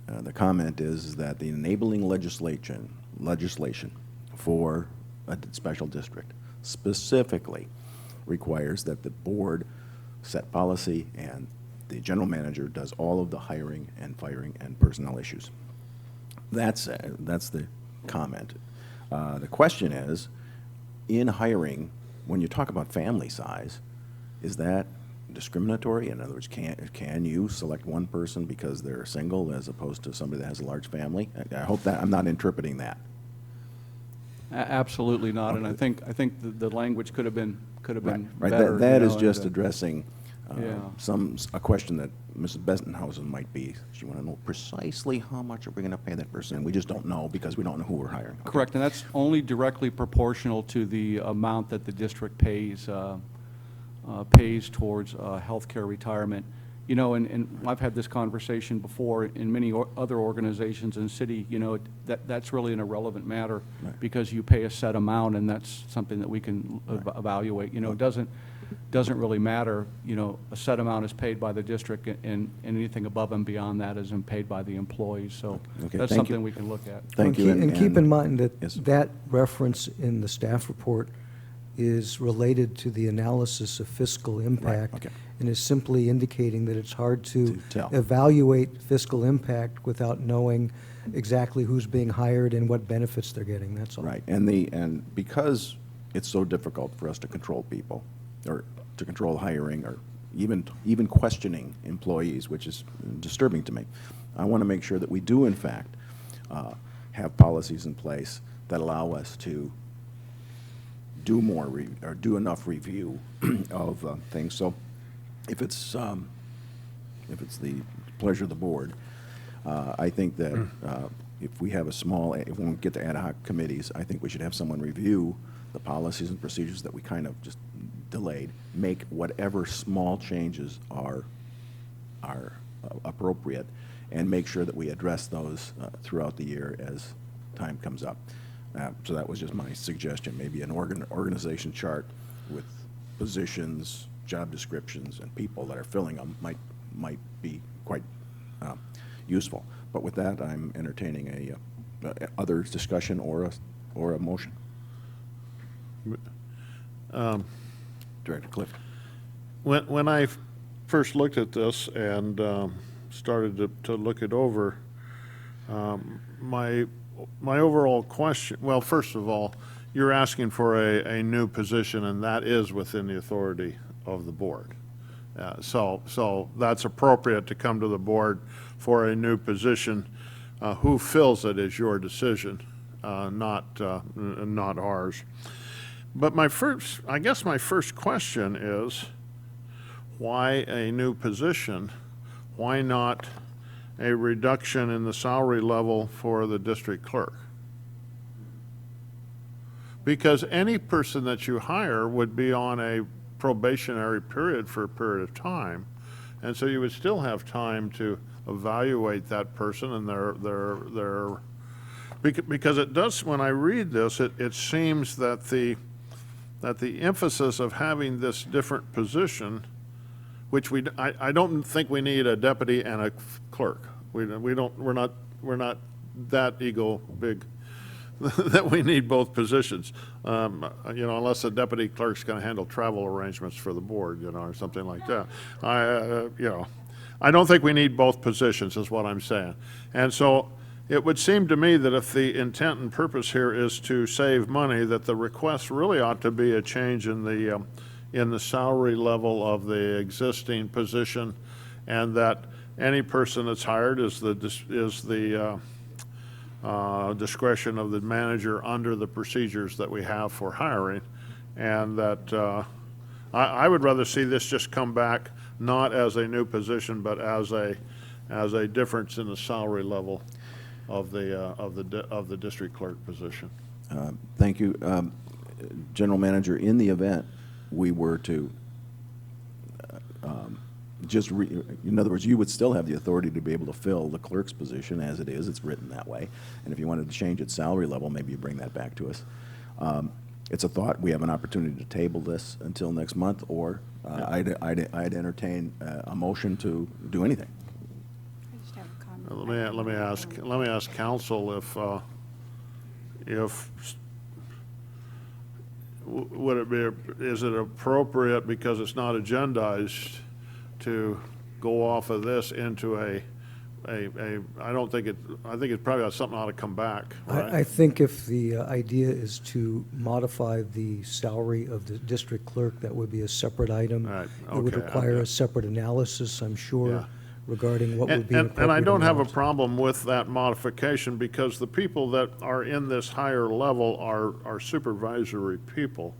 The comment is that the enabling legislation for a special district specifically requires that the board set policy and the general manager does all of the hiring and firing and personnel issues. That's the comment. The question is, in hiring, when you talk about family size, is that discriminatory? In other words, can you select one person because they're single as opposed to somebody that has a large family? I hope that I'm not interpreting that. Absolutely not, and I think the language could have been Right. better. That you is know, just and, addressing yeah. a question that Mrs. Bestenhausen might be. She want to know precisely how much are we going to pay that person, and we just don't know because we don't know who we're hiring. Okay. Correct, and that's only directly proportional to the amount that the district pays towards healthcare retirement. You know, and I've had this conversation before in many other organizations in the city. You know, that's really an irrelevant matter, right, because you pay a set amount, and that's something that we can evaluate. You know, it doesn't really matter. You know, a set amount is paid by the district, and anything above and beyond that is paid by the employees. So that's something we can look at. Thank you. And keep in mind that yes, that reference in the staff report is related to the analysis of fiscal impact, okay, and is simply indicating that it's hard to tell. evaluate fiscal impact without knowing exactly who's being hired and what benefits they're getting. That's all. Right, and because it's so difficult for us to control people, or to control hiring, or even questioning employees, which is disturbing to me, I want to make sure that we do in fact have policies in place that allow us to do more or do enough review of things. So if it's the pleasure of the board, I think that if we have if we don't get to ad hoc committees, I think we should have someone review the policies and procedures that we kind of just delayed, make whatever small changes are appropriate, and make sure that we address those throughout the year as time comes up. So that was just my suggestion, maybe an organization chart with positions, job descriptions, and people that are filling them might be quite useful. But with that, I'm entertaining a other discussion or a motion. Director Clift. When I first looked at this and started to look it over, my overall question, well, first of all, you're asking for a new position, and that is within the authority of the board. So that's appropriate to come to the board for a new position. Who fills it is your decision, not ours. But I guess my first question is, why a new position? Why not a reduction in the salary level for the district clerk? Because any person that you hire would be on a probationary period for a period of time. And so you would still have time to evaluate that person and because it does, when I read this, it seems that the emphasis of having this different position, which I don't think we need a deputy and a clerk. We're not that ego big that we need both positions. Unless the deputy clerk's going to handle travel arrangements for the board, or something like that. I don't think we need both positions, is what I'm saying. And so it would seem to me that if the intent and purpose here is to save money, that the request really ought to be a change in the salary level of the existing position, and that any person that's hired is the discretion of the manager under the procedures that we have for hiring, and that I would rather see this just come back not as a new position, but as a difference in the salary level of the district clerk position. Thank you. General Manager, in the event we were to in other words, you would still have the authority to be able to fill the clerk's position as it is. It's written that way. And if you wanted to change its salary level, maybe you bring that back to us. It's a thought. We have an opportunity to table this until next month, or I'd entertain a motion to do anything. I just have a comment. Let me ask counsel if is it appropriate, because it's not agendized, to go off of this into I think it probably has something ought to come back, right? I think if the idea is to modify the salary of the district clerk, that would be a separate item. Right, It would okay, require okay. a separate analysis, I'm sure, Yeah. regarding what would be an And I appropriate don't have a amount. problem with that modification, because the people that are in this higher level are supervisory people.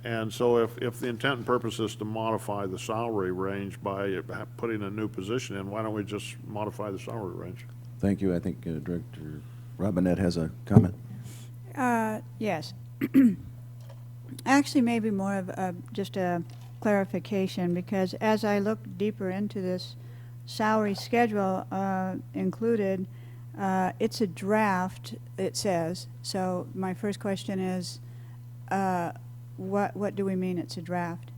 And so if the intent and purpose is to modify the salary range by putting a new position in, why don't we just modify the salary range? Thank you. I think Director Robinette has a comment. Yes. Actually, maybe more of just a clarification, because as I looked deeper into this salary schedule included, it's a draft, it says. So my first question is, what do we mean it's a draft?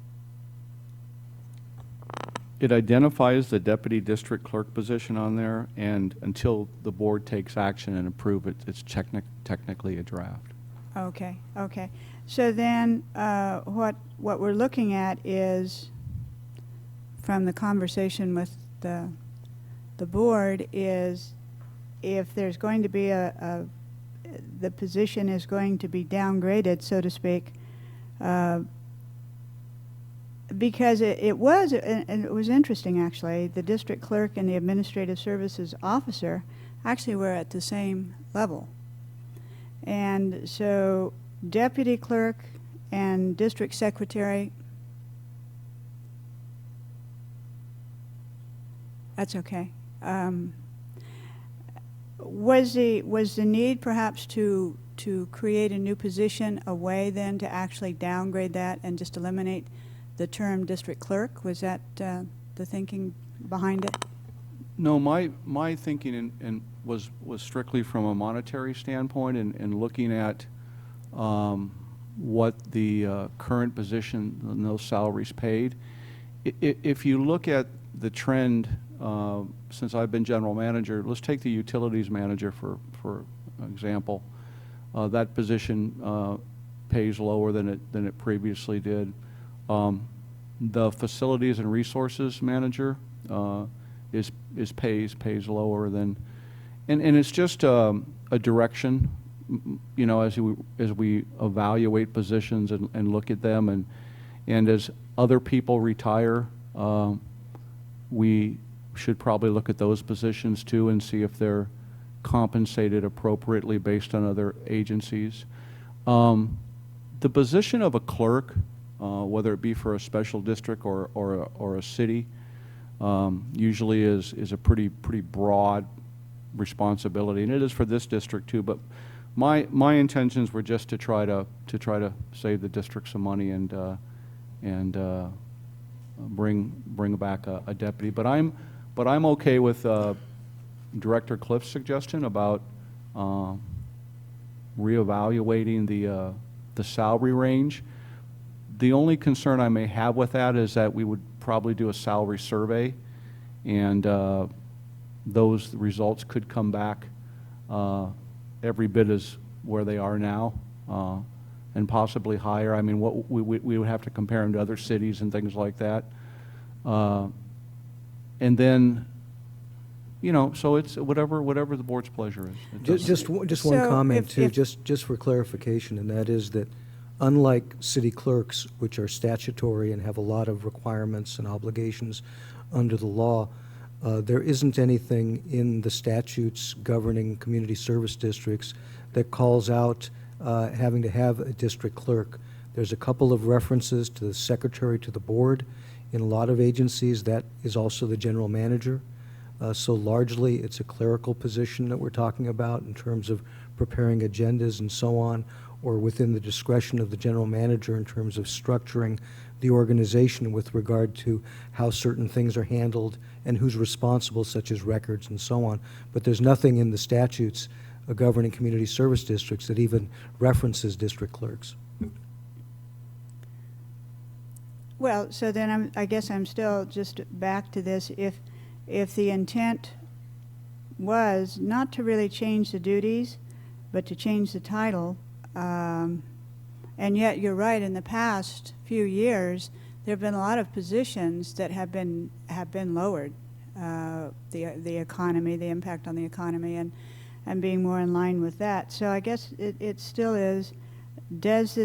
It identifies the deputy district clerk position on there, and until the board takes action and approve it, it's technically a draft. Okay, okay. So then, what we're looking at is, from the conversation with the board, is if there's going to be the position is going to be downgraded, so to speak, because it was, and it was interesting actually, the district clerk and the administrative services officer actually were at the same level. And so deputy clerk and district secretary, that's okay. Was the need perhaps to create a new position a way then to actually downgrade that and just eliminate the term district clerk? Was that the thinking behind it? No, my thinking was strictly from a monetary standpoint and looking at what the current position and those salaries paid. If you look at the trend since I've been general manager, let's take the utilities manager for example. That position pays lower than it previously did. The facilities and resources manager pays lower than, and it's just a direction, as we evaluate positions and look at them, and as other people retire, we should probably look at those positions too and see if they're compensated appropriately based on other agencies. The position of a clerk, whether it be for a special district or a city, usually is a pretty broad responsibility, and it is for this district too. But my intentions were just to try to save the district some money and bring back a deputy. But I'm okay with Director Cliff's suggestion about reevaluating the salary range. The only concern I may have with that is that we would probably do a salary survey, and those results could come back every bit as where they are now, and possibly higher. I mean, what we would have to compare them to other cities and things like that. And then, so it's whatever the board's pleasure is. It doesn't- Just one So comment if- too, if- just for clarification, and that is that unlike city clerks, which are statutory and have a lot of requirements and obligations under the law, there isn't anything in the statutes governing community service districts that calls out having to have a district clerk. There's a couple of references to the secretary to the board. In a lot of agencies, that is also the general manager. So largely, it's a clerical position that we're talking about in terms of preparing agendas and so on, or within the discretion of the general manager in terms of structuring the organization with regard to how certain things are handled and who's responsible, such as records and so on. But there's nothing in the statutes governing community service districts that even references district clerks. Well, so then I guess I'm still just back to this. If the intent was not to really change the duties, but to change the title, and yet you're right, in the past few years, there have been a lot of positions that have been lowered. The economy, the impact on the economy, and being more in line with that. So I guess it still is, does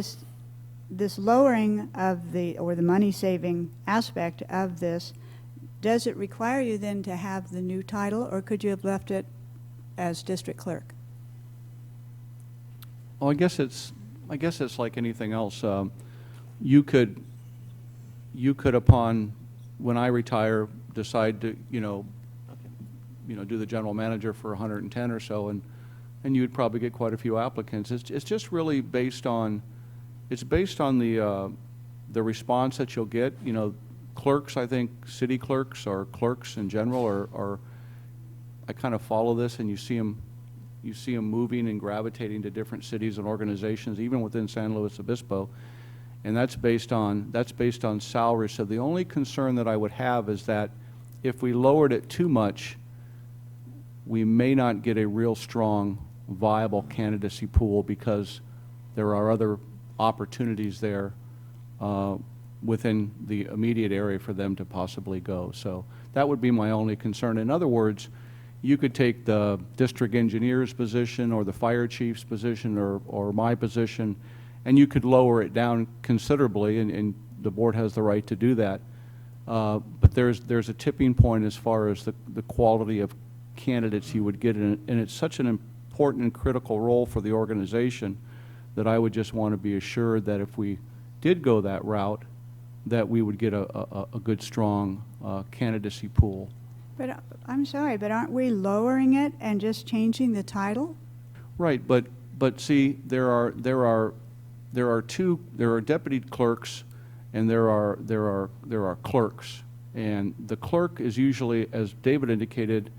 this lowering of the money saving aspect of this, does it require you then to have the new title, or could you have left it as district clerk? Well, I guess it's like anything else. You could upon, when I retire, decide to do the general manager for 110 or so, and you'd probably get quite a few applicants. It's just really based on the response that you'll get. Clerks, I think city clerks or clerks in general are I kind of follow this, and you see them moving and gravitating to different cities and organizations, even within San Luis Obispo, and that's based on salary. So the only concern that I would have is that if we lowered it too much, we may not get a real strong, viable candidacy pool, because there are other opportunities there within the immediate area for them to possibly go. So that would be my only concern. In other words, you could take the district engineer's position or the fire chief's position or my position, and you could lower it down considerably, and the board has the right to do that. But there's a tipping point as far as the quality of candidates you would get, and it's such an important and critical role for the organization that I would just want to be assured that if we did go that route, that we would get a good, strong candidacy pool. But I'm sorry, but aren't we lowering it and just changing the title? Right, but see, there are deputy clerks, and there are clerks, and the clerk is usually, as David indicated,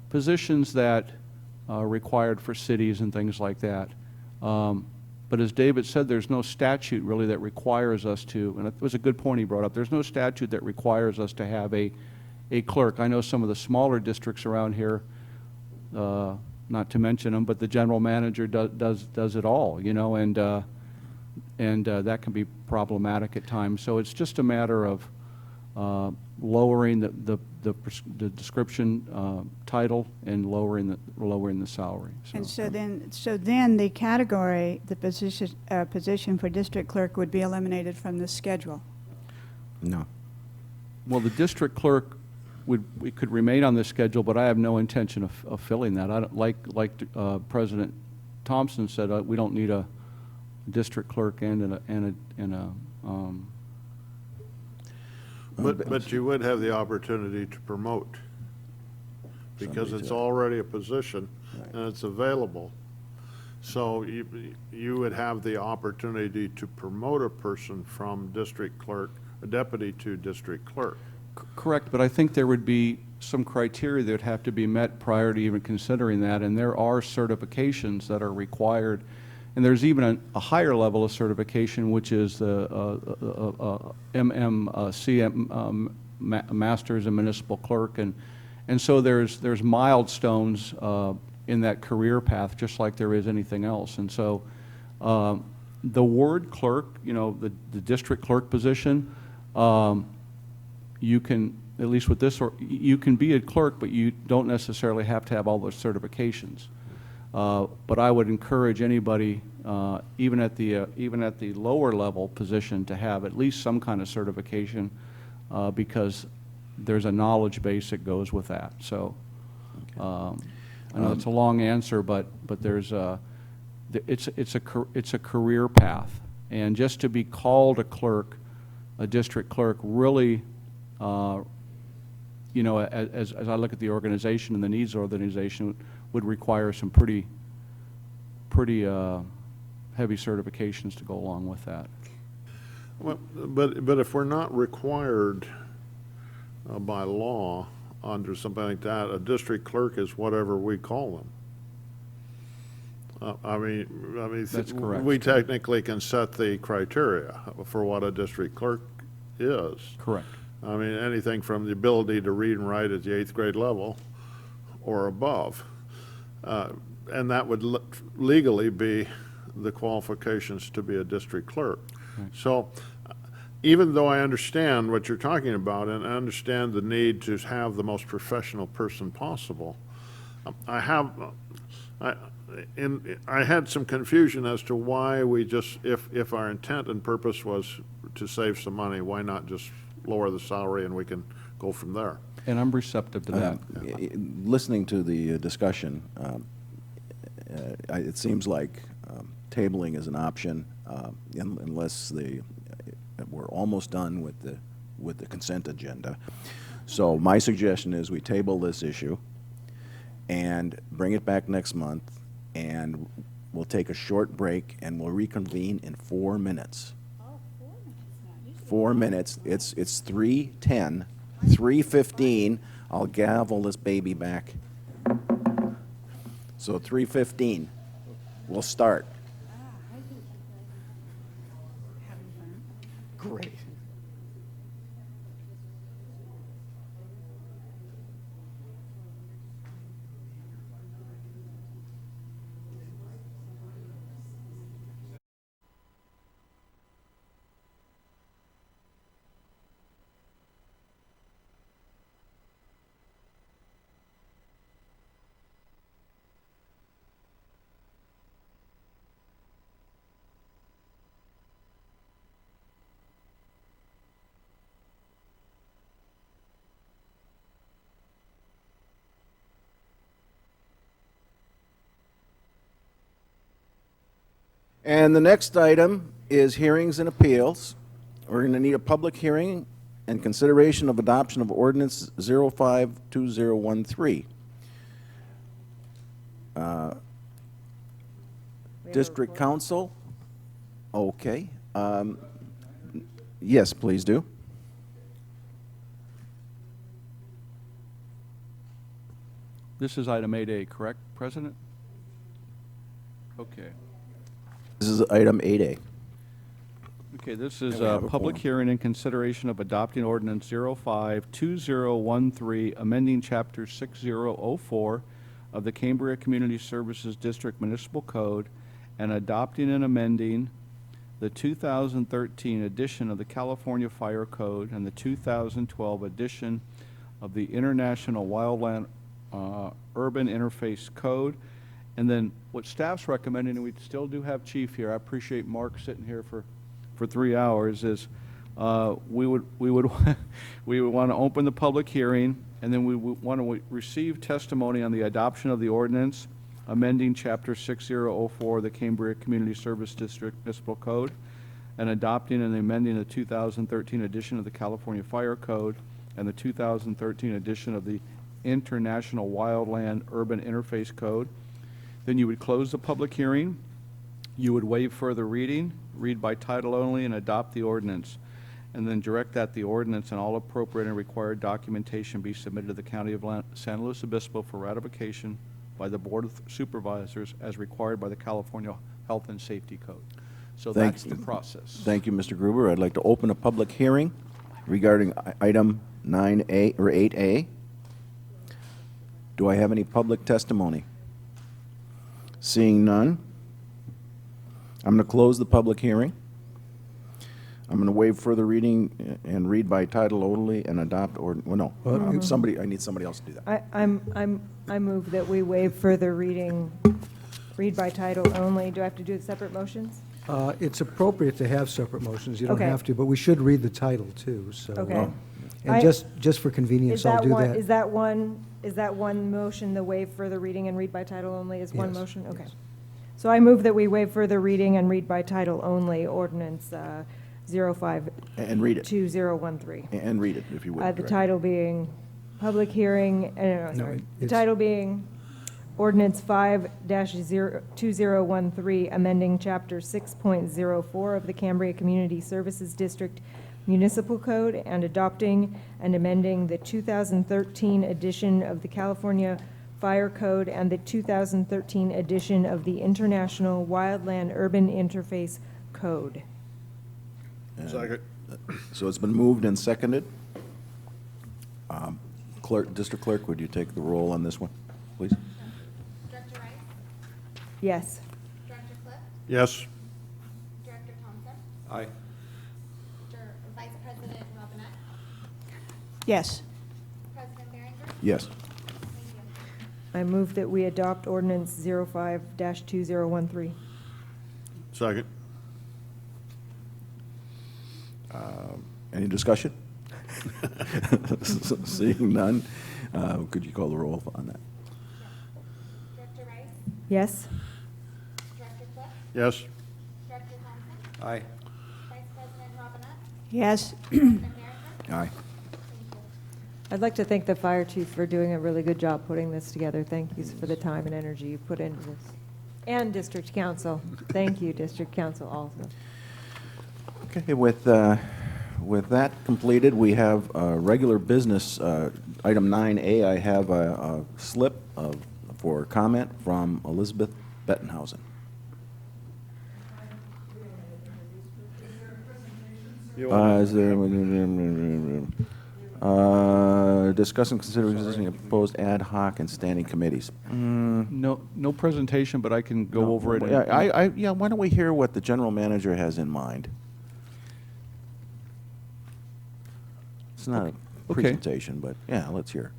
positions that are required for cities and things like that. But as David said, there's no statute really that requires us to, and it was a good point he brought up, there's no statute that requires us to have a clerk. I know some of the smaller districts around here, not to mention them, but the general manager does it all, and that can be problematic at times. So it's just a matter of lowering the description title and lowering the salary. And so then the category, the position for district clerk would be eliminated from the schedule. No. Well, the district clerk we could remain on this schedule, but I have no intention of filling that. I don't, like President Thompson said, we don't need a district clerk and a But you would have the opportunity to promote, because it's already a position and it's available. So you would have the opportunity to promote a person from district clerk, a deputy to district clerk. Correct, but I think there would be some criteria that would have to be met prior to even considering that, and there are certifications that are required, and there's even a higher level of certification, which is the MMC, Masters in Municipal Clerk, and so there's milestones in that career path, just like there is anything else, and so the word clerk, you know, the district clerk position, you can, at least with this, or you can be a clerk, but you don't necessarily have to have all those certifications. But I would encourage anybody, even at the lower level position, to have at least some kind of certification, because there's a knowledge base that goes with that. So I know it's a long answer, but there's it's a career path, and just to be called a clerk, a district clerk, really. You know, as I look at the organization and the needs of the organization, would require some pretty heavy certifications to go along with that. Well, but if we're not required by law under something like that, a district clerk is whatever we call them. I mean, That's correct. We technically can set the criteria for what a district clerk is. Correct. I mean, anything from the ability to read and write at the 8th grade level or above. And that would legally be the qualifications to be a district clerk. Right. So even though I understand what you're talking about and I understand the need to have the most professional person possible, I had some confusion as to why we just, if our intent and purpose was to save some money, why not just lower the salary and we can go from there? And I'm receptive to that. Listening to the discussion, it seems like tabling is an option unless we're almost done with the consent agenda. So my suggestion is we table this issue and bring it back next month, and we'll take a short break and we'll reconvene in 4 minutes. 4 minutes. It's 3:10, 3:15. I'll gavel this baby back. So 3:15, we'll start. Great. And the next item is hearings and appeals. We're going to need a public hearing and consideration of adoption of ordinance 052013. District Council? Okay. Yes, please do. This is item 8A, correct, President? Okay. This is item 8A. Okay, this is And we have a a public quorum. hearing in consideration of adopting ordinance 052013, amending chapter 6004 of the Cambria Community Services District Municipal Code, and adopting and amending the 2013 edition of the California Fire Code and the 2012 edition of the International Wildland Urban Interface Code. And then what staff's recommending, and we still do have Chief here, I appreciate Mark sitting here for 3 hours, is we would we would want to open the public hearing, and then we would want to receive testimony on the adoption of the ordinance amending chapter 6004 of the Cambria Community Service District Municipal Code, and adopting and amending the 2013 edition of the California Fire Code and the 2013 edition of the International Wildland Urban Interface Code. Then you would close the public hearing. You would waive further reading, read by title only, and adopt the ordinance. And then direct that the ordinance and all appropriate and required documentation be submitted to the County of San Luis Obispo for ratification by the Board of Supervisors as required by the California Health and Safety Code. So Thank that's you. the process. Thank you, Mr. Gruber. I'd like to open a public hearing regarding item 9A or 8A. Do I have any public testimony? Seeing none, I'm going to close the public hearing. I'm going to waive further reading and read by title only and adopt or, well, no. I need somebody else to do that. I move that we waive further reading, read by title only. Do I have to do separate motions? It's appropriate to have separate motions. You don't Okay. have to, but we should read the title too, so. Okay. And just for convenience, I'll do that. Is that one motion, the waive further reading and read by title only is one Yes. motion? Okay. So I move that we waive further reading and read by title only ordinance 052013. And read it. And read it, if you would. The Director. title being public hearing, No, sorry. The it's- title being ordinance 5-2013, amending chapter 6.04 of the Cambria Community Services District Municipal Code and adopting and amending the 2013 edition of the California Fire Code and the 2013 edition of the International Wildland Urban Interface Code. Second. So it's been moved and seconded. District Clerk, would you take the roll on this one, please? Director Rice? Yes. Director Cliff? Yes. Director Thompson? Aye. Vice President Robinette? Yes. President Behringer? Yes. Thank you. I move that we adopt ordinance 05-2013. Second. Any discussion? Seeing none, could you call the roll on that? Director Rice? Yes? Director Cliff? Yes. Director Thompson? Aye. Vice President Robinette? Yes. President Behringer? Aye. Thank you. I'd like to thank the fire chief for doing a really good job putting this together. Thank you for the time and energy you put into this. And district council. Thank you, district council also. Okay, with that completed, we have regular business. Item 9A, I have a slip for comment from Elizabeth Bettenhausen. Is there, discuss and consider existing and proposed ad hoc and standing committees. No presentation, but I can go over it. Yeah, why don't we hear what the general manager has in mind? It's not a Okay. presentation, but yeah, let's hear.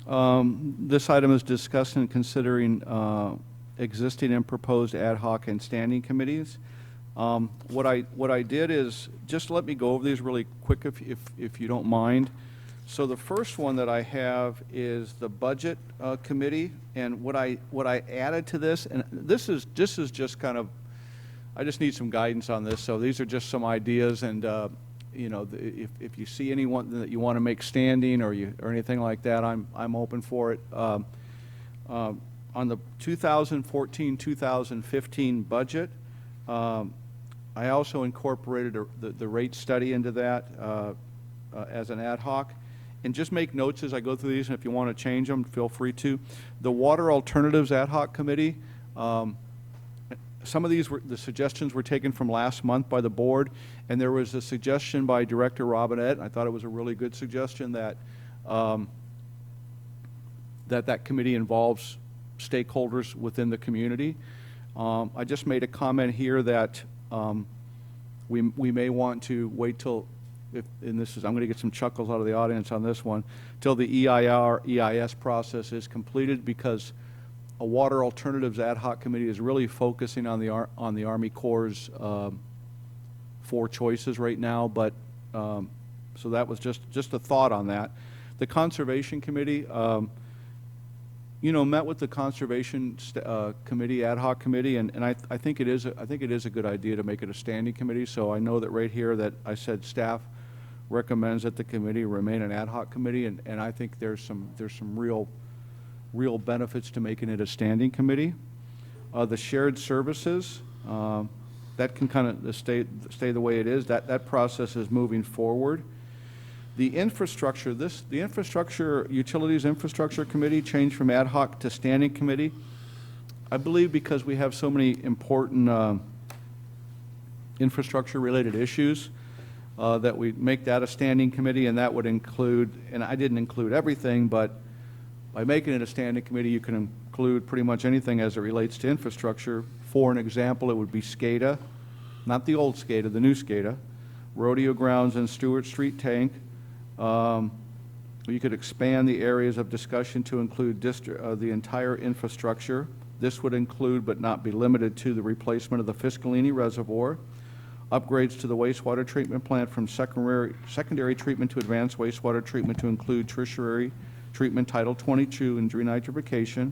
This item is discussing and considering existing and proposed ad hoc and standing committees. What I did is, just let me go over these really quick if you don't mind. So the first one that I have is the Budget Committee, and what I added to this, and this is just kind of, I just need some guidance on this, so these are just some ideas, and you know, if you see anyone that you want to make standing or anything like that, I'm open for it. On the 2014-2015 budget, I also incorporated the rate study into that as an ad hoc. And just make notes as I go through these, and if you want to change them, feel free to. The Water Alternatives Ad Hoc Committee, some of these the suggestions were taken from last month by the board, and there was a suggestion by Director Robinette, and I thought it was a really good suggestion that that committee involves stakeholders within the community. I just made a comment here that we may want to wait till, and this is, I'm going to get some chuckles out of the audience on this one, till the EIS process is completed, because a Water Alternatives Ad Hoc Committee is really focusing on the Army Corps' 4 choices right now, but, so that was just a thought on that. The Conservation Committee, you know, met with the Conservation Committee, Ad Hoc Committee, and I think it is a good idea to make it a standing committee, so I know that right here that I said staff recommends that the committee remain an ad hoc committee, and I think there's some real benefits to making it a standing committee. The shared services, that can kind of stay the way it is. That process is moving forward. The infrastructure, the Utilities Infrastructure Committee changed from ad hoc to standing committee. I believe because we have so many important infrastructure-related issues, that we make that a standing committee, and that would include, and I didn't include everything, but by making it a standing committee, you can include pretty much anything as it relates to infrastructure. For an example, it would be SCADA, not the old SCADA, the new SCADA, rodeo grounds and Stewart Street tank. You could expand the areas of discussion to include the entire infrastructure. This would include, but not be limited to, the replacement of the Fiscalini Reservoir, upgrades to the wastewater treatment plant from secondary treatment to advanced wastewater treatment to include tertiary treatment Title 22 and denitrification,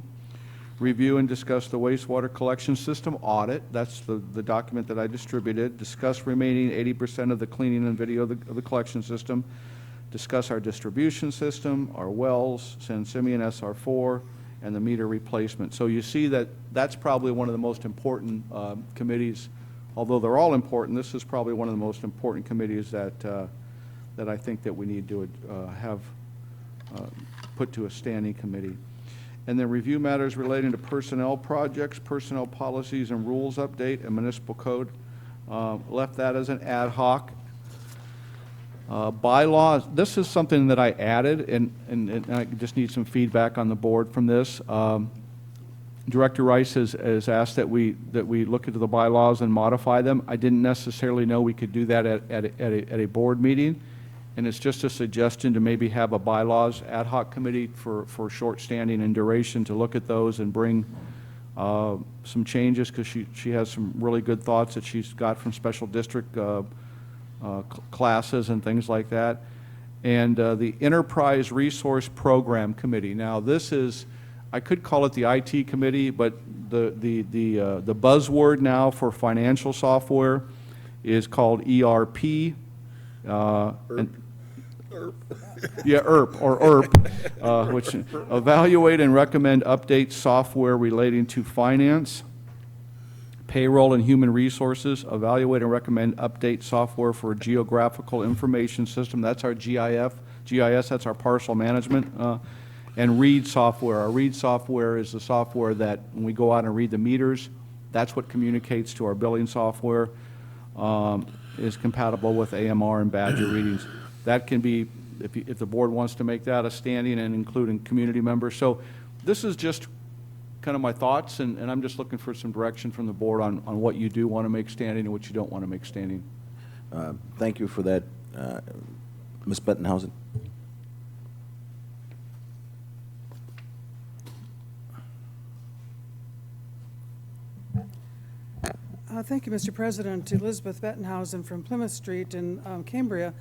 review and discuss the wastewater collection system audit, that's the document that I distributed, discuss remaining 80% of the cleaning and video of the collection system, discuss our distribution system, our wells, San Simeon SR4, and the meter replacement. So you see that that's probably one of the most important committees. Although they're all important, this is probably one of the most important committees that I think that we need to have put to a standing committee. And then review matters relating to personnel projects, personnel policies and rules update, and municipal code. Left that as an ad hoc. Bylaws, this is something that I added, and I just need some feedback on the board from this. Director Rice has asked that we look into the bylaws and modify them. I didn't necessarily know we could do that at a board meeting, and it's just a suggestion to maybe have a bylaws ad hoc committee for short standing and duration to look at those and bring some changes, because she has some really good thoughts that she's got from special district classes and things like that. And the Enterprise Resource Program Committee. Now this is, I could call it the IT committee, but the buzzword now for financial software is called ERP. Yeah, ERP, or ERP, which evaluate and recommend update software relating to finance, payroll, and human resources. Evaluate and recommend update software for a geographical information system. That's our GIS, that's our parcel management. And read software. Our read software is the software that when we go out and read the meters, that's what communicates to our billing software, is compatible with AMR and Badger readings. That can be, if the board wants to make that a standing and including community members. So this is just kind of my thoughts, and I'm just looking for some direction from the board on what you do want to make standing and what you don't want to make standing. Thank you for that, Ms. Bettenhausen. Thank you, Mr. President. Elizabeth Bettenhausen from Plymouth Street in Cambria.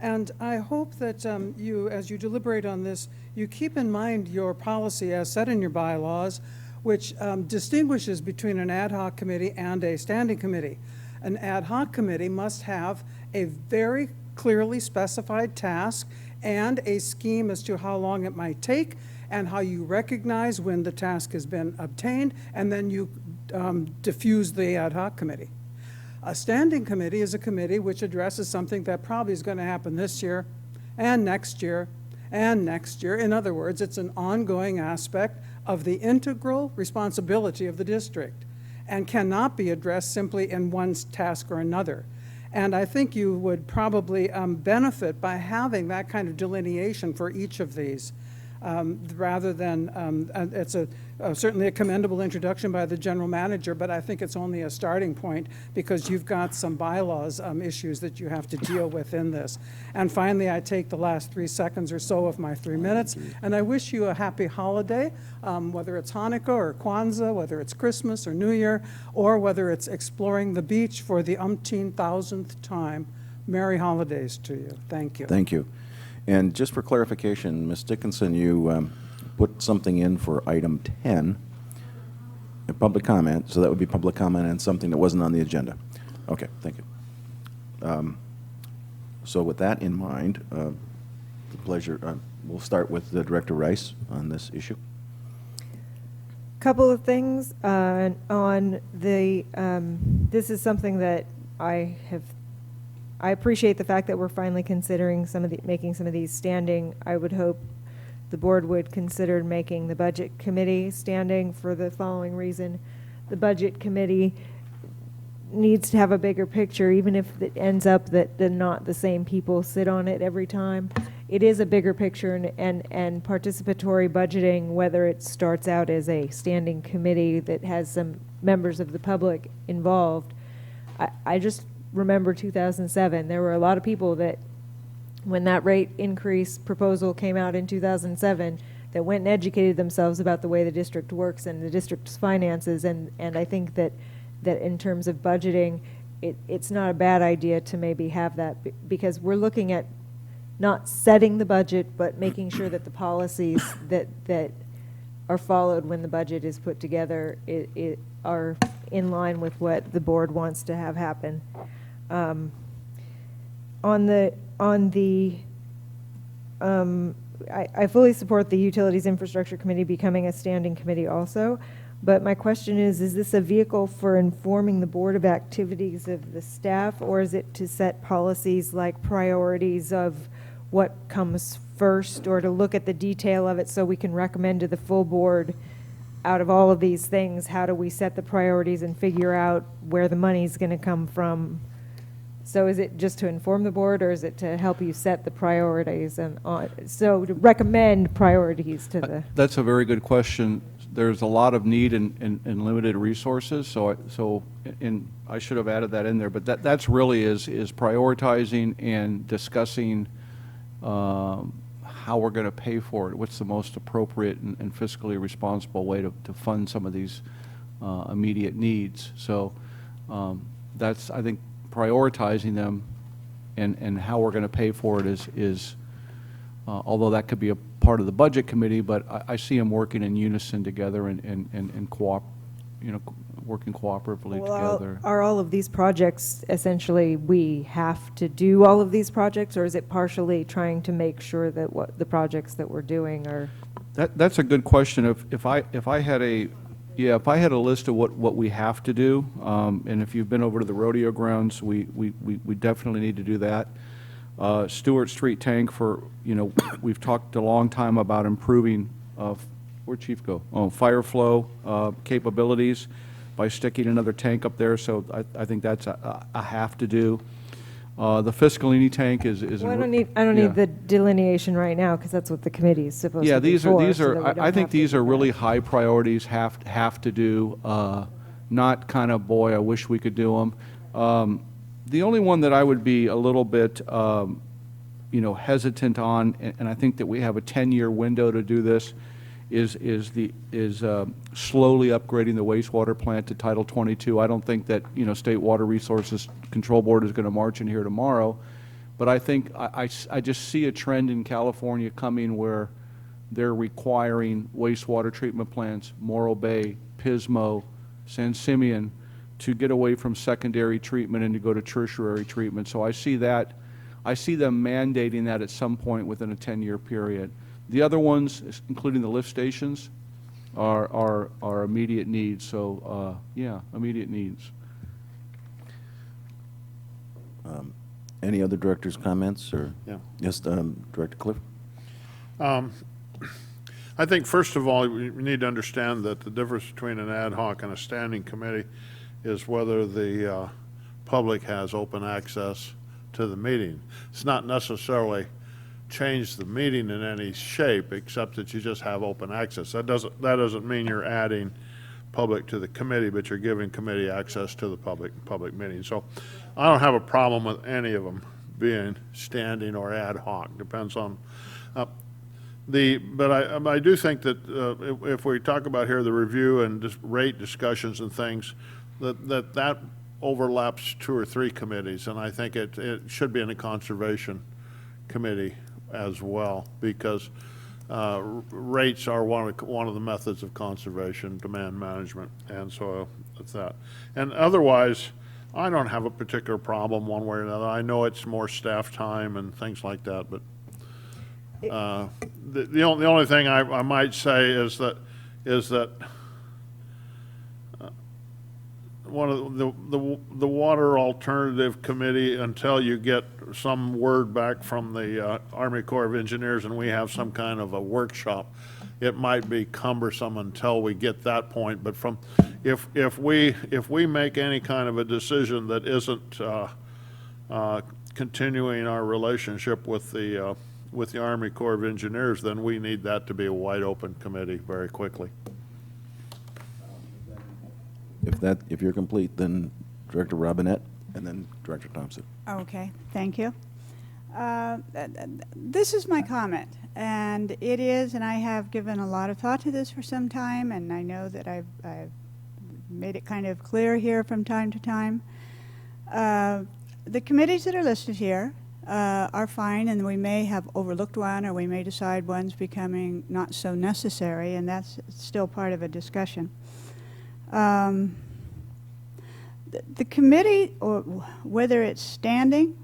And I hope that you, as you deliberate on this, you keep in mind your policy as set in your bylaws, which distinguishes between an ad hoc committee and a standing committee. An ad hoc committee must have a very clearly specified task and a scheme as to how long it might take and how you recognize when the task has been obtained, and then you diffuse the ad hoc committee. A standing committee is a committee which addresses something that probably is going to happen this year and next year and next year. In other words, it's an ongoing aspect of the integral responsibility of the district and cannot be addressed simply in one task or another. And I think you would probably benefit by having that kind of delineation for each of these. Rather than, it's certainly a commendable introduction by the general manager, but I think it's only a starting point because you've got some bylaws issues that you have to deal with in this. And finally, I take the last 3 seconds or so of my 3 minutes, and I wish you a happy holiday, whether it's Hanukkah or Kwanzaa, whether it's Christmas or New Year, or whether it's exploring the beach for the umpteen-thousandth time. Merry holidays to you. Thank you. Thank you. And just for clarification, Ms. Dickinson, you put something in for item 10, a public comment, so that would be public comment on something that wasn't on the agenda. Okay, thank you. So with that in mind, the pleasure, we'll start with Director Rice on this issue. Couple of things on the, this is something that I appreciate the fact that we're finally considering making some of these standing. I would hope the board would consider making the budget committee standing for the following reason. The budget committee needs to have a bigger picture, even if it ends up that not the same people sit on it every time. It is a bigger picture, and participatory budgeting, whether it starts out as a standing committee that has some members of the public involved. I just remember 2007, there were a lot of people that, when that rate increase proposal came out in 2007, that went and educated themselves about the way the district works and the district's finances, and I think that in terms of budgeting, it's not a bad idea to maybe have that, because we're looking at not setting the budget, but making sure that the policies that are followed when the budget is put together are in line with what the board wants to have happen. I fully support the Utilities Infrastructure Committee becoming a standing committee also, but my question is this a vehicle for informing the board of activities of the staff, or is it to set policies like priorities of what comes first, or to look at the detail of it so we can recommend to the full board, out of all of these things, how do we set the priorities and figure out where the money's going to come from? So is it just to inform the board, or is it to help you set the priorities and so to recommend priorities to the? That's a very good question. There's a lot of need and limited resources, so I should have added that in there, but that's really is prioritizing and discussing how we're going to pay for it. What's the most appropriate and fiscally responsible way to fund some of these immediate needs? So that's, I think, prioritizing them and how we're going to pay for it is although that could be a part of the budget committee, but I see them working in unison together and working cooperatively together. Are all of these projects essentially we have to do all of these projects, or is it partially trying to make sure that what the projects that we're doing are? That's a good question. If I had a list of what we have to do, and if you've been over to the rodeo grounds, we definitely need to do that. Stewart Street tank we've talked a long time about improving, where'd Chief go? Oh, fire flow capabilities by sticking another tank up there, so I think that's a have to do. The Fiscalini tank is. Well, I don't need the delineation right now, because that's what the committee is supposed to be these for, are. I think these are really high priorities. Have to do, not kind of boy, I wish we could do them. The only one that I would be a little bit, hesitant on, and I think that we have a 10-year window to do this, is slowly upgrading the wastewater plant to Title 22. I don't think that State Water Resources Control Board is going to march in here tomorrow, but I think I just see a trend in California coming where they're requiring wastewater treatment plants, Morro Bay, Pismo, San Simeon, to get away from secondary treatment and to go to tertiary treatment. So I see them mandating that at some point within a 10-year period. The other ones, including the lift stations, are immediate needs. So immediate needs. Any other directors' comments, or? Yeah. Yes, Director Cliff? I think, first of all, we need to understand that the difference between an ad hoc and a standing committee is whether the public has open access to the meeting. It's not necessarily change the meeting in any shape, except that you just have open access. That doesn't mean you're adding public to the committee, but you're giving committee access to the public meeting. So I don't have a problem with any of them being standing or ad hoc. Depends on but I do think that if we talk about here the review and just rate discussions and things, that overlaps 2 or 3 committees, and I think it should be in the conservation committee as well, because rates are one of the methods of conservation, demand management, and so that's that. And otherwise, I don't have a particular problem one way or another. I know it's more staff time and things like that, but the only thing I might say is that one of the Water Alternative Committee, until you get some word back from the Army Corps of Engineers and we have some kind of a workshop, it might be cumbersome until we get that point. But if we make any kind of a decision that isn't continuing our relationship with the Army Corps of Engineers, then we need that to be a wide open committee very quickly. If you're complete, then Director Robinette and then Director Thompson. Okay, thank you. This is my comment, and it is, and I have given a lot of thought to this for some time, and I know that I've made it kind of clear here from time to time. The committees that are listed here are fine, and we may have overlooked one, or we may decide one's becoming not so necessary, and that's still part of a discussion. The committee, or whether it's standing,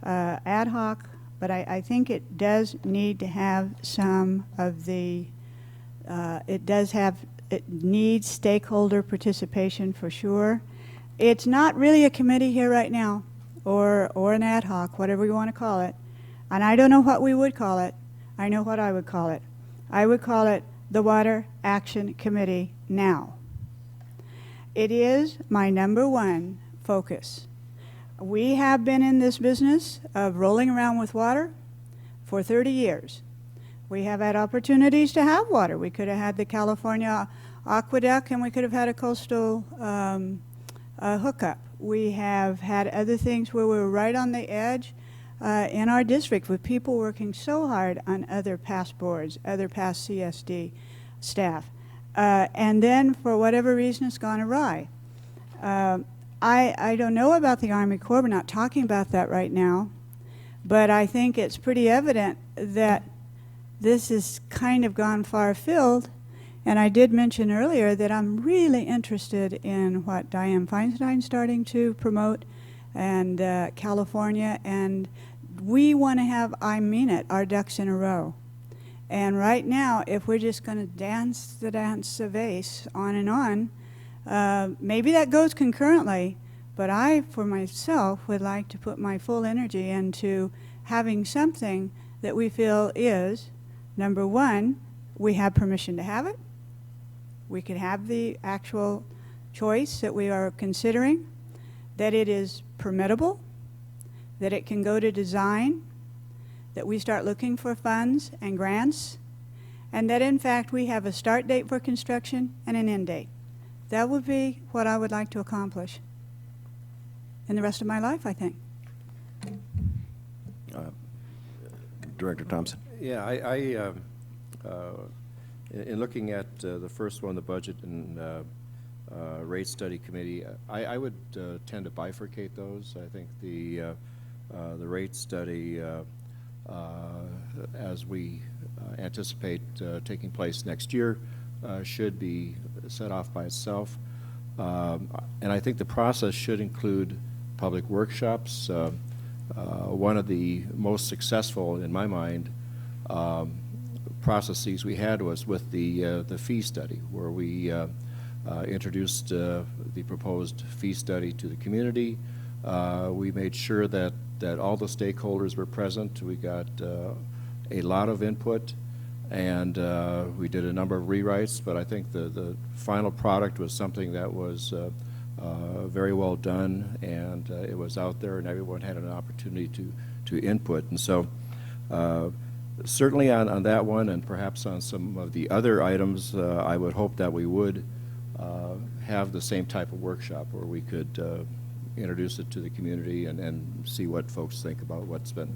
ad hoc, but I think it does need to have some of the, it needs stakeholder participation for sure. It's not really a committee here right now, or an ad hoc, whatever you want to call it. And I don't know what we would call it. I know what I would call it. I would call it the Water Action Committee now. It is my #1 focus. We have been in this business of rolling around with water for 30 years. We have had opportunities to have water. We could have had the California aqueduct, and we could have had a coastal hookup. We have had other things where we were right on the edge in our district, with people working so hard on other past boards, other past CSD staff. And then, for whatever reason, it's gone awry. I don't know about the Army Corps. We're not talking about that right now. But I think it's pretty evident that this has kind of gone far afield. And I did mention earlier that I'm really interested in what Dianne Feinstein's starting to promote, and California. And we want to have, I mean it, our ducks in a row. And right now, if we're just going to dance the dance of ACE on and on, maybe that goes concurrently, but I, for myself, would like to put my full energy into having something that we feel is, #1, we have permission to have it. We could have the actual choice that we are considering, that it is permittable, that it can go to design, that we start looking for funds and grants, and that in fact we have a start date for construction and an end date. That would be what I would like to accomplish in the rest of my life, I think. Director Thompson. Yeah, in looking at the first one, the Budget and Rate Study Committee, I would tend to bifurcate those. I think the rate study, as we anticipate taking place next year, should be set off by itself. And I think the process should include public workshops. One of the most successful, in my mind, processes we had was with the fee study, where we introduced the proposed fee study to the community. We made sure that all the stakeholders were present. We got a lot of input, and we did a number of rewrites, but I think the final product was something that was very well done, and it was out there, and everyone had an opportunity to input. And so certainly on that one, and perhaps on some of the other items, I would hope that we would have the same type of workshop where we could introduce it to the community and see what folks think about what's been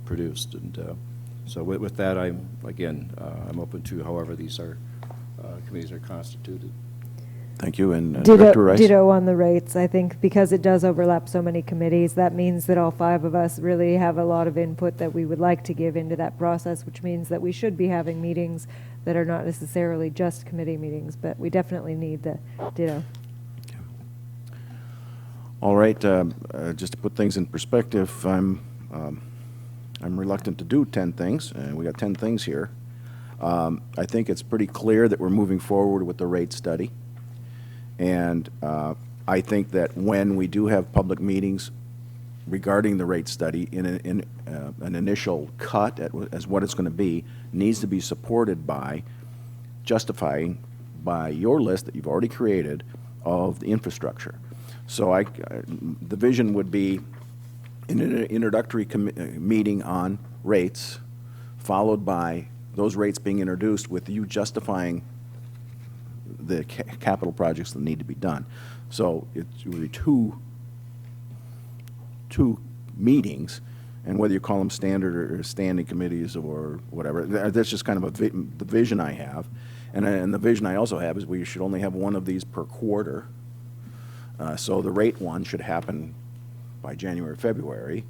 produced. And so with that, I'm open to however these committees are constituted. Thank you. And Director Rice? Ditto on the rates. I think because it does overlap so many committees, that means that all 5 of us really have a lot of input that we would like to give into that process, which means that we should be having meetings that are not necessarily just committee meetings, but we definitely need the ditto. All right, just to put things in perspective, I'm reluctant to do 10 things, and we got 10 things here. I think it's pretty clear that we're moving forward with the rate study, And I think that when we do have public meetings regarding the rate study, in an initial cut as what it's going to be, needs to be supported by justifying by your list that you've already created of the infrastructure. So the vision would be an introductory meeting on rates, followed by those rates being introduced with you justifying the capital projects that need to be done. So it would be two meetings, and whether you call them standard or standing committees or whatever, that's just kind of the vision I have. And the vision I also have is we should only have one of these per quarter. So the rate one should happen by January, February.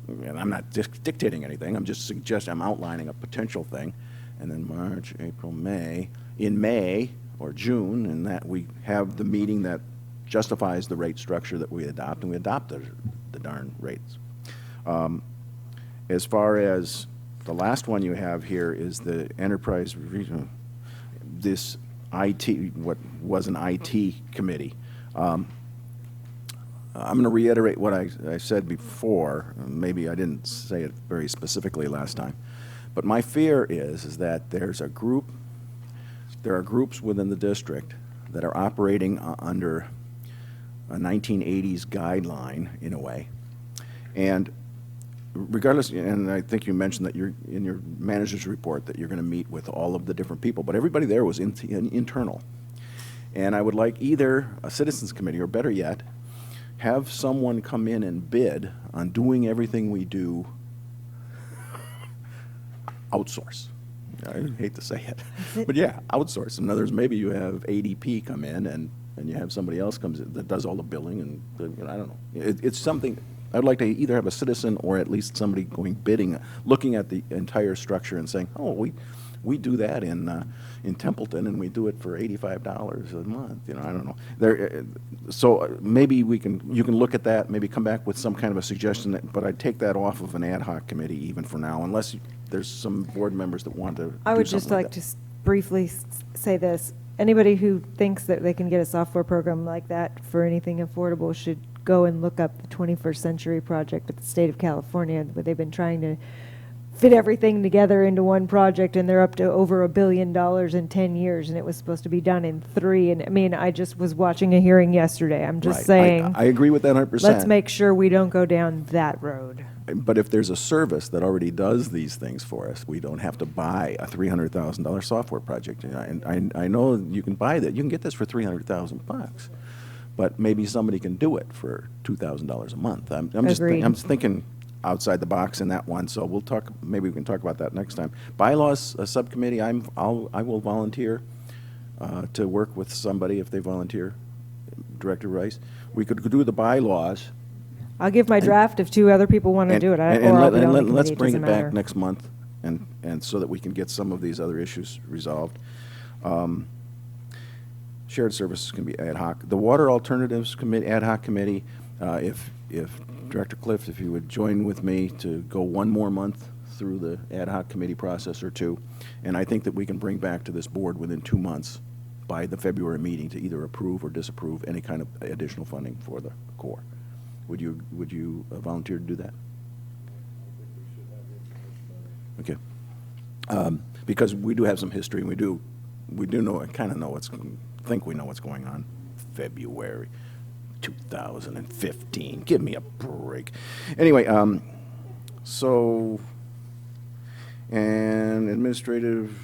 And I'm not dictating anything. I'm just suggesting, I'm outlining a potential thing. And then March, April, May. In May or June, and that we have the meeting that justifies the rate structure that we adopt, and we adopt the darn rates. As far as the last one you have here is the enterprise regional, this IT, what was an IT committee. I'm going to reiterate what I said before. Maybe I didn't say it very specifically last time. But my fear is that there are groups within the district that are operating under a 1980s guideline, in a way. And regardless, and I think you mentioned that you're in your manager's report that you're going to meet with all of the different people, but everybody there was internal. And I would like either a citizens committee, or better yet, have someone come in and bid on doing everything we do outsource. I hate to say it, but yeah, outsource. In other words, maybe you have ADP come in and you have somebody else comes in that does all the billing, and I don't know. It's something. I'd like to either have a citizen or at least somebody going bidding, looking at the entire structure and saying, oh, we do that in Templeton, and we do it for $85 a month. I don't know. So maybe you can look at that, maybe come back with some kind of a suggestion. But I'd take that off of an ad hoc committee even for now, unless there's some board members that want to. I would just like to briefly say this. Anybody who thinks that they can get a software program like that for anything affordable should go and look up the 21st Century Project at the state of California, where they've been trying to fit everything together into one project, and they're up to over $1 billion in 10 years, and it was supposed to be done in 3. And I mean, I just was watching a hearing yesterday. I'm just saying. I agree with that 100%. Let's make sure we don't go down that road. But if there's a service that already does these things for us, we don't have to buy a $300,000 software project. And I know you can buy that. You can get this for $300,000, but maybe somebody can do it for $2,000 a month. I'm just thinking outside the box in that one. So we'll talk. Maybe we can talk about that next time. Bylaws subcommittee. I will volunteer to work with somebody if they volunteer. Director Rice. We could do the bylaws. I'll give my draft if 2 other people want to do it. Let's bring it back next month, and so that we can get some of these other issues resolved. Shared services can be ad hoc. The Water Alternatives Committee, ad hoc committee, if Director Cliff, if you would join with me to go one more month through the ad hoc committee process or 2, and I think that we can bring back to this board within 2 months by the February meeting to either approve or disapprove any kind of additional funding for the Corps. Would you volunteer to do that? Okay. Because we do have some history, and we do know, kind of know think we know what's going on. February 2015. Give me a break. Anyway, so, and administrative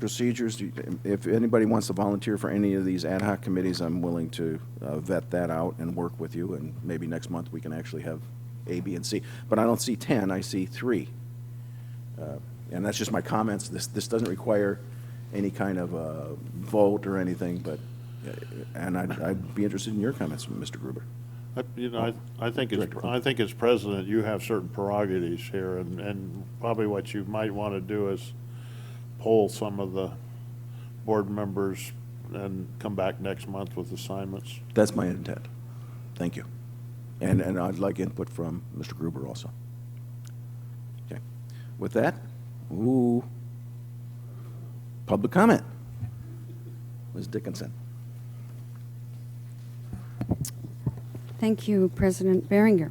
procedures, if anybody wants to volunteer for any of these ad hoc committees, I'm willing to vet that out and work with you, and maybe next month we can actually have A, B, and C. But I don't see 10, I see 3. And that's just my comments. This doesn't require any kind of vote or anything, but, and I'd be interested in your comments, Mr. Gruber. I think as president, you have certain prerogatives here, and probably what you might want to do is poll some of the board members and come back next month with assignments. That's my intent. Thank you. And I'd like input from Mr. Gruber also. Okay. With that, public comment. Ms. Dickinson. Thank you, President Behringer.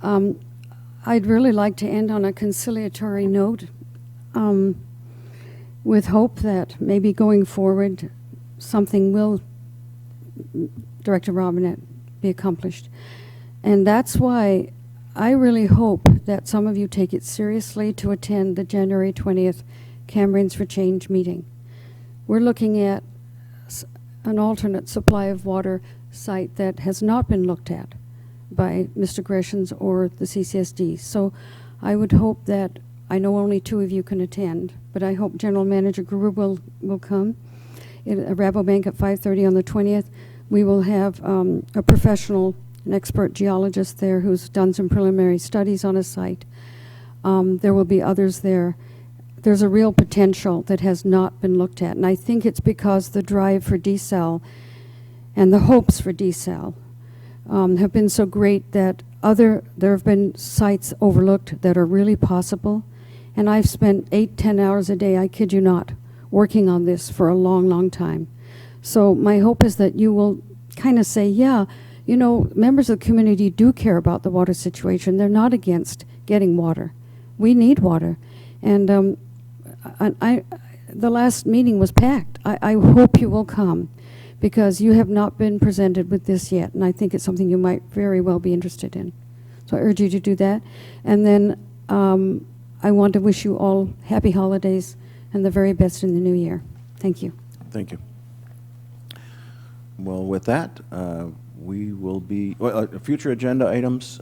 I'd really like to end on a conciliatory note, with hope that maybe going forward something will, Director Robinette, be accomplished. And that's why I really hope that some of you take it seriously to attend the January 20th Cambrians for Change meeting. We're looking at an alternate supply of water site that has not been looked at by Mr. Greshams or the CCSD. So I would hope that, I know only 2 of you can attend, but I hope General Manager Gruber will come. At Rabobank at 5:30 on the 20th. We will have a professional, an expert geologist there who's done some preliminary studies on a site. There will be others there. There's a real potential that has not been looked at, and I think it's because the drive for desal and the hopes for desal have been so great that there have been sites overlooked that are really possible, and I've spent 8-10 hours a day, I kid you not, working on this for a long, long time. So my hope is that you will kind of say, yeah, you know, members of the community do care about the water situation. They're not against getting water. We need water. And the last meeting was packed. I hope you will come, because you have not been presented with this yet, and I think it's something you might very well be interested in. So I urge you to do that. And then I want to wish you all happy holidays and the very best in the new year. Thank you. Thank you. Well, with that, we will be, future agenda items.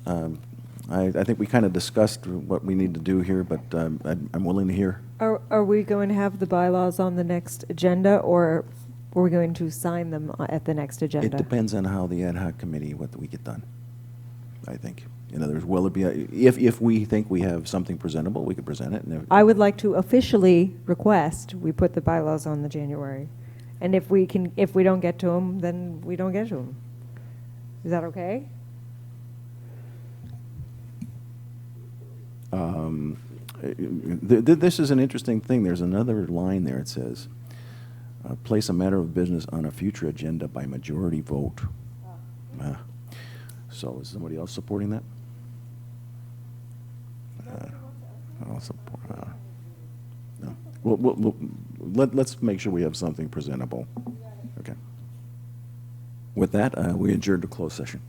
I think we kind of discussed what we need to do here, but I'm willing to hear. Are we going to have the bylaws on the next agenda, or are we going to sign them at the next agenda? It depends on how the ad hoc committee, what we get done, I think. In other words, will it be, if we think we have something presentable, we could present it. And I would like to officially request we put the bylaws on the January. And if we don't get to them, then we don't get to them. Is that okay? This is an interesting thing. There's another line there. It says, place a matter of business on a future agenda by majority vote. So is somebody else supporting that? I'll support. No. Let's make sure we have something presentable. Okay. With that, we adjourn to closed session.